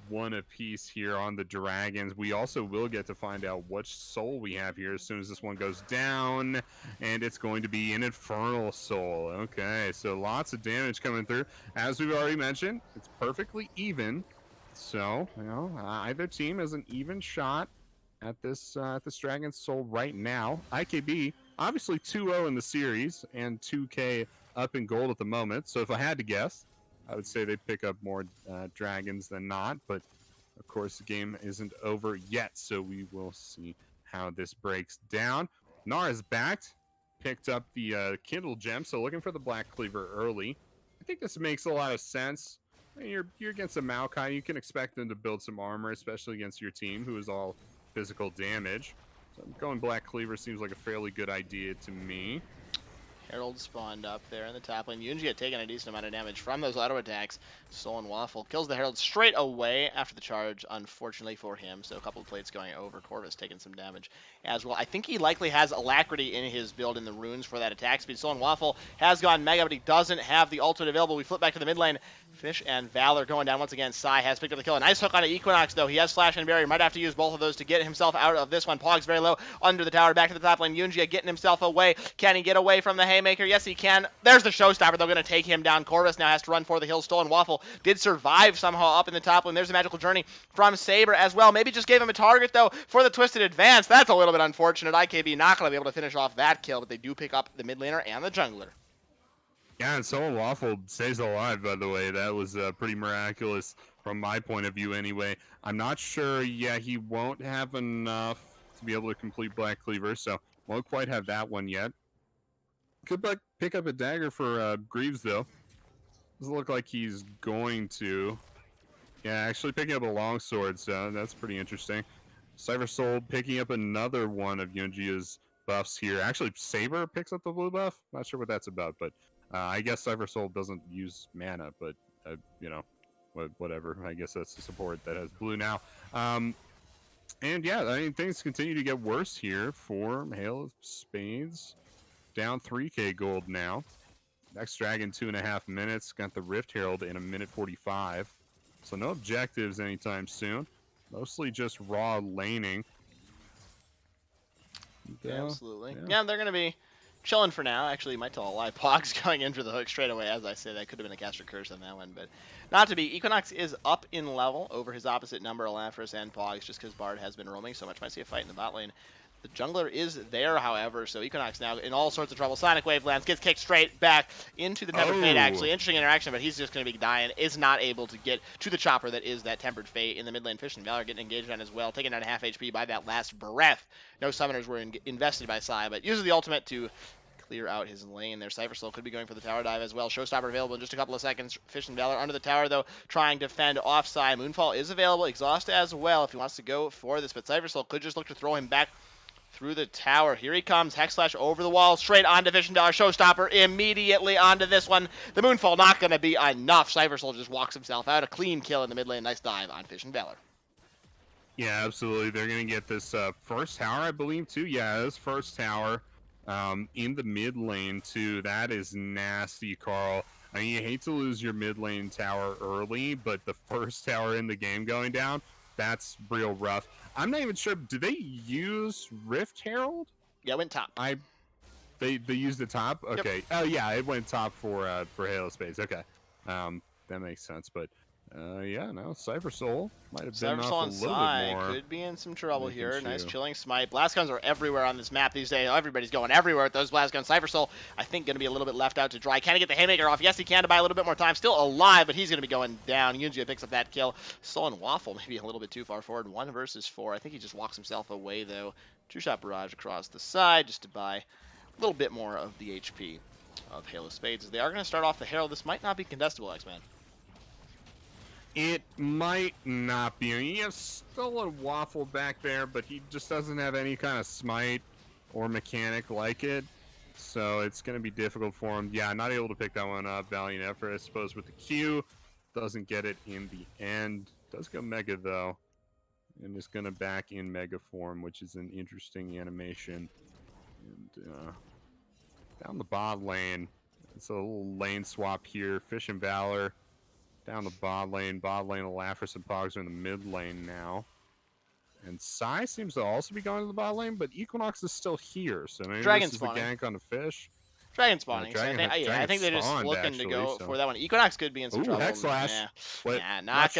one apiece here on the Dragons. We also will get to find out which soul we have here as soon as this one goes down, and it's going to be an Infernal Soul. Okay, so lots of damage coming through. As we've already mentioned, it's perfectly even, so either team has an even shot at this Dragon Soul right now. IKB obviously 2-0 in the series and 2K up in gold at the moment, so if I had to guess, I would say they pick up more dragons than not, but of course the game isn't over yet, so we will see how this breaks down. Gnar is backed, picked up the Kindle Gem, so looking for the Black Cleaver early. I think this makes a lot of sense. I mean, you're against a Maokai, you can expect them to build some armor, especially against your team, who is all physical damage. So going Black Cleaver seems like a fairly good idea to me. Herald spawned up there in the top lane. Yunji had taken a decent amount of damage from those auto attacks. Stolen Waffle kills the Herald straight away after the charge, unfortunately for him. So a couple of plates going over. Corvus taking some damage as well. I think he likely has Alacrity in his build in the runes for that attack speed. Stolen Waffle has gone Mega, but he doesn't have the ultimate available. We flip back to the mid lane. Fish and Valor going down once again. Sai has picked up the kill. A nice hook on Equinox, though. He has Flash and Barrier. Might have to use both of those to get himself out of this one. Pog's very low under the tower. Back to the top lane. Yunjia getting himself away. Can he get away from the Haymaker? Yes, he can. There's the Showstopper. They're going to take him down. Corvus now has to run for the hill. Stolen Waffle did survive somehow up in the top lane. There's a Magical Journey from Saber as well. Maybe just gave him a target, though, for the Twisted Advance. That's a little bit unfortunate. IKB not going to be able to finish off that kill, but they do pick up the mid laner and the jungler. Yeah, and Stolen Waffle stays alive, by the way. That was pretty miraculous from my point of view anyway. I'm not sure, yeah, he won't have enough to be able to complete Black Cleaver, so won't quite have that one yet. Could pick up a dagger for Greaves, though. Doesn't look like he's going to. Yeah, actually picking up a longsword, so that's pretty interesting. Cypher Soul picking up another one of Yunjia's buffs here. Actually, Saber picks up the blue buff. Not sure what that's about, but I guess Cypher Soul doesn't use mana, but you know, whatever. I guess that's the support that has blue now. And yeah, I mean, things continue to get worse here for Halo Spades. Down 3k gold now. Next Dragon 2.5 minutes. Got the Rift Herald in 1:45. So no objectives anytime soon. Mostly just raw laning. Yeah, absolutely. Yeah, they're going to be chilling for now. Actually, might tell a lie. Pog's going in for the hook straight away. As I say, that could have been a caster curse on that one, but not to be. Equinox is up in level over his opposite number, Elafris and Pogs, just because Bard has been roaming so much. Might see a fight in the bot lane. The jungler is there, however, so Equinox now in all sorts of trouble. Sonic Wave lands, gets kicked straight back into the Tempered Fate, actually. Interesting interaction, but he's just going to be dying. Is not able to get to the chopper that is that Tempered Fate in the mid lane. Fish and Valor getting engaged on as well, taking down half HP by that last breath. No summoners were invested by Sai, but uses the ultimate to clear out his lane there. Cypher Soul could be going for the tower dive as well. Showstopper available in just a couple of seconds. Fish and Valor under the tower, though, trying to fend off Sai. Moonfall is available. Exhaust as well if he wants to go for this, but Cypher Soul could just look to throw him back through the tower. Here he comes. Hex Slash over the wall. Straight onto Fish and Valor. Showstopper immediately onto this one. The Moonfall not going to be enough. Cypher Soul just walks himself out. A clean kill in the mid lane. Nice dive on Fish and Valor. Yeah, absolutely. They're going to get this first tower, I believe, too. Yeah, this first tower in the mid lane, too. That is nasty, Carl. I mean, you hate to lose your mid lane tower early, but the first tower in the game going down, that's real rough. I'm not even sure. Did they use Rift Herald? Yeah, it went top. They used the top? Okay. Yep. Oh, yeah, it went top for Halo Spades. Okay. That makes sense, but yeah, no, Cypher Soul might have been off a little bit more. Could be in some trouble here. Nice chilling smite. Blast guns are everywhere on this map these days. Everybody's going everywhere with those blast guns. Cypher Soul, I think, going to be a little bit left out to dry. Can he get the Haymaker off? Yes, he can to buy a little bit more time. Still alive, but he's going to be going down. Yunjia picks up that kill. Stolen Waffle maybe a little bit too far forward. 1 versus 4. I think he just walks himself away, though. 2-shot barrage across the side just to buy a little bit more of the HP of Halo Spades. As they are going to start off the Herald. This might not be contestable, X-Man. It might not be. I mean, you have Stolen Waffle back there, but he just doesn't have any kind of smite or mechanic like it. So it's going to be difficult for him. Yeah, not able to pick that one up. Valiant effort, I suppose, with the Q. Doesn't get it in the end. Does go Mega, though. And is going to back in Mega form, which is an interesting animation. And down the bot lane. It's a little lane swap here. Fish and Valor. Down the bot lane. Elafris and Pogs are in the mid lane now. And Sai seems to also be going to the bot lane, but Equinox is still here. So maybe this is the gank on the fish. Dragon spawning. I think they're just looking to go for that one. Equinox could be in some trouble. Hex Slash. Yeah, not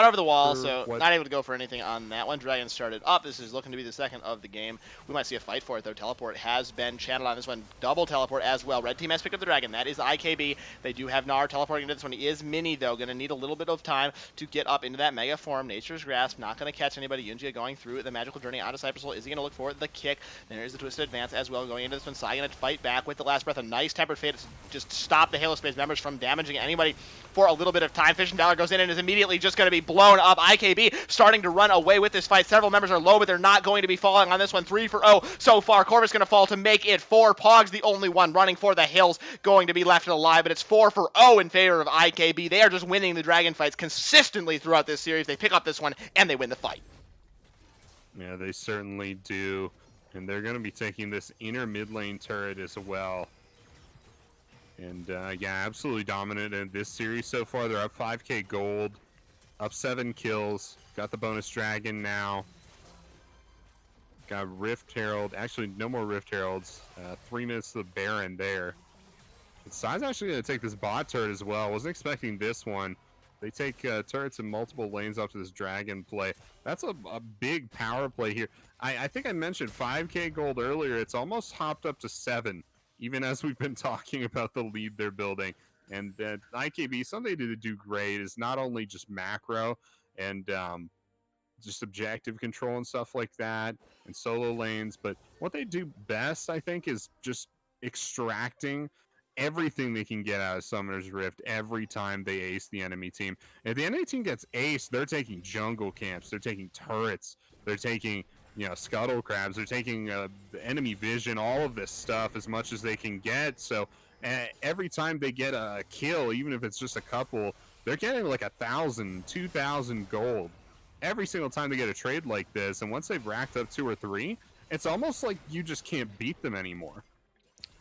over the wall, so not able to go for anything on that one. Dragon started up. This is looking to be the second of the game. We might see a fight for it, though. Teleport has been channeled on this one. Double teleport as well. Red team has picked up the Dragon. That is IKB. They do have Gnar teleporting into this one. He is mini, though. Going to need a little bit of time to get up into that Mega form. Nature's Grasp. Not going to catch anybody. Yunjia going through the Magical Journey onto Cypher Soul. Is he going to look for the kick? There's the Twisted Advance as well going into this one. Sai going to fight back with the last Breath, a nice Tempered Fate to just stop the Halo Spades members from damaging anybody for a little bit of time. Fish and Valor goes in and is immediately just going to be blown up. IKB starting to run away with this fight. Several members are low, but they're not going to be falling on this one. 3 for 0 so far. Corvus going to fall to make it 4. Pog's the only one running for the hills going to be left alive, but it's 4 for 0 in favor of IKB. They are just winning the Dragon fights consistently throughout this series. They pick up this one, and they win the fight. Yeah, they certainly do. And they're going to be taking this inner mid lane turret as well. And yeah, absolutely dominant in this series so far. They're up 5k gold, up 7 kills. Got the bonus dragon now. Got Rift Herald. Actually, no more Rift Heralds. 3 minutes to the Baron there. Side's actually going to take this bot turret as well. Wasn't expecting this one. They take turrets in multiple lanes up to this dragon play. That's a big power play here. I think I mentioned 5k gold earlier. It's almost hopped up to 7, even as we've been talking about the lead they're building. And IKB, something to do great is not only just macro and just objective control and stuff like that and solo lanes, but what they do best, I think, is just extracting everything they can get out of Summoner's Rift every time they ace the enemy team. If the enemy team gets aced, they're taking jungle camps, they're taking turrets, they're taking, you know, scuttle crabs, they're taking enemy vision, all of this stuff as much as they can get. So every time they get a kill, even if it's just a couple, they're getting like 1,000, 2,000 gold every single time they get a trade like this. And once they've racked up 2 or 3, it's almost like you just can't beat them anymore.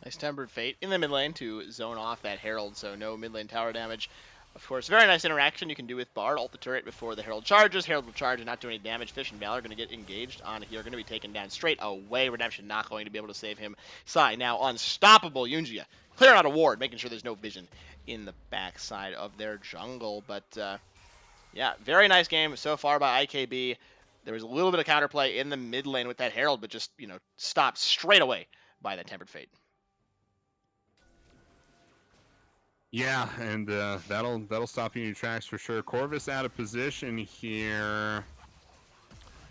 Nice Tempered Fate in the mid lane to zone off that Herald, so no mid lane tower damage. Of course, very nice interaction you can do with Bard. Ult the turret before the Herald charges. Herald will charge and not do any damage. Fish and Valor are going to get engaged on here. Going to be taken down straight away. Redemption not going to be able to save him. Sai now unstoppable. Yunjia clearing out a ward, making sure there's no vision in the backside of their jungle. But yeah, very nice game so far by IKB. There was a little bit of counterplay in the mid lane with that Herald, but just, you know, stopped straight away by that Tempered Fate. Yeah, and that'll stop you in your tracks for sure. Corvus out of position here.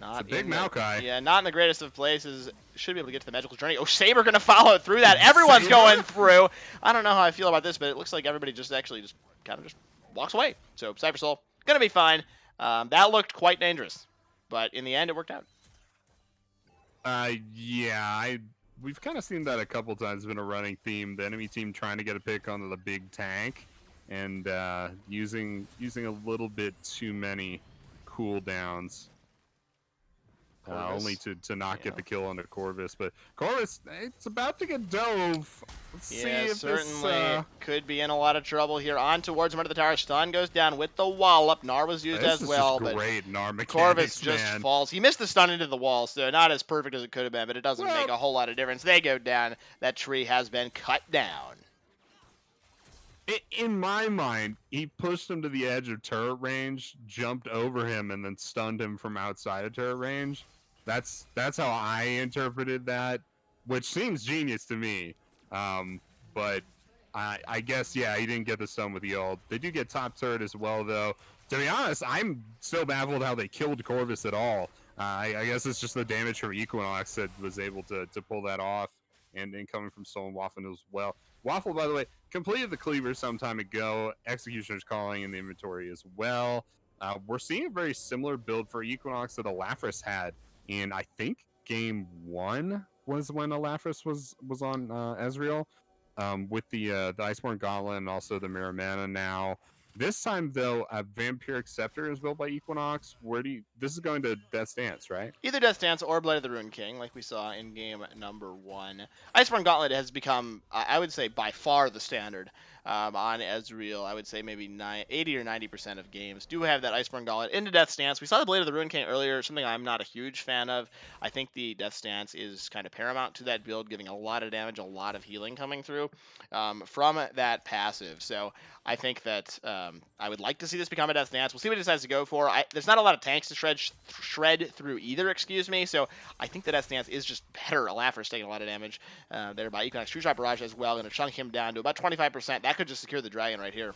Not it's a big Maokai. Yeah, not in the greatest of places. Should be able to get to the magical journey. Oh, Saber gonna follow through that. Everyone's Saber? going through. I don't know how I feel about this, but it looks like everybody just kind of walks away. So Cyber Soul gonna be fine. That looked quite dangerous, but in the end it worked out. Yeah, we've kind of seen that a couple times. Been a running theme. The enemy team trying to get a pick onto the big tank, and using a little bit too many cooldowns. Only to not get the kill onto Corvus. But Corvus, it's about to get dove. Let's see if certainly this, could be in a lot of trouble here. On towards him under the tower. Stun goes down with the wallop. Gnar was used as well. This is great Gnar mechanics, Corvus just man. falls. He missed the stun into the wall, so not as perfect as it could have been, but it doesn't make a whole lot of difference. They go down. That tree has been cut down. In my mind, he pushed him to the edge of turret range, jumped over him, and then stunned him from outside of turret range. That's how I interpreted that, which seems genius to me. But I guess, yeah, he didn't get the stun with the ult. They do get top turret as well, though. To be honest, I'm still baffled how they killed Corvus at all. I guess it's just the damage from Equinox that was able to pull that off, and coming from Soul and Waffle as well. Waffle, by the way, completed the cleaver some time ago. Executioner's calling in the inventory as well. We're seeing a very similar build for Equinox that Alafris had. And I think game 1 was when Alafris was on Ezreal, with the Iceborne Gauntlet and also the Mirror Mana now. This time, though, a Vampiric Scepter is built by Equinox. This is going to Death's Dance, right? Either Death's Dance or Blade of the Rune King, like we saw in game number 1. Iceborne Gauntlet has become, I would say, by far the standard on Ezreal. I would say maybe 80 or 90% of games do have that Iceborne Gauntlet into Death's Dance. We saw the Blade of the Rune King earlier, something I'm not a huge fan of. I think the Death's Dance is kind of paramount to that build, giving a lot of damage, a lot of healing coming through from that passive. So I think that I would like to see this become a Death's Dance. We'll see what he decides to go for. There's not a lot of tanks to shred through either, excuse me. So I think the Death's Dance is just better. Alafris taking a lot of damage there by Equinox. True Shot Barrage as well. Going to chunk him down to about 25%. That could just secure the dragon right here.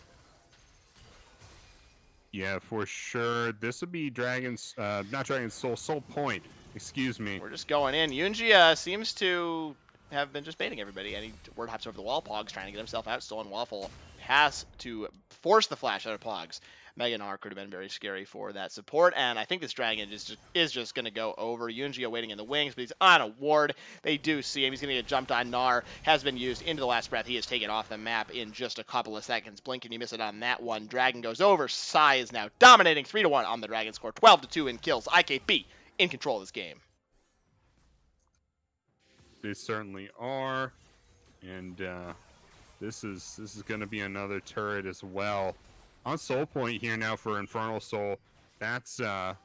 Yeah, for sure. This would be not Dragon's Soul Point. Excuse me. We're just going in. Yunjia seems to have been just baiting everybody. And word hops over the wall. Pog's trying to get himself out. Stolen Waffle has to force the flash out of Pogs. Mega Gnar could have been very scary for that support, and I think this dragon is just going to go over. Yunjia waiting in the wings, but he's on a ward. They do see him. He's going to get jumped on. Gnar has been used into the last breath. He is taken off the map in just a couple of seconds. Blink and you miss it on that one. Dragon goes over. Sai is now dominating 3-1 on the Dragon score. 12-2 in kills. IKB in control of this game. They certainly are, and this is going to be another turret as well. On Soul Point here now for Infernal Soul. That's a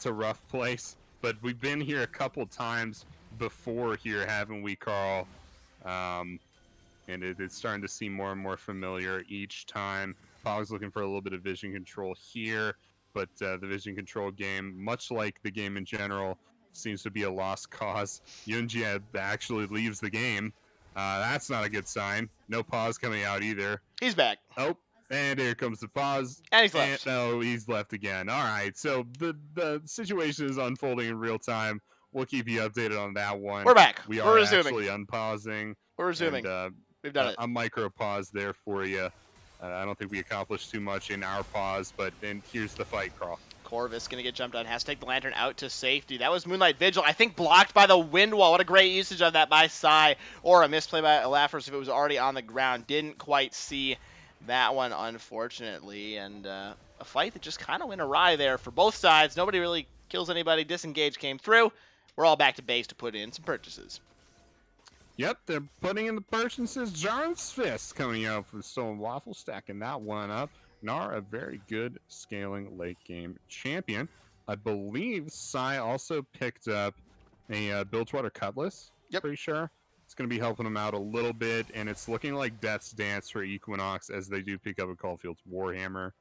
rough place, but we've been here a couple times before here, haven't we, Carl? And it's starting to seem more and more familiar each time. Pog's looking for a little bit of vision control here, but the vision control game, much like the game in general, seems to be a lost cause. Yunjia actually leaves the game. That's not a good sign. No pause coming out either. He's back. Oh, and here comes the pause. And he's left. No, he's left again. All right, so the situation is unfolding in real time. We'll keep you updated on that one. We're back. We're We're resuming. Actually unpausing. We're resuming. And, we've done it. A micro pause there for you. I don't think we accomplished too much in our pause, but then here's the fight, Carl. Corvus going to get jumped on. Has to take the Lantern out to safety. That was Moonlight Vigil. I think blocked by the Wind Wall. What a great usage of that by Sai. Or a misplay by Elafris if it was already on the ground. Didn't quite see that one, unfortunately. And a fight that just kind of went awry there for both sides. Nobody really kills anybody. Disengage came through. We're all back to base to put in some purchases. Yep, they're putting in the purchases. Jarn's Fist coming out for Stolen Waffle, stacking that one up. Gnar, a very good scaling late game champion. I believe Sai also picked up a Bilgewater Cutlass. Yep. Pretty sure. It's going to be helping him out a little bit, and it's looking like Death's Dance for Equinox as they do pick up a Caulfield's Warhammer.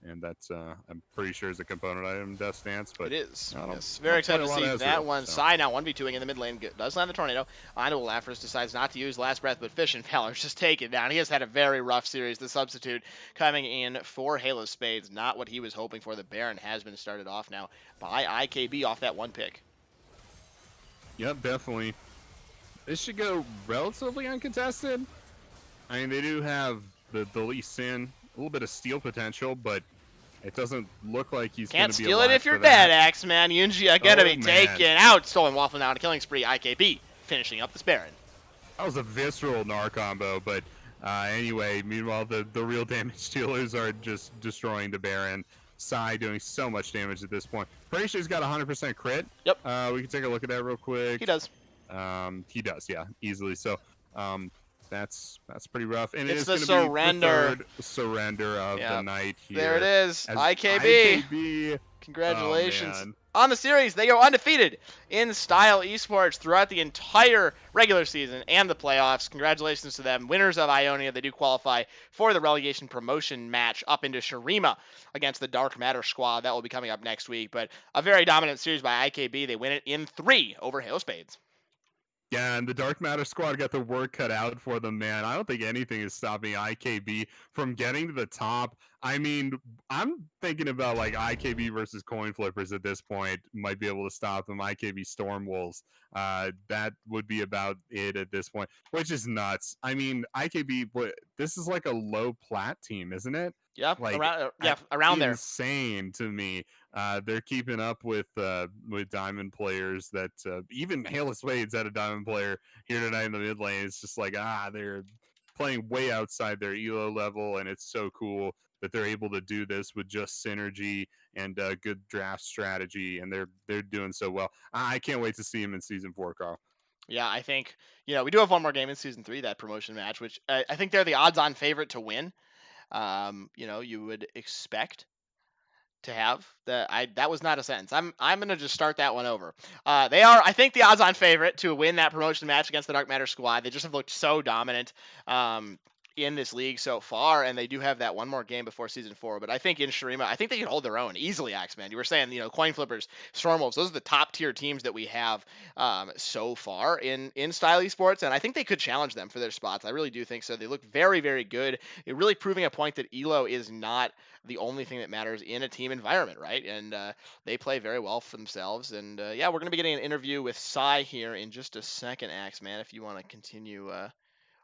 And that's, I'm pretty sure, is a component item, Death's Dance. But it is. Yes. Very excited to see that one. So. Sai now 1v2ing in the mid lane. Does land the Tornado. Onto Elafris, decides not to use Last Breath, but Fission Valor's just take it down. He has had a very rough series. The substitute coming in for Halo Spades. Not what he was hoping for. The Baron has been started off now by IKB off that one pick. Yep, definitely. This should go relatively uncontested. I mean, they do have the Lee Sin, a little bit of steal potential, but it doesn't look like he's going to be Can't steal it if you're dead, Axeman. Yunjia gonna be taken out. Stolen Waffle now on a killing spree. IKB finishing up this Baron. That was a visceral Gnar combo, but anyway, meanwhile, the real damage dealers are just destroying the Baron. Sai doing so much damage at this point. Pretty sure he's got 100% crit. Yep. We can take a look at that real quick. He does. He does, yeah, easily. So, that's pretty rough. And it's it is the surrender. surrender. Be the third surrender of the night here. There it is. IKB. Congratulations. On the series, they go undefeated in Style Esports throughout the entire regular season and the playoffs. Congratulations to them. Winners of Ionia. They do qualify for the relegation promotion match up into Shurima against the Dark Matter squad. That will be coming up next week. But a very dominant series by IKB. They win it in 3 over Halo Spades. Yeah, and the Dark Matter squad got their work cut out for them, man. I don't think anything is stopping IKB from getting to the top. I mean, I'm thinking about like IKB versus Coin Flippers at this point might be able to stop them. IKB Storm Wolves. That would be about it at this point, which is nuts. I mean, IKB, this is like a low plat team, isn't it? Yeah, like, around there. Insane to me. They're keeping up with Diamond players that even Halo Spades had a Diamond player here tonight in the mid lane. It's just like, they're playing way outside their elo level, and it's so cool that they're able to do this with just synergy and good draft strategy, and they're doing so well. I can't wait to see them in Season 4, Carl. Yeah, I think, we do have one more game in Season 3, that promotion match, which I think they're the odds-on favorite to win. You would expect to have that was not a sentence. I'm gonna just start that one over. They are, I think, the odds-on favorite to win that promotion match against the Dark Matter squad. They just have looked so dominant. in this league so far, and they do have that one more game before season 4. But I think in Shurima, I think they can hold their own easily. Axeman, you were saying, coin flippers, Stormwolves, those are the top tier teams that we have so far in Style Esports, and I think they could challenge them for their spots. I really do think so. They look very, very good. It really proving a point that Elo is not the only thing that matters in a team environment, right? And they play very well for themselves. And yeah, we're going to be getting an interview with Sai here in just a second, Axeman, if you want to continue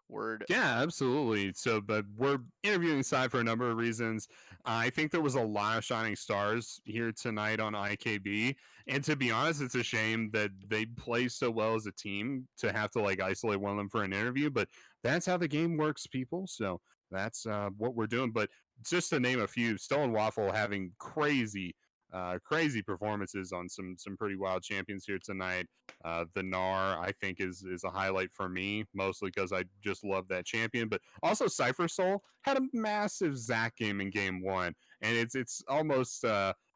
word. Yeah, absolutely. So, but we're interviewing Sai for a number of reasons. I think there was a lot of shining stars here tonight on IKB, and to be honest, it's a shame that they play so well as a team to have to like isolate one of them for an interview. But that's how the game works, people. So that's what we're doing. But just to name a few, Stolen Waffle having crazy performances on some pretty wild champions here tonight. The Gnar, I think, is a highlight for me, mostly because I just love that champion. But also, Cypher Soul had a massive Zac game in game one, and it's almost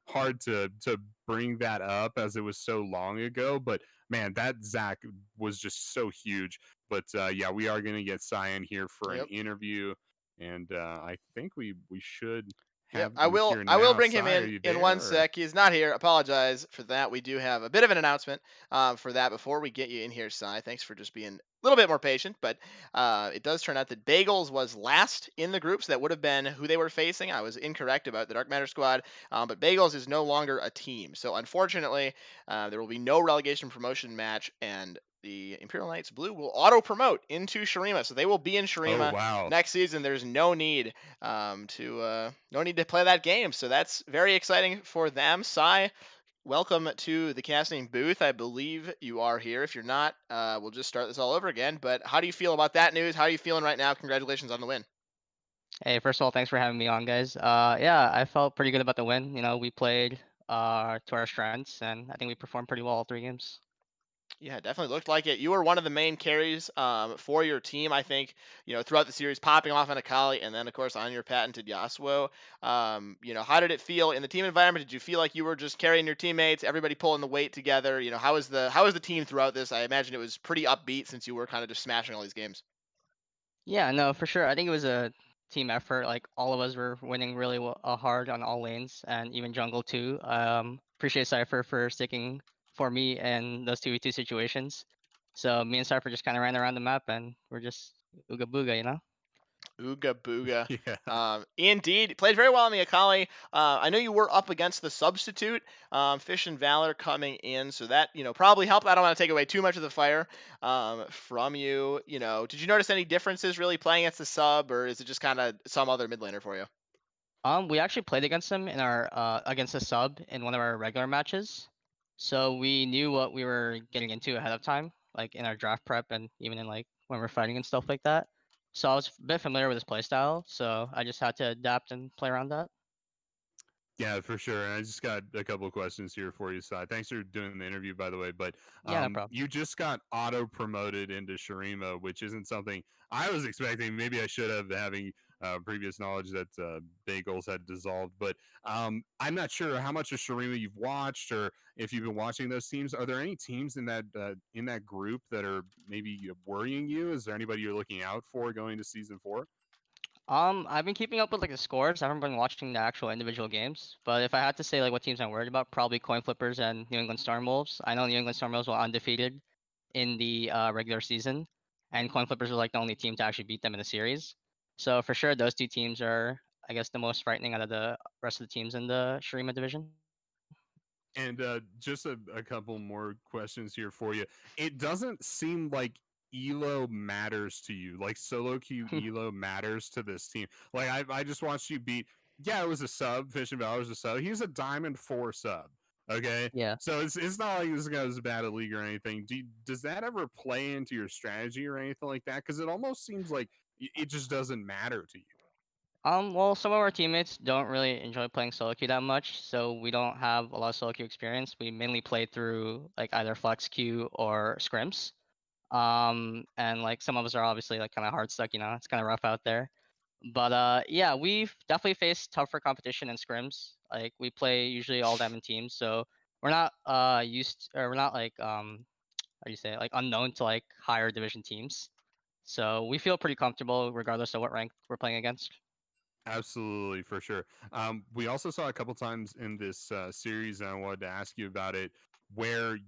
hard to bring that up as it was so long ago. But man, that Zac was just so huge. But yeah, we are going to get Cyan here for an Yep. interview, and I think we should Yep, have I him will. here I will now. bring him Cy, are in you in there? one Or? sec. He's not here. Apologize for that. We do have a bit of an announcement for that before we get you in here, Cy. Thanks for just being a little bit more patient. But it does turn out that Bagels was last in the group, so that would have been who they were facing. I was incorrect about the Dark Matter squad, but Bagels is no longer a team. So unfortunately, there will be no relegation promotion match, and the Imperial Knights Blue will auto promote into Shurima, so they will be in Oh Shurima wow. next season. There's no need no need to play that game. So that's very exciting for them. Sai, welcome to the casting booth. I believe you are here. If you're not, we'll just start this all over again. But how do you feel about that news? How are you feeling right now? Congratulations on the win. Hey, first of all, thanks for having me on, guys. Yeah, I felt pretty good about the win. We played to our strengths, and I think we performed pretty well all 3 games. Yeah, it definitely looked like it. You were one of the main carries for your team, I think, throughout the series, popping off on Akali and then, of course, on your patented Yasuo. How did it feel in the team environment? Did you feel like you were just carrying your teammates, everybody pulling the weight together? How was the team throughout this? I imagine it was pretty upbeat since you were kind of just smashing all these games. Yeah, no, for sure. I think it was a team effort. Like all of us were winning really hard on all lanes, and even jungle too. Appreciate Cypher for sticking for me in those 2v2 situations. So me and Cypher just kind of ran around the map, and we're just ooga booga. Ooga booga. Yeah. Indeed, played very well on the Akali. I know you were up against the substitute, Fish and Valor coming in, so that probably helped. I don't want to take away too much of the fire from you. Did you notice any differences really playing against the sub, or is it just kind of some other mid laner for you? We actually played against them in our against a sub in one of our regular matches, so we knew what we were getting into ahead of time, like in our draft prep and even in like when we're fighting and stuff like that. So I was a bit familiar with his playstyle, so I just had to adapt and play around that. Yeah, for sure. And I just got a couple of questions here for you, Sai. Thanks for doing the interview, by the way. But Yeah, no problem. you just got auto promoted into Shurima, which isn't something I was expecting. Maybe I should have, having previous knowledge that Bagels had dissolved. But I'm not sure how much of Shurima you've watched, or if you've been watching those teams. Are there any teams in that group that are maybe worrying you? Is there anybody you're looking out for going to season 4? I've been keeping up with like the scores. I haven't been watching the actual individual games, but if I had to say like what teams I'm worried about, probably Coin Flippers and New England Stormwolves. I know New England Stormwolves were undefeated in the regular season, and Coin Flippers were like the only team to actually beat them in the series. So for sure, those 2 teams are, I guess, the most frightening out of the rest of the teams in the Shurima division. And just a couple more questions here for you. It doesn't seem like Elo matters to you. Like solo queue Elo matters to this team. Like I just watched you beat. Yeah, it was a sub. Fish and Valor was a sub. He's a Diamond 4 sub. Okay, Yeah. so it's not like this guy was bad at league or anything. Does that ever play into your strategy or anything like that? Because it almost seems like it just doesn't matter to you. Well, some of our teammates don't really enjoy playing solo queue that much, so we don't have a lot of solo queue experience. We mainly play through like either flex queue or scrims. And like some of us are obviously like kind of hard stuck, it's kind of rough out there. But yeah, we've definitely faced tougher competition in scrims. Like we play usually all diamond teams, so we're not used or we're not like how do you say it? Like unknown to like higher division teams. So we feel pretty comfortable regardless of what rank we're playing against. Absolutely, for sure. We also saw a couple times in this series, and I wanted to ask you about it, where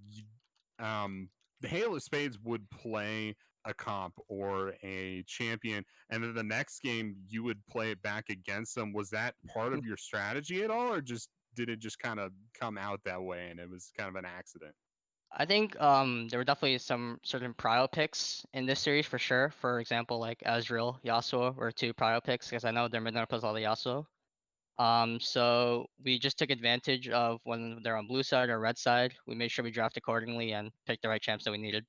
the Halo Spades would play a comp or a champion, and then the next game you would play it back against them. Was that part of your strategy at all, or just did it just kind of come out that way and it was kind of an accident? I think there were definitely some certain prio picks in this series for sure. For example, like Ezreal, Yasuo were two prio picks because I know their mid laner plays all the Yasuo. So we just took advantage of when they're on blue side or red side. We made sure we draft accordingly and picked the right champs that we needed.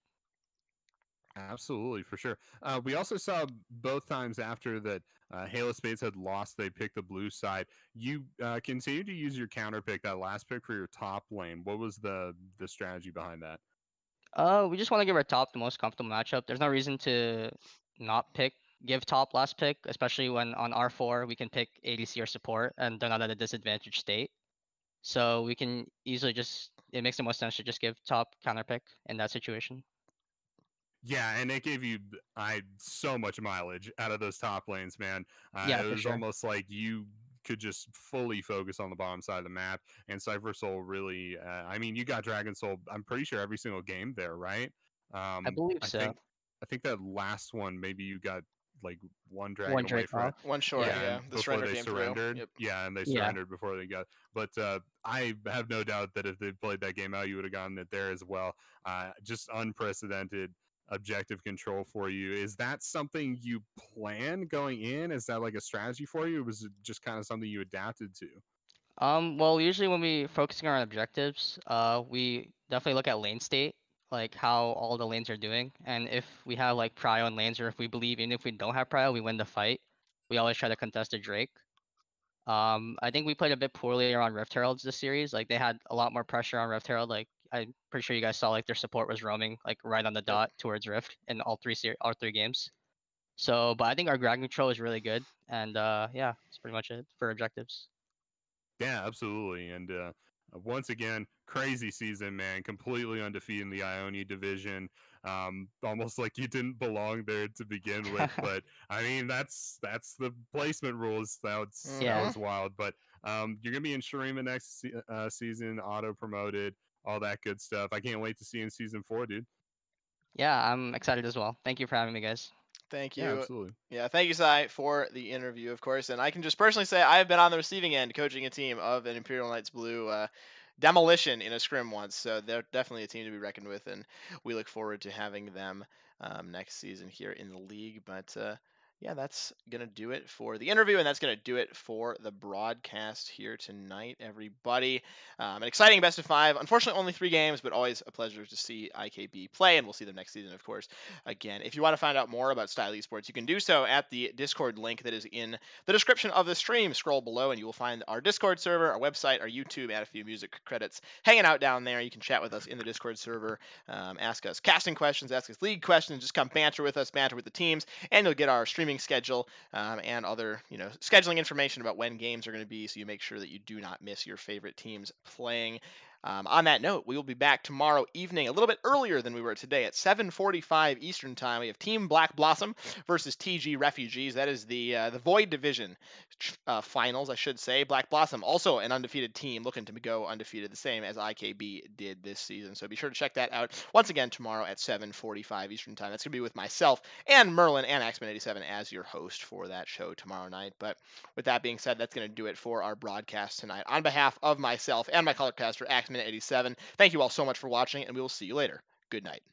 Absolutely, for sure. We also saw both times after that Halo Spades had lost, they picked the blue side. You continued to use your counter pick, that last pick for your top lane. What was the strategy behind that? We just want to give our top the most comfortable matchup. There's no reason to not give top last pick, especially when on R4 we can pick ADC or support and they're not at a disadvantaged state. So we can easily it makes the most sense to just give top counter pick in that situation. Yeah, and it gave you I so much mileage out of those top lanes, man. Yeah, It for was sure. almost like you could just fully focus on the bottom side of the map. And Cypher Soul really, I mean, you got Dragon Soul. I'm pretty sure every single game there, right? I believe I so. think that last one maybe you got like one One dragon away Drake for it. off. One short, Yeah. Yeah, yeah. and The before surrender they came through. surrendered. Yep. Yeah, and they Yeah. surrendered before they got. But I have no doubt that if they played that game out, you would have gotten it there as well. Just unprecedented objective control for you. Is that something you plan going in? Is that like a strategy for you? Or was it just kind of something you adapted to? Well, usually when we focusing on objectives, we definitely look at lane state, like how all the lanes are doing, and if we have like prio in lanes, or if we believe even if we don't have prio, we win the fight. We always try to contest a Drake. I think we played a bit poorly around Rift Heralds this series. Like they had a lot more pressure on Rift Herald. Like I'm pretty sure you guys saw like their support was roaming like right on the Yep. dot towards Rift in all three games. So, but I think our ground control is really good, and yeah, that's pretty much it for objectives. Yeah, absolutely. And once again, crazy season, man. Completely undefeated in the Ionia division. Almost like you didn't belong there to begin with. But I mean, that's the placement rules. That Yeah, was wild. But you're gonna be in Shurima next season, auto promoted, all that good stuff. I can't wait to see you in season 4, dude. yeah, I'm excited as well. Thank you for having me, guys. Thank Yeah, you. absolutely. Yeah, thank you, Sai, for the interview, of course. And I can just personally say I have been on the receiving end coaching a team of an Imperial Knights Blue demolition in a scrim once. So they're definitely a team to be reckoned with, and we look forward to having them next season here in the league. But yeah, that's going to do it for the interview, and that's going to do it for the broadcast here tonight, everybody. An exciting best of 5. Unfortunately, only 3 games, but always a pleasure to see IKB play, and we'll see them next season, of course. Again, if you want to find out more about Style Esports, you can do so at the Discord link that is in the description of the stream. Scroll below, and you will find our Discord server, our website, our YouTube, add a few music credits hanging out down there. You can chat with us in the Discord server, ask us casting questions, ask us league questions, just come banter with us, banter with the teams, and you'll get our streaming schedule and other scheduling information about when games are going to be, so you make sure that you do not miss your favorite teams playing. On that note, we will be back tomorrow evening, a little bit earlier than we were today, at 7:45 Eastern Time. We have Team Black Blossom versus TG Refugees. That is the Void Division finals, I should say. Black Blossom, also an undefeated team, looking to go undefeated, the same as IKB did this season. So be sure to check that out once again tomorrow at 7:45 Eastern Time. That's going to be with myself and Merlin and Axman87 as your host for that show tomorrow night. But with that being said, that's going to do it for our broadcast tonight. On behalf of myself and my colorcaster, Axman87, thank you all so much for watching, and we will see you later. Good night.